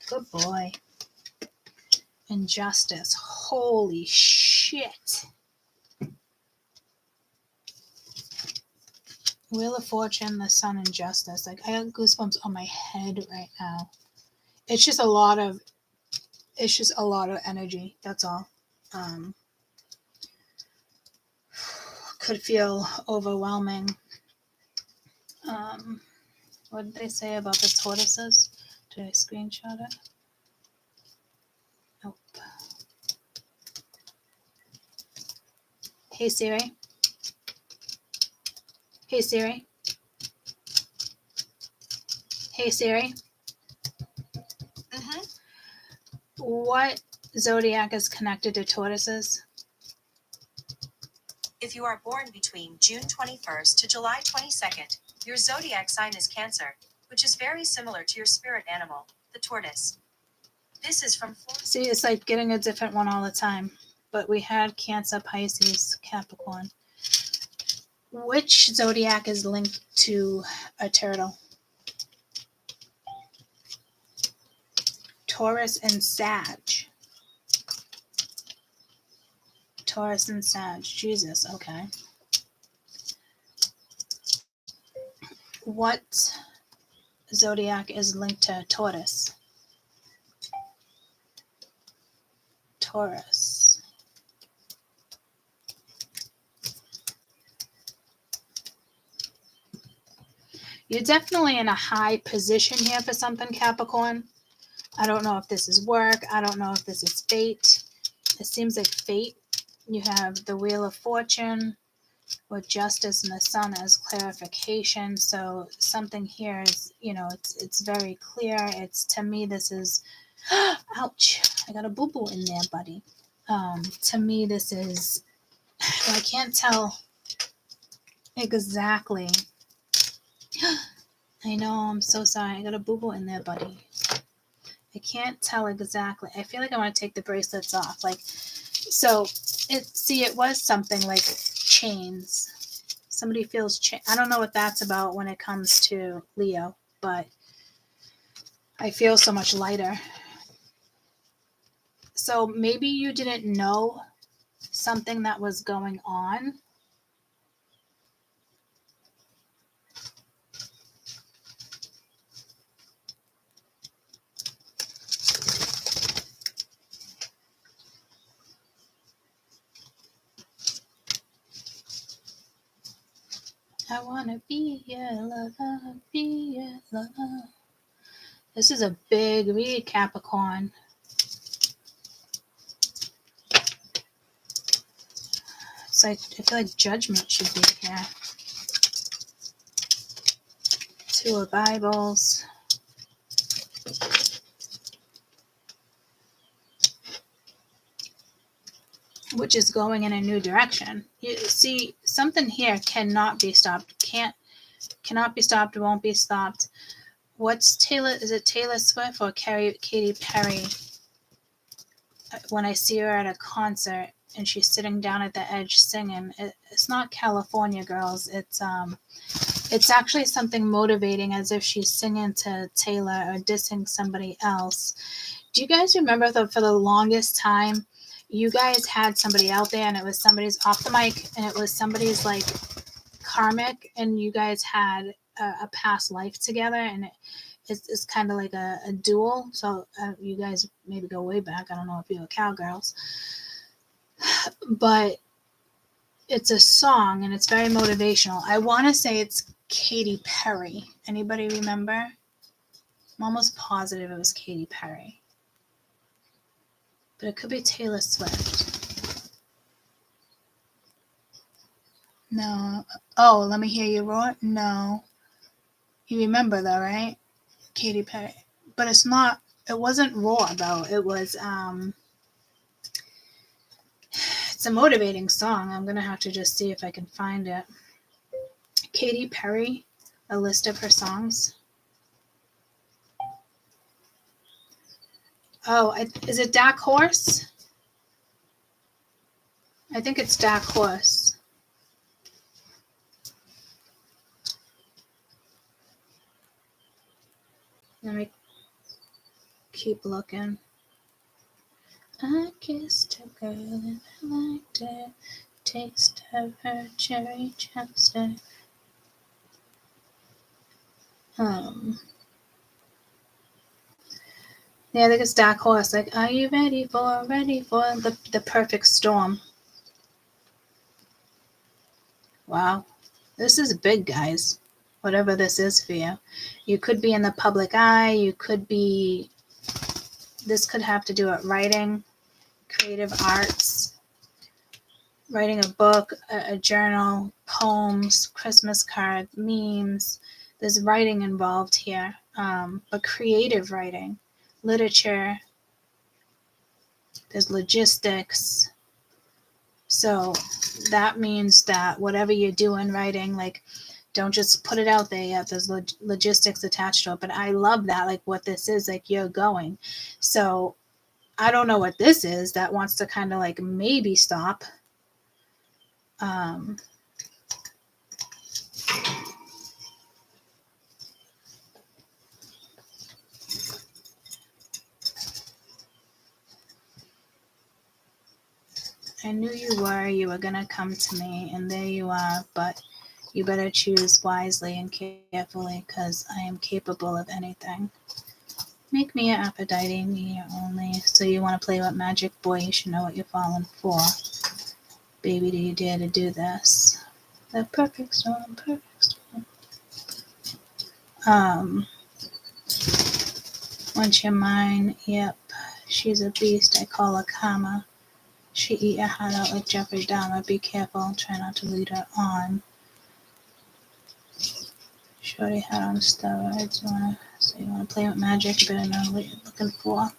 Good boy. Injustice. Holy shit. Wheel of Fortune, the sun, and justice. Like, I got goosebumps on my head right now. It's just a lot of energy. That's all. Could feel overwhelming. What did they say about the tortoises? Did I screenshot it? Nope. Hey Siri. Hey Siri. Hey Siri, Mm-hmm. what zodiac is connected to tortoises? If you are born between June 21st to July 22nd, your zodiac sign is Cancer, which is very similar to your spirit animal, the tortoise. This is from See, it's like getting a different one all the time. But we had Cancer, Pisces, Capricorn. Which zodiac is linked to a turtle? Taurus and Sag. Taurus and Sag. Jesus, okay. What zodiac is linked to tortoise? Taurus. You're definitely in a high position here for something, Capricorn. I don't know if this is work. I don't know if this is fate. It seems like fate. You have the Wheel of Fortune with Justice and the Sun as clarification. So something here is, it's very clear. It's, to me, this is, ouch, I got a boo-boo in there, buddy. To me, this is, I can't tell exactly. I know, I'm so sorry. I got a boo-boo in there, buddy. I can't tell exactly. I feel like I want to take the bracelets off. So it was something like chains. Somebody feels I don't know what that's about when it comes to Leo, but I feel so much lighter. So maybe you didn't know something that was going on. I wanna be your lover, be your lover. This is a big read, Capricorn. It's like, I feel like judgment should be here. Two of Bibles. Which is going in a new direction. You see, something here cannot be stopped. Cannot be stopped, won't be stopped. What's Taylor? Is it Taylor Swift or Katy Perry? When I see her at a concert and she's sitting down at the edge singing, it's not California Girls. It's actually something motivating, as if she's singing to Taylor or dissing somebody else. Do you guys remember for the longest time, you guys had somebody out there and it was somebody's off the mic and it was somebody's like karmic, and you guys had a past life together, and it's kind of like a duel. So you guys maybe go way back. I don't know if you were cowgirls, but it's a song and it's very motivational. I want to say it's Katy Perry. Anybody remember? I'm almost positive it was Katy Perry. But it could be Taylor Swift. No. Oh, let me hear you roar. No. You remember though, right? Katy Perry. But it's not, it wasn't Roar though. It was, it's a motivating song. I'm going to have to just see if I can find it. Katy Perry, a list of her songs. Oh, is it Dark Horse? I think it's Dark Horse. Let me keep looking. I kissed a girl and I liked it. Taste of her cherry chapstick. Yeah, I think it's Dark Horse. Like, are you ready for the perfect storm? Wow. This is big, guys. Whatever this is for you. You could be in the public eye. You could be, this could have to do with writing, creative arts, writing a book, a journal, poems, Christmas cards, memes. There's writing involved here. but creative writing, literature, there's logistics. So that means that whatever you're doing, writing, like, don't just put it out there yet. There's logistics attached to it. But I love that, like what this is, like you're going. So I don't know what this is that wants to kind of like maybe stop. I knew you were going to come to me, and there you are, but you better choose wisely and carefully, because I am capable of anything. Make me an Aphrodite, me your only. So you want to play with magic? Boy, you should know what you're falling for. Baby, do you dare to do this? The perfect storm, perfect storm. Once you're mine, yep. She's a beast, I call her Kama. She eat her heart out like Jeffrey Dahmer. Be careful, try not to lead her on. Shorty had on steroids. You wanna play with magic? You better know what you're looking for.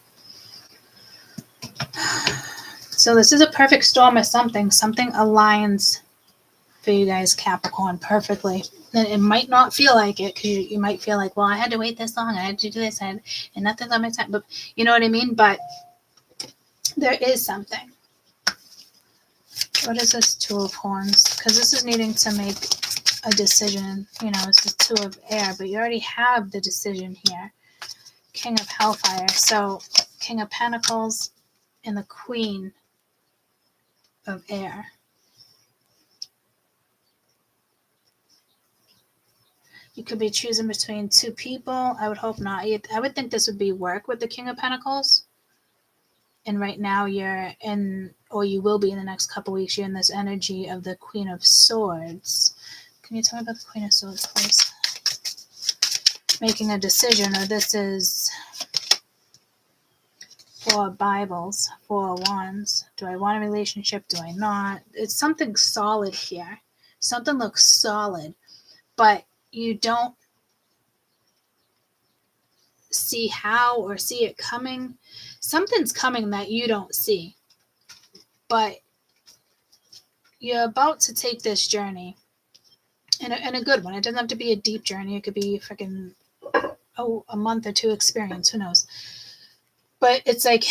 So this is a perfect storm or something. Something aligns for you guys, Capricorn, perfectly. And it might not feel like it, because you might feel like, well, I had to wait this long. I had to do this, and nothing's on my time. But you know what I mean? But there is something. What is this Two of Horns? Because this is needing to make a decision. You know, it's the Two of Air, but you already have the decision here. King of Hellfire. So King of Pentacles and the Queen of Air. You could be choosing between two people. I would hope not. I would think this would be work with the King of Pentacles. And right now you're in, or you will be in the next couple weeks, you're in this energy of the Queen of Swords. Can you tell me about the Queen of Swords, please? Making a decision, or this is Four Bibles, Four Wands. Do I want a relationship? Do I not? It's something solid here. Something looks solid, but you don't see how or see it coming. Something's coming that you don't see, but you're about to take this journey, and a good one. It doesn't have to be a deep journey. It could be freaking a month or two experience, who knows. But it's like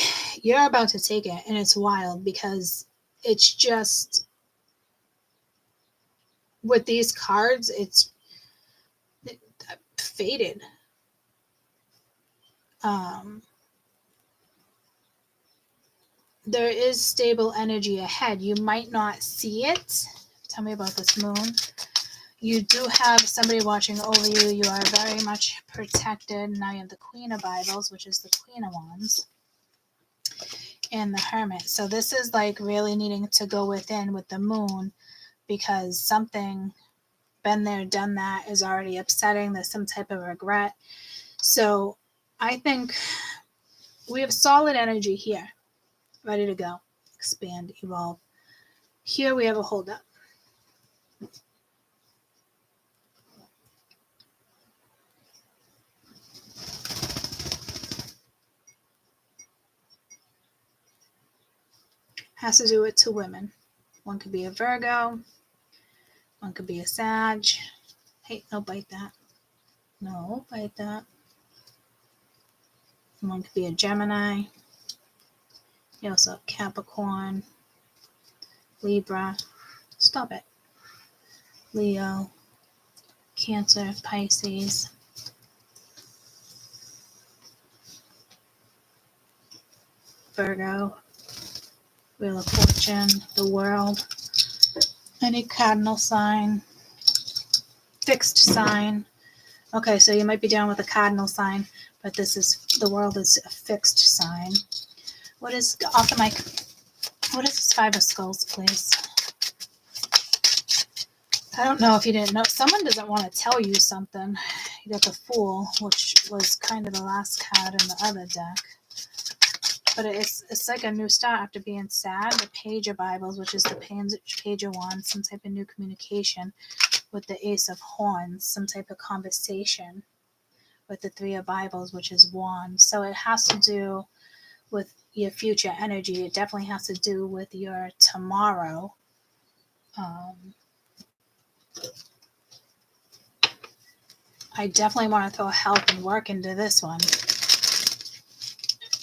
you're about to take it, and it's wild, because it's just, with these cards, it's faded. There is stable energy ahead. You might not see it. Tell me about this moon. You do have somebody watching over you. You are very much protected. Now you have the Queen of Bibles, which is the Queen of Wands, and the Hermit. So this is like really needing to go within with the moon, because something, been there, done that, is already upsetting. There's some type of regret. So I think we have solid energy here, ready to go, expand, evolve. Here we have a hold up. Has to do with two women. One could be a Virgo. One could be a Sag. Hey, no, bite that. No, bite that. One could be a Gemini. You also have Capricorn, Libra. Stop it. Leo, Cancer, Pisces. Virgo, Wheel of Fortune, the World, any cardinal sign, fixed sign. Okay, so you might be down with a cardinal sign, but this is, the World is a fixed sign. What is, off the mic, what is this Five of Skulls, please? I don't know if you didn't know. Someone doesn't want to tell you something. You got the Fool, which was kind of the last card in the other deck. But it's like a new start after being sad. The Page of Bibles, which is the Page of Wands, some type of new communication with the Ace of Horns, some type of conversation with the Three of Bibles, which is Wands. So it has to do with your future energy. It definitely has to do with your tomorrow. I definitely want to throw health and work into this one.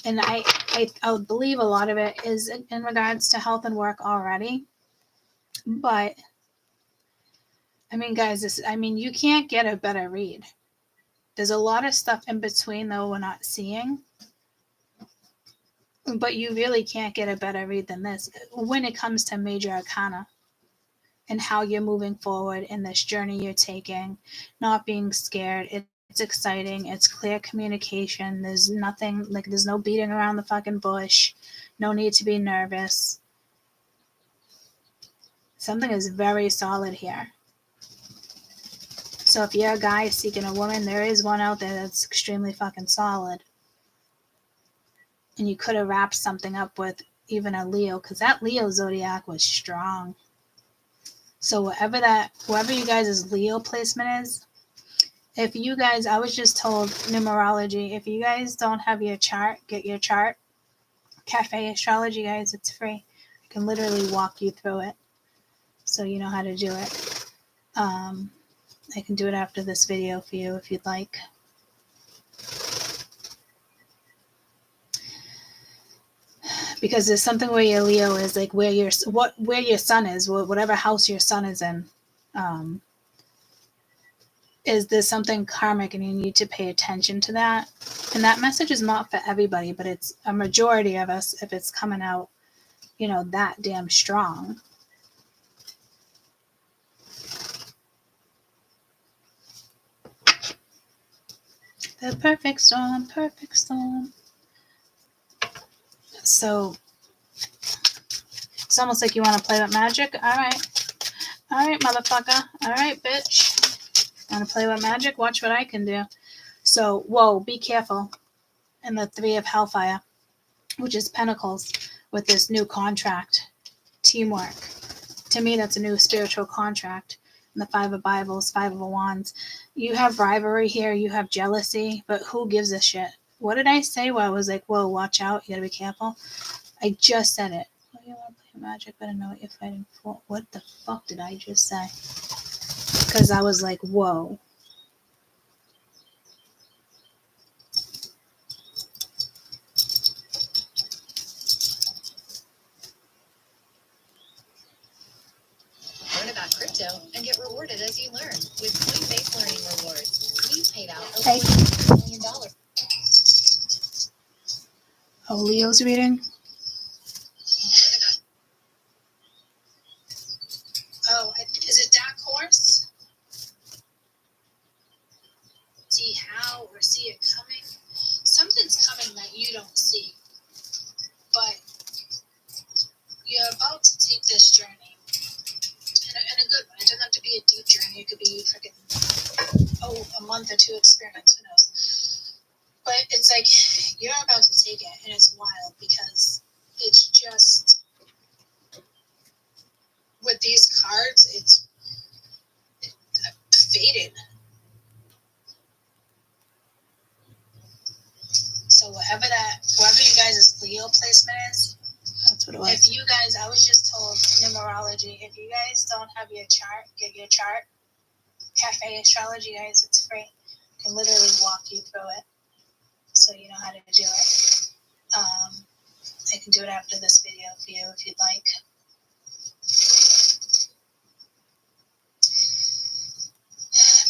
And I would believe a lot of it is in regards to health and work already. But, I mean, guys, you can't get a better read. There's a lot of stuff in between, though, we're not seeing. But you really can't get a better read than this when it comes to major arcana and how you're moving forward in this journey you're taking, not being scared. It's exciting. It's clear communication. There's nothing, like, there's no beating around the fucking bush. No need to be nervous. Something is very solid here. So if you're a guy seeking a woman, there is one out there that's extremely fucking solid. And you could have wrapped something up with even a Leo, because that Leo zodiac was strong. So whoever you guys' Leo placement is, if you guys, I was just told numerology, if you guys don't have your chart, get your chart. Cafe Astrology, guys, it's free. I can literally walk you through it so you know how to do it. I can do it after this video for you if you'd like. Because there's something where your Leo is, like where your sun is, whatever house your sun is in. Is there something karmic, and you need to pay attention to that? And that message is not for everybody, but it's a majority of us if it's coming out, that damn strong. The perfect storm, perfect storm. So it's almost like you want to play with magic. All right, motherfucker. All right, bitch. Want to play with magic? Watch what I can do. So, whoa, be careful. And the Three of Hellfire, which is Pentacles, with this new contract, teamwork. To me, that's a new spiritual contract. And the Five of Bibles, Five of Wands. You have rivalry here. You have jealousy. But who gives a shit? What did I say where I was like, whoa, watch out. You got to be careful. I just said it. Oh, you want to play magic? Better know what you're fighting for. What the fuck did I just say? Because I was like, whoa. Learn about crypto and get rewarded as you learn with Coinbase Learning Rewards. We paid out over Hey. $1 million. Oh, Leo's reading. Oh, is it Dark Horse? See how or see it coming? Something's coming that you don't see. But you're about to take this journey. And a good one. It doesn't have to be a deep journey. It could be a month or two experience. Who knows? But it's like you're about to take it, and it's wild because it's just with these cards, it's faded. So whoever you guys' Leo placement is, that's what it was. If you guys, I was just told numerology, if you guys don't have your chart, get your chart. Cafe Astrology, guys, it's free. I can literally walk you through it so you know how to do it. I can do it after this video for you if you'd like.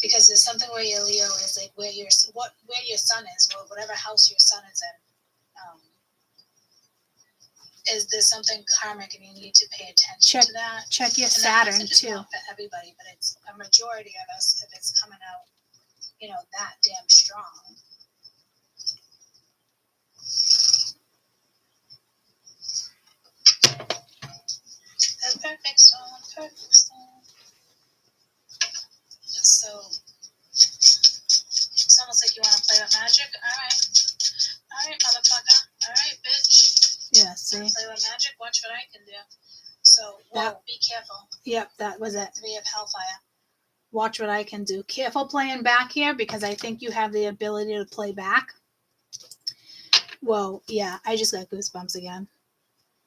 Because there's something where your Leo is, like where your sun is, whatever house your sun is in. Is there something karmic, and you need to pay attention to that? Check your Saturn too. Not for everybody, but it's a majority of us if it's coming out, that damn strong. The perfect storm, perfect storm. So it's almost like you want to play with magic. All right, motherfucker. All right, bitch. Yeah, see? Play with magic. Watch what I can do. So, be careful. Yep, that was it. Three of Hellfire. Watch what I can do. Careful playing back here because I think you have the ability to play back. Whoa, yeah, I just got goosebumps again.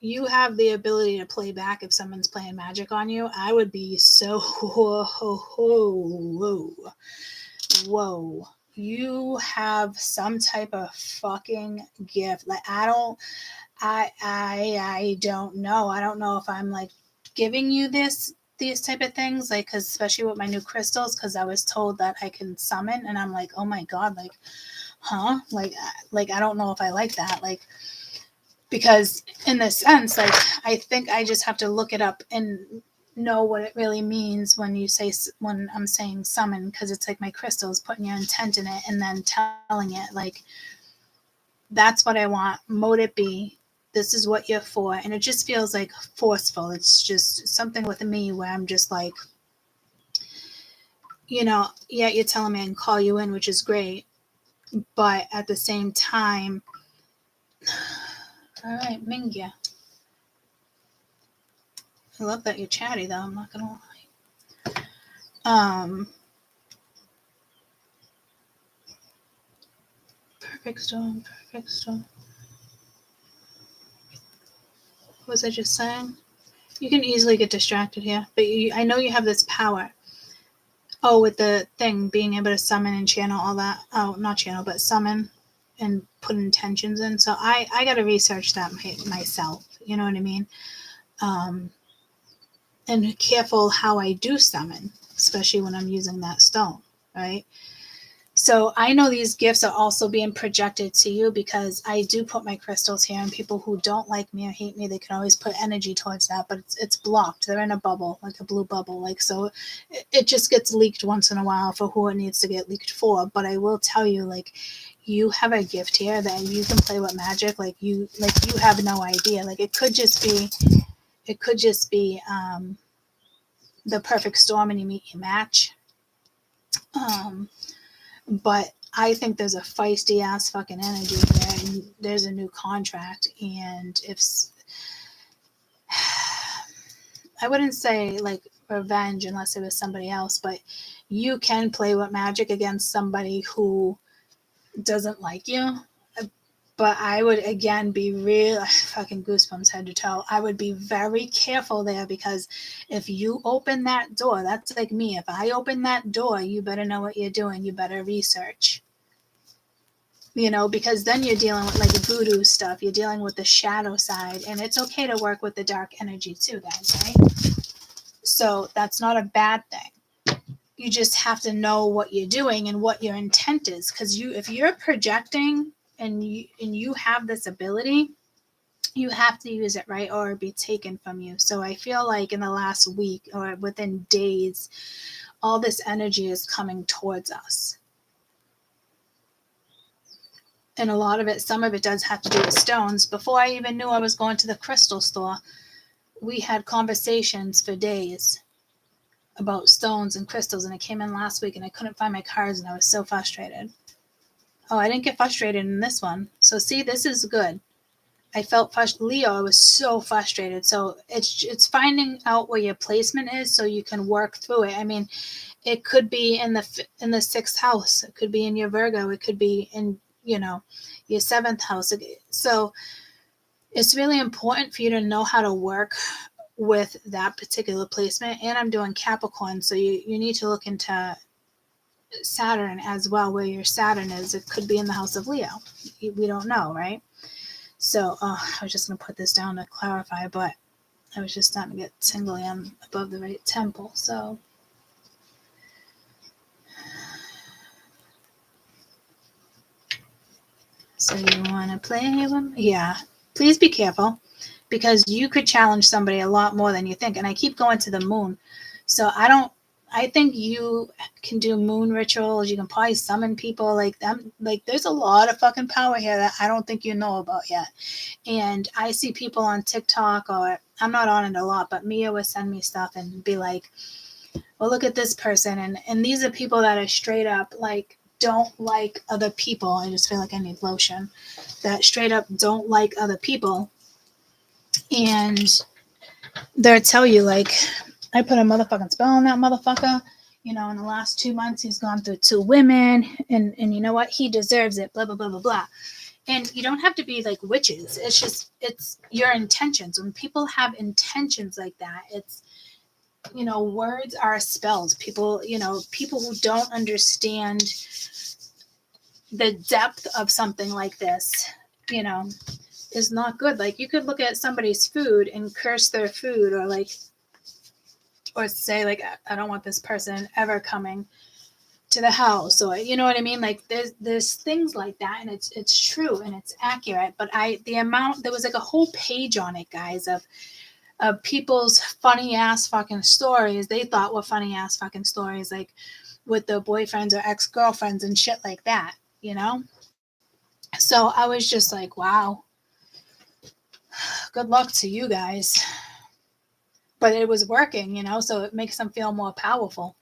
You have the ability to play back if someone's playing magic on you. I would be so whoa. You have some type of fucking gift. Like I don't know. I don't know if I'm like giving you these type of things, like, cause especially with my new crystals, because I was told that I can summon, and I'm like, oh my god, like, huh? Like I don't know if I like that, like, because in this sense, like, I think I just have to look it up and know what it really means when I'm saying summon, because it's like my crystals, putting your intent in it and then telling it like, that's what I want, mote it be, this is what you're for. And it just feels like forceful. It's just something with me where I'm just like, yeah, you're telling me I can call you in, which is great, but at the same time, all right, Mingya, I love that you're chatty though, I'm not gonna lie. Perfect storm. What was I just saying? You can easily get distracted here, but I know you have this power. Oh, with the thing, being able to summon and channel all that. Oh, not channel, but summon and put intentions in. So I got to research that myself. You know what I mean? And careful how I do summon, especially when I'm using that stone, right? So I know these gifts are also being projected to you because I do put my crystals here, and people who don't like me or hate me, they can always put energy towards that, but it's blocked. They're in a bubble, like a blue bubble. Like, so it just gets leaked once in a while for who it needs to get leaked for. But I will tell you, like, you have a gift here that you can play with magic. Like you have no idea. Like it could just be the perfect storm and you meet your match. But I think there's a feisty ass fucking energy there, and there's a new contract. And I wouldn't say like revenge unless it was somebody else, but you can play with magic against somebody who doesn't like you. But I would again be real fucking goosebumps head to toe. I would be very careful there, because if you open that door, that's like me. If I open that door, you better know what you're doing. You better research. Because then you're dealing with like voodoo stuff. You're dealing with the shadow side, and it's okay to work with the dark energy too, guys, right? So that's not a bad thing. You just have to know what you're doing and what your intent is, because if you're projecting and you have this ability, you have to use it, right, or it'll be taken from you. So I feel like in the last week or within days, all this energy is coming towards us. And a lot of it, some of it does have to do with stones. Before I even knew I was going to the crystal store, we had conversations for days about stones and crystals, and I came in last week and I couldn't find my cards and I was so frustrated. Oh, I didn't get frustrated in this one. So see, this is good. I felt Leo, I was so frustrated. So it's finding out where your placement is so you can work through it. I mean, it could be in the sixth house. It could be in your Virgo. It could be in, your seventh house. So it's really important for you to know how to work with that particular placement. And I'm doing Capricorn. So you need to look into Saturn as well, where your Saturn is. It could be in the house of Leo. We don't know, right? So I was just going to put this down to clarify, but I was just starting to get tingly. I'm above the right temple. So you want to play with them? Yeah. Please be careful, because you could challenge somebody a lot more than you think. And I keep going to the moon. So I think you can do moon rituals. You can probably summon people like them. Like, there's a lot of fucking power here that I don't think you know about yet. And I see people on TikTok, or I'm not on it a lot, but Mia would send me stuff and be like, well, look at this person. And these are people that are straight up like, don't like other people. I just feel like I need lotion. That straight up don't like other people. And they'll tell you like, I put a motherfucking spell on that motherfucker. You know, in the last 2 months, he's gone through 2 women, and you know what? He deserves it, blah, blah, blah, blah, blah. And you don't have to be like witches. It's just, it's your intentions. When people have intentions like that, it's, you know, words are spells. People, you know, people who don't understand the depth of something like this, you know, is not good. Like, you could look at somebody's food and curse their food, or like, or say like, I don't want this person ever coming to the house, or you know what I mean? Like, there's things like that, and it's true and it's accurate. But the amount, there was like a whole page on it, guys, of people's funny ass fucking stories they thought were funny ass fucking stories, like with their boyfriends or ex-girlfriends and shit like that, you know? So I was just like, wow, good luck to you guys. But it was working, you know, so it makes them feel more powerful.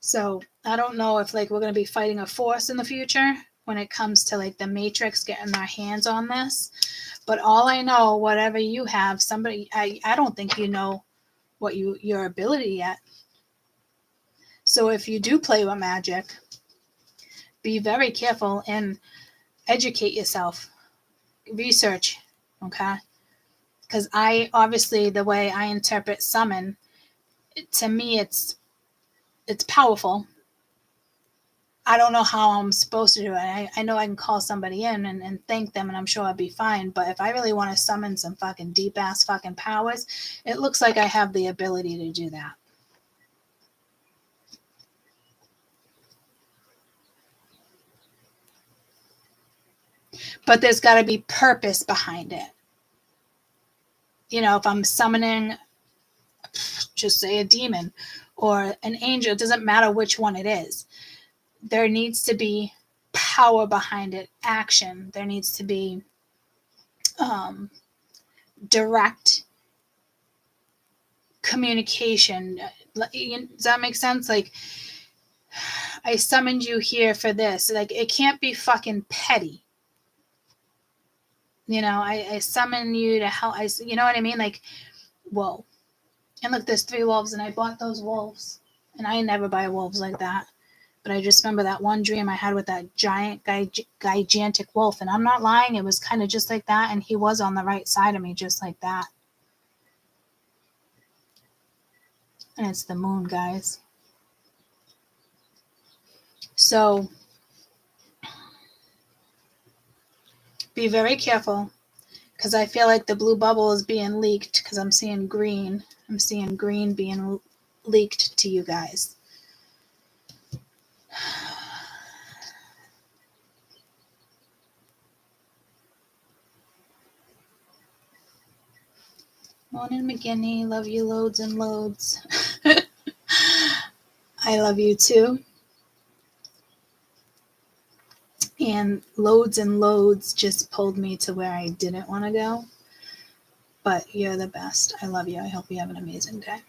So I don't know if like we're going to be fighting a force in the future when it comes to like the Matrix getting their hands on this. But all I know, whatever you have, somebody, I don't think you know what your ability yet. So if you do play with magic, be very careful and educate yourself. Research, okay? Because obviously the way I interpret summon, to me it's powerful. I don't know how I'm supposed to do it. I know I can call somebody in and thank them, and I'm sure I'll be fine. But if I really want to summon some fucking deep ass fucking powers, it looks like I have the ability to do that. But there's got to be purpose behind it. You know, if I'm summoning, just say a demon or an angel, it doesn't matter which one it is. There needs to be power behind it, action. There needs to be direct communication. Does that make sense? Like, I summoned you here for this. Like, it can't be fucking petty. You know, I summon you to help. You know what I mean? Like, whoa. And look, there's 3 wolves, and I bought those wolves. And I never buy wolves like that. But I just remember that one dream I had with that gigantic wolf. And I'm not lying. It was kind of just like that. And he was on the right side of me, just like that. And it's the moon, guys. So be very careful, because I feel like the blue bubble is being leaked, because I'm seeing green. I'm seeing green being leaked to you guys. Morning, McGinney. Love you loads and loads. I love you too. And loads just pulled me to where I didn't want to go. But you're the best. I love you. I hope you have an amazing day.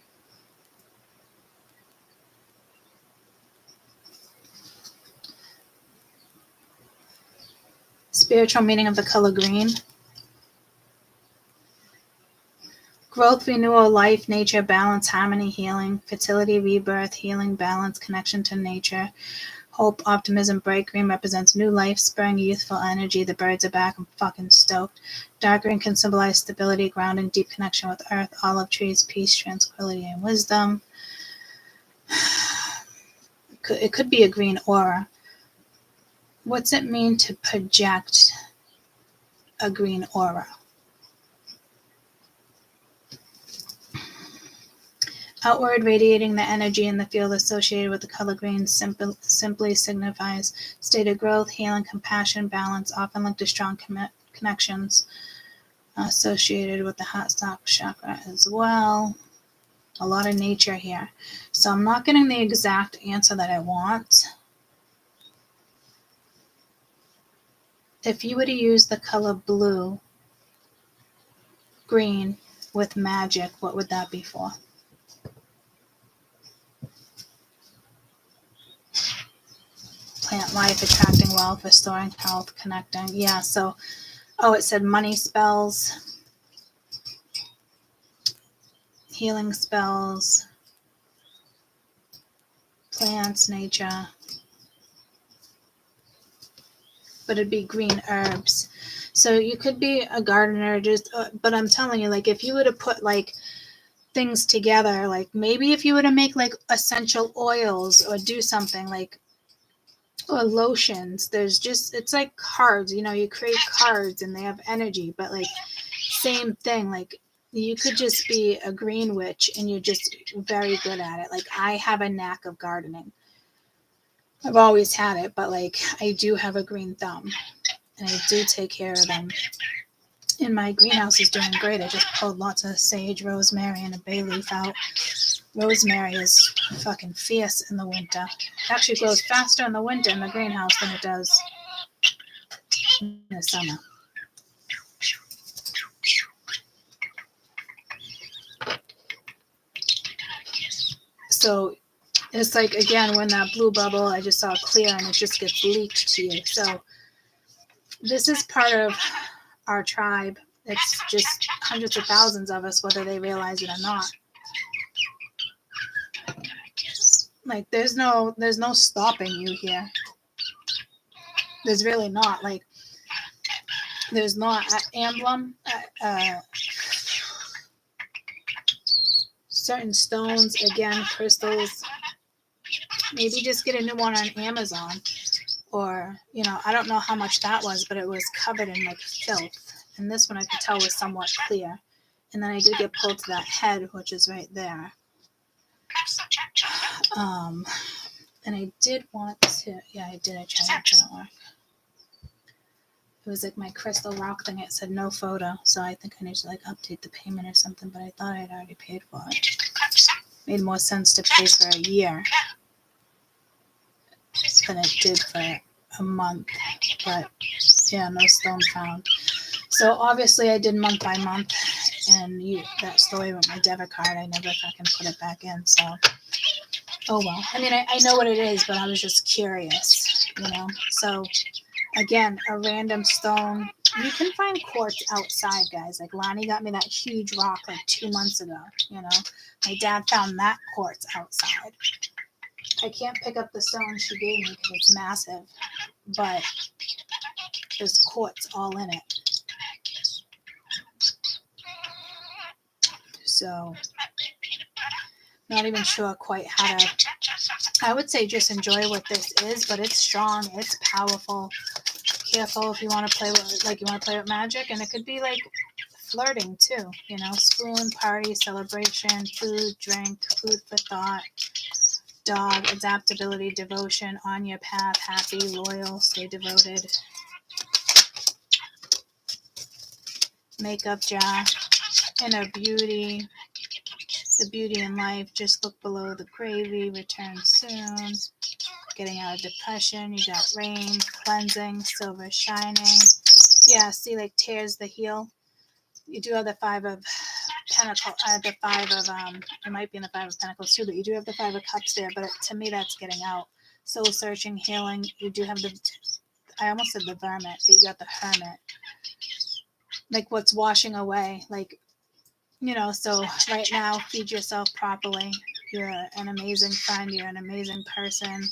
Spiritual meaning of the color green. Growth, renewal, life, nature, balance, harmony, healing, fertility, rebirth, healing, balance, connection to nature, hope, optimism. Bright green represents new life, spring, youthful energy. The birds are back. I'm fucking stoked. Dark green can symbolize stability, grounding, deep connection with earth. Olive trees, peace, tranquility, and wisdom. It could be a green aura. What's it mean to project a green aura? Outward, radiating the energy in the field associated with the color green simply signifies state of growth, healing, compassion, balance, often linked to strong connections associated with the heart chakra as well. A lot of nature here. So I'm not getting the exact answer that I want. If you were to use the color blue, green with magic, what would that be for? Plant life, attracting wealth, restoring health, connecting. Yeah, so, it said money spells, healing spells, plants, nature. But it'd be green herbs. So you could be a gardener, but I'm telling you, like, if you were to put like things together, like maybe if you were to make like essential oils or do something like, or lotions, it's like cards, you create cards and they have energy, but like same thing, like you could just be a green witch and you're just very good at it. Like I have a knack of gardening. I've always had it, but like I do have a green thumb and I do take care of them. And my greenhouse is doing great. I just pulled lots of sage, rosemary, and a bay leaf out. Rosemary is fucking fierce in the winter. It actually grows faster in the winter in the greenhouse than it does in the summer. So it's like, again, when that blue bubble, I just saw clear and it just gets leaked to you. So this is part of our tribe. It's just hundreds of thousands of us, whether they realize it or not. Like there's no stopping you here. There's really not. Like there's not an emblem. Certain stones, again, crystals. Maybe just get a new one on Amazon, or I don't know how much that was, but it was covered in like filth. And this one I could tell was somewhat clear. And then I did get pulled to that head, which is right there. And I did want to, I tried, it didn't work. It was like my crystal rock thing. It said no photo. So I think I need to like update the payment or something, but I thought I'd already paid for it. Made more sense to pay for a year than it did for a month. But yeah, no stone found. So obviously I did month by month, and that story with my debit card, I never fucking put it back in. So, oh well. I mean, I know what it is, but I was just curious, So again, a random stone. You can find quartz outside, guys. Like Lonnie got me that huge rock like 2 months ago. My dad found that quartz outside. I can't pick up the stone she gave me because it's massive, but there's quartz all in it. So, not even sure quite how to. I would say just enjoy what this is, but it's strong, it's powerful. Careful if you want to play with magic, and it could be like flirting too. Spoon, party, celebration, food, drink, food for thought. Dog, adaptability, devotion, on your path, happy, loyal, stay devoted. Makeup jar, inner beauty, the beauty in life, just look below the gravy, return soon, getting out of depression, you got rain, cleansing, silver shining. Yeah, see, like tears the heel. You do have the 5 of Pentacles, it might be in the 5 of Pentacles too, but you do have the 5 of Cups there, but to me that's getting out. Soul searching, healing, you do have I almost said the Vermin, but you got the Hermit. Like what's washing away, like, so right now, feed yourself properly. You're an amazing friend, you're an amazing person.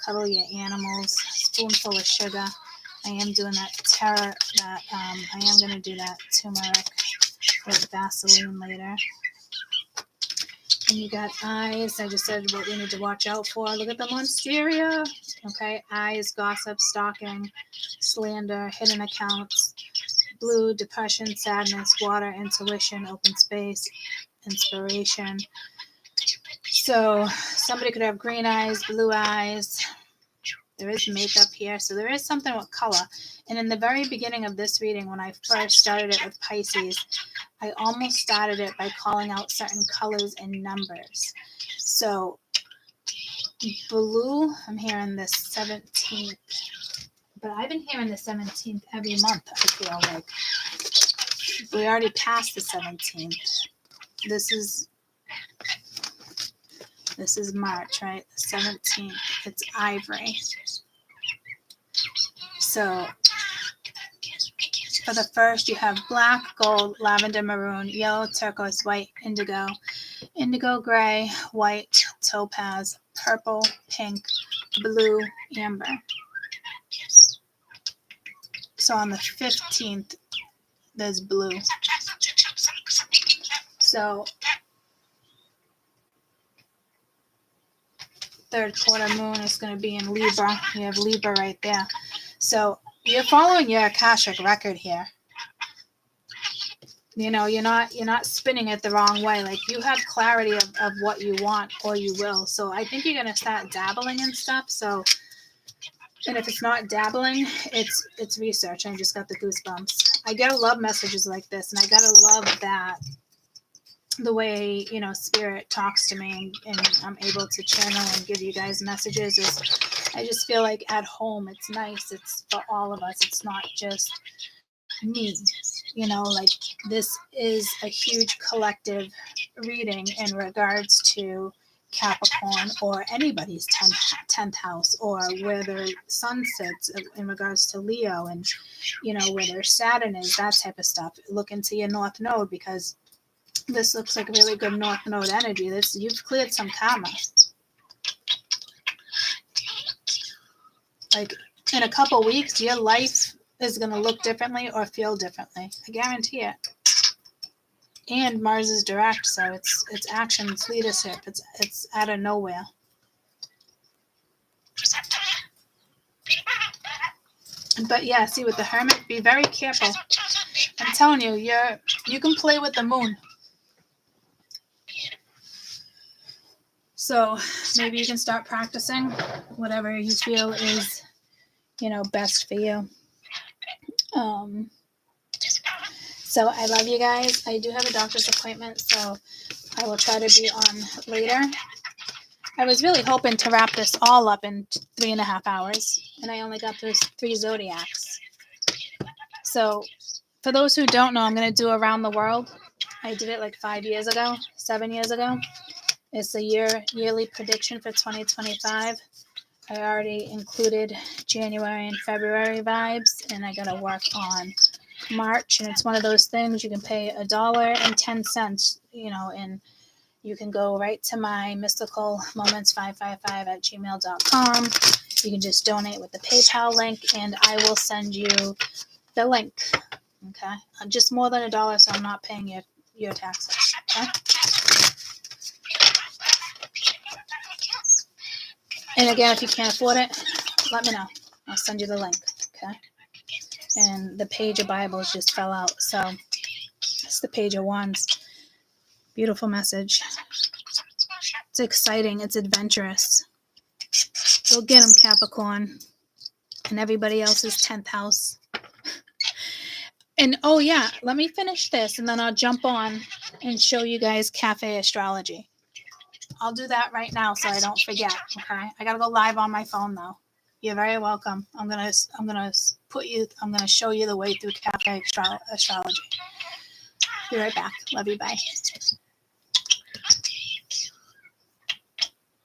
Cuddle your animals, spoonful of sugar. I am doing that I am going to do that turmeric with Vaseline later. And you got eyes. I just said what we need to watch out for. Look at the monsteria. Okay, eyes, gossip, stalking, slander, hidden accounts, blue, depression, sadness, water, intuition, open space, inspiration. So somebody could have green eyes, blue eyes. There is makeup here, so there is something with color. And in the very beginning of this reading, when I first started it with Pisces, I almost started it by calling out certain colors and numbers. So blue, I'm hearing the 17th, but I've been hearing the 17th every month, I feel like. We already passed the 17th. This is March, right? The 17th. It's ivory. So for the first, you have black, gold, lavender, maroon, yellow, turquoise, white, indigo, gray, white, topaz, purple, pink, blue, amber. So on the 15th, there's blue. So third quarter moon is going to be in Libra. You have Libra right there. So you're following your Akashic record here. You know, you're not spinning it the wrong way. Like, you have clarity of what you want, or you will. So I think you're going to start dabbling in stuff. So, and if it's not dabbling, it's research. I just got the goosebumps. I gotta love messages like this, and I gotta love that the way, you know, Spirit talks to me, and I'm able to channel and give you guys messages. Is I just feel like at home, it's nice. It's for all of us. It's not just me. You know, like, this is a huge collective reading in regards to Capricorn, or anybody's 10th house, or where their sun sits in regards to Leo, and, you know, where their Saturn is, that type of stuff. Look into your North Node, because this looks like really good North Node energy. You've cleared some karma. Like, in a couple weeks, your life is going to look differently or feel differently. I guarantee it. And Mars is direct, so it's action, it's leadership, it's out of nowhere. But yeah, see, with the Hermit, be very careful. I'm telling you, you can play with the moon. So maybe you can start practicing whatever you feel is, you know, best for you. So I love you guys. I do have a doctor's appointment, so I will try to be on later. I was really hoping to wrap this all up in 3.5 hours, and I only got those 3 zodiacs. So for those who don't know, I'm going to do Around the World. I did it like 7 years ago. It's a yearly prediction for 2025. I already included January and February vibes, and I got to work on March, and it's one of those things you can pay $1.10, you know, and you can go right to my mysticalmoments555@gmail.com. You can just donate with the PayPal link, and I will send you the link. Okay, just more than $1, so I'm not paying your taxes. Okay. And again, if you can't afford it, let me know. I'll send you the link. Okay. And the page of Bibles just fell out, so it's the page of Wands. Beautiful message. It's exciting. It's adventurous. Go get them, Capricorn, and everybody else's 10th house. And oh yeah, let me finish this, and then I'll jump on and show you guys cafe astrology. I'll do that right now so I don't forget. Okay, I gotta go live on my phone though. You're very welcome. I'm gonna show you the way through cafe astrology. Be right back. Love you. Bye.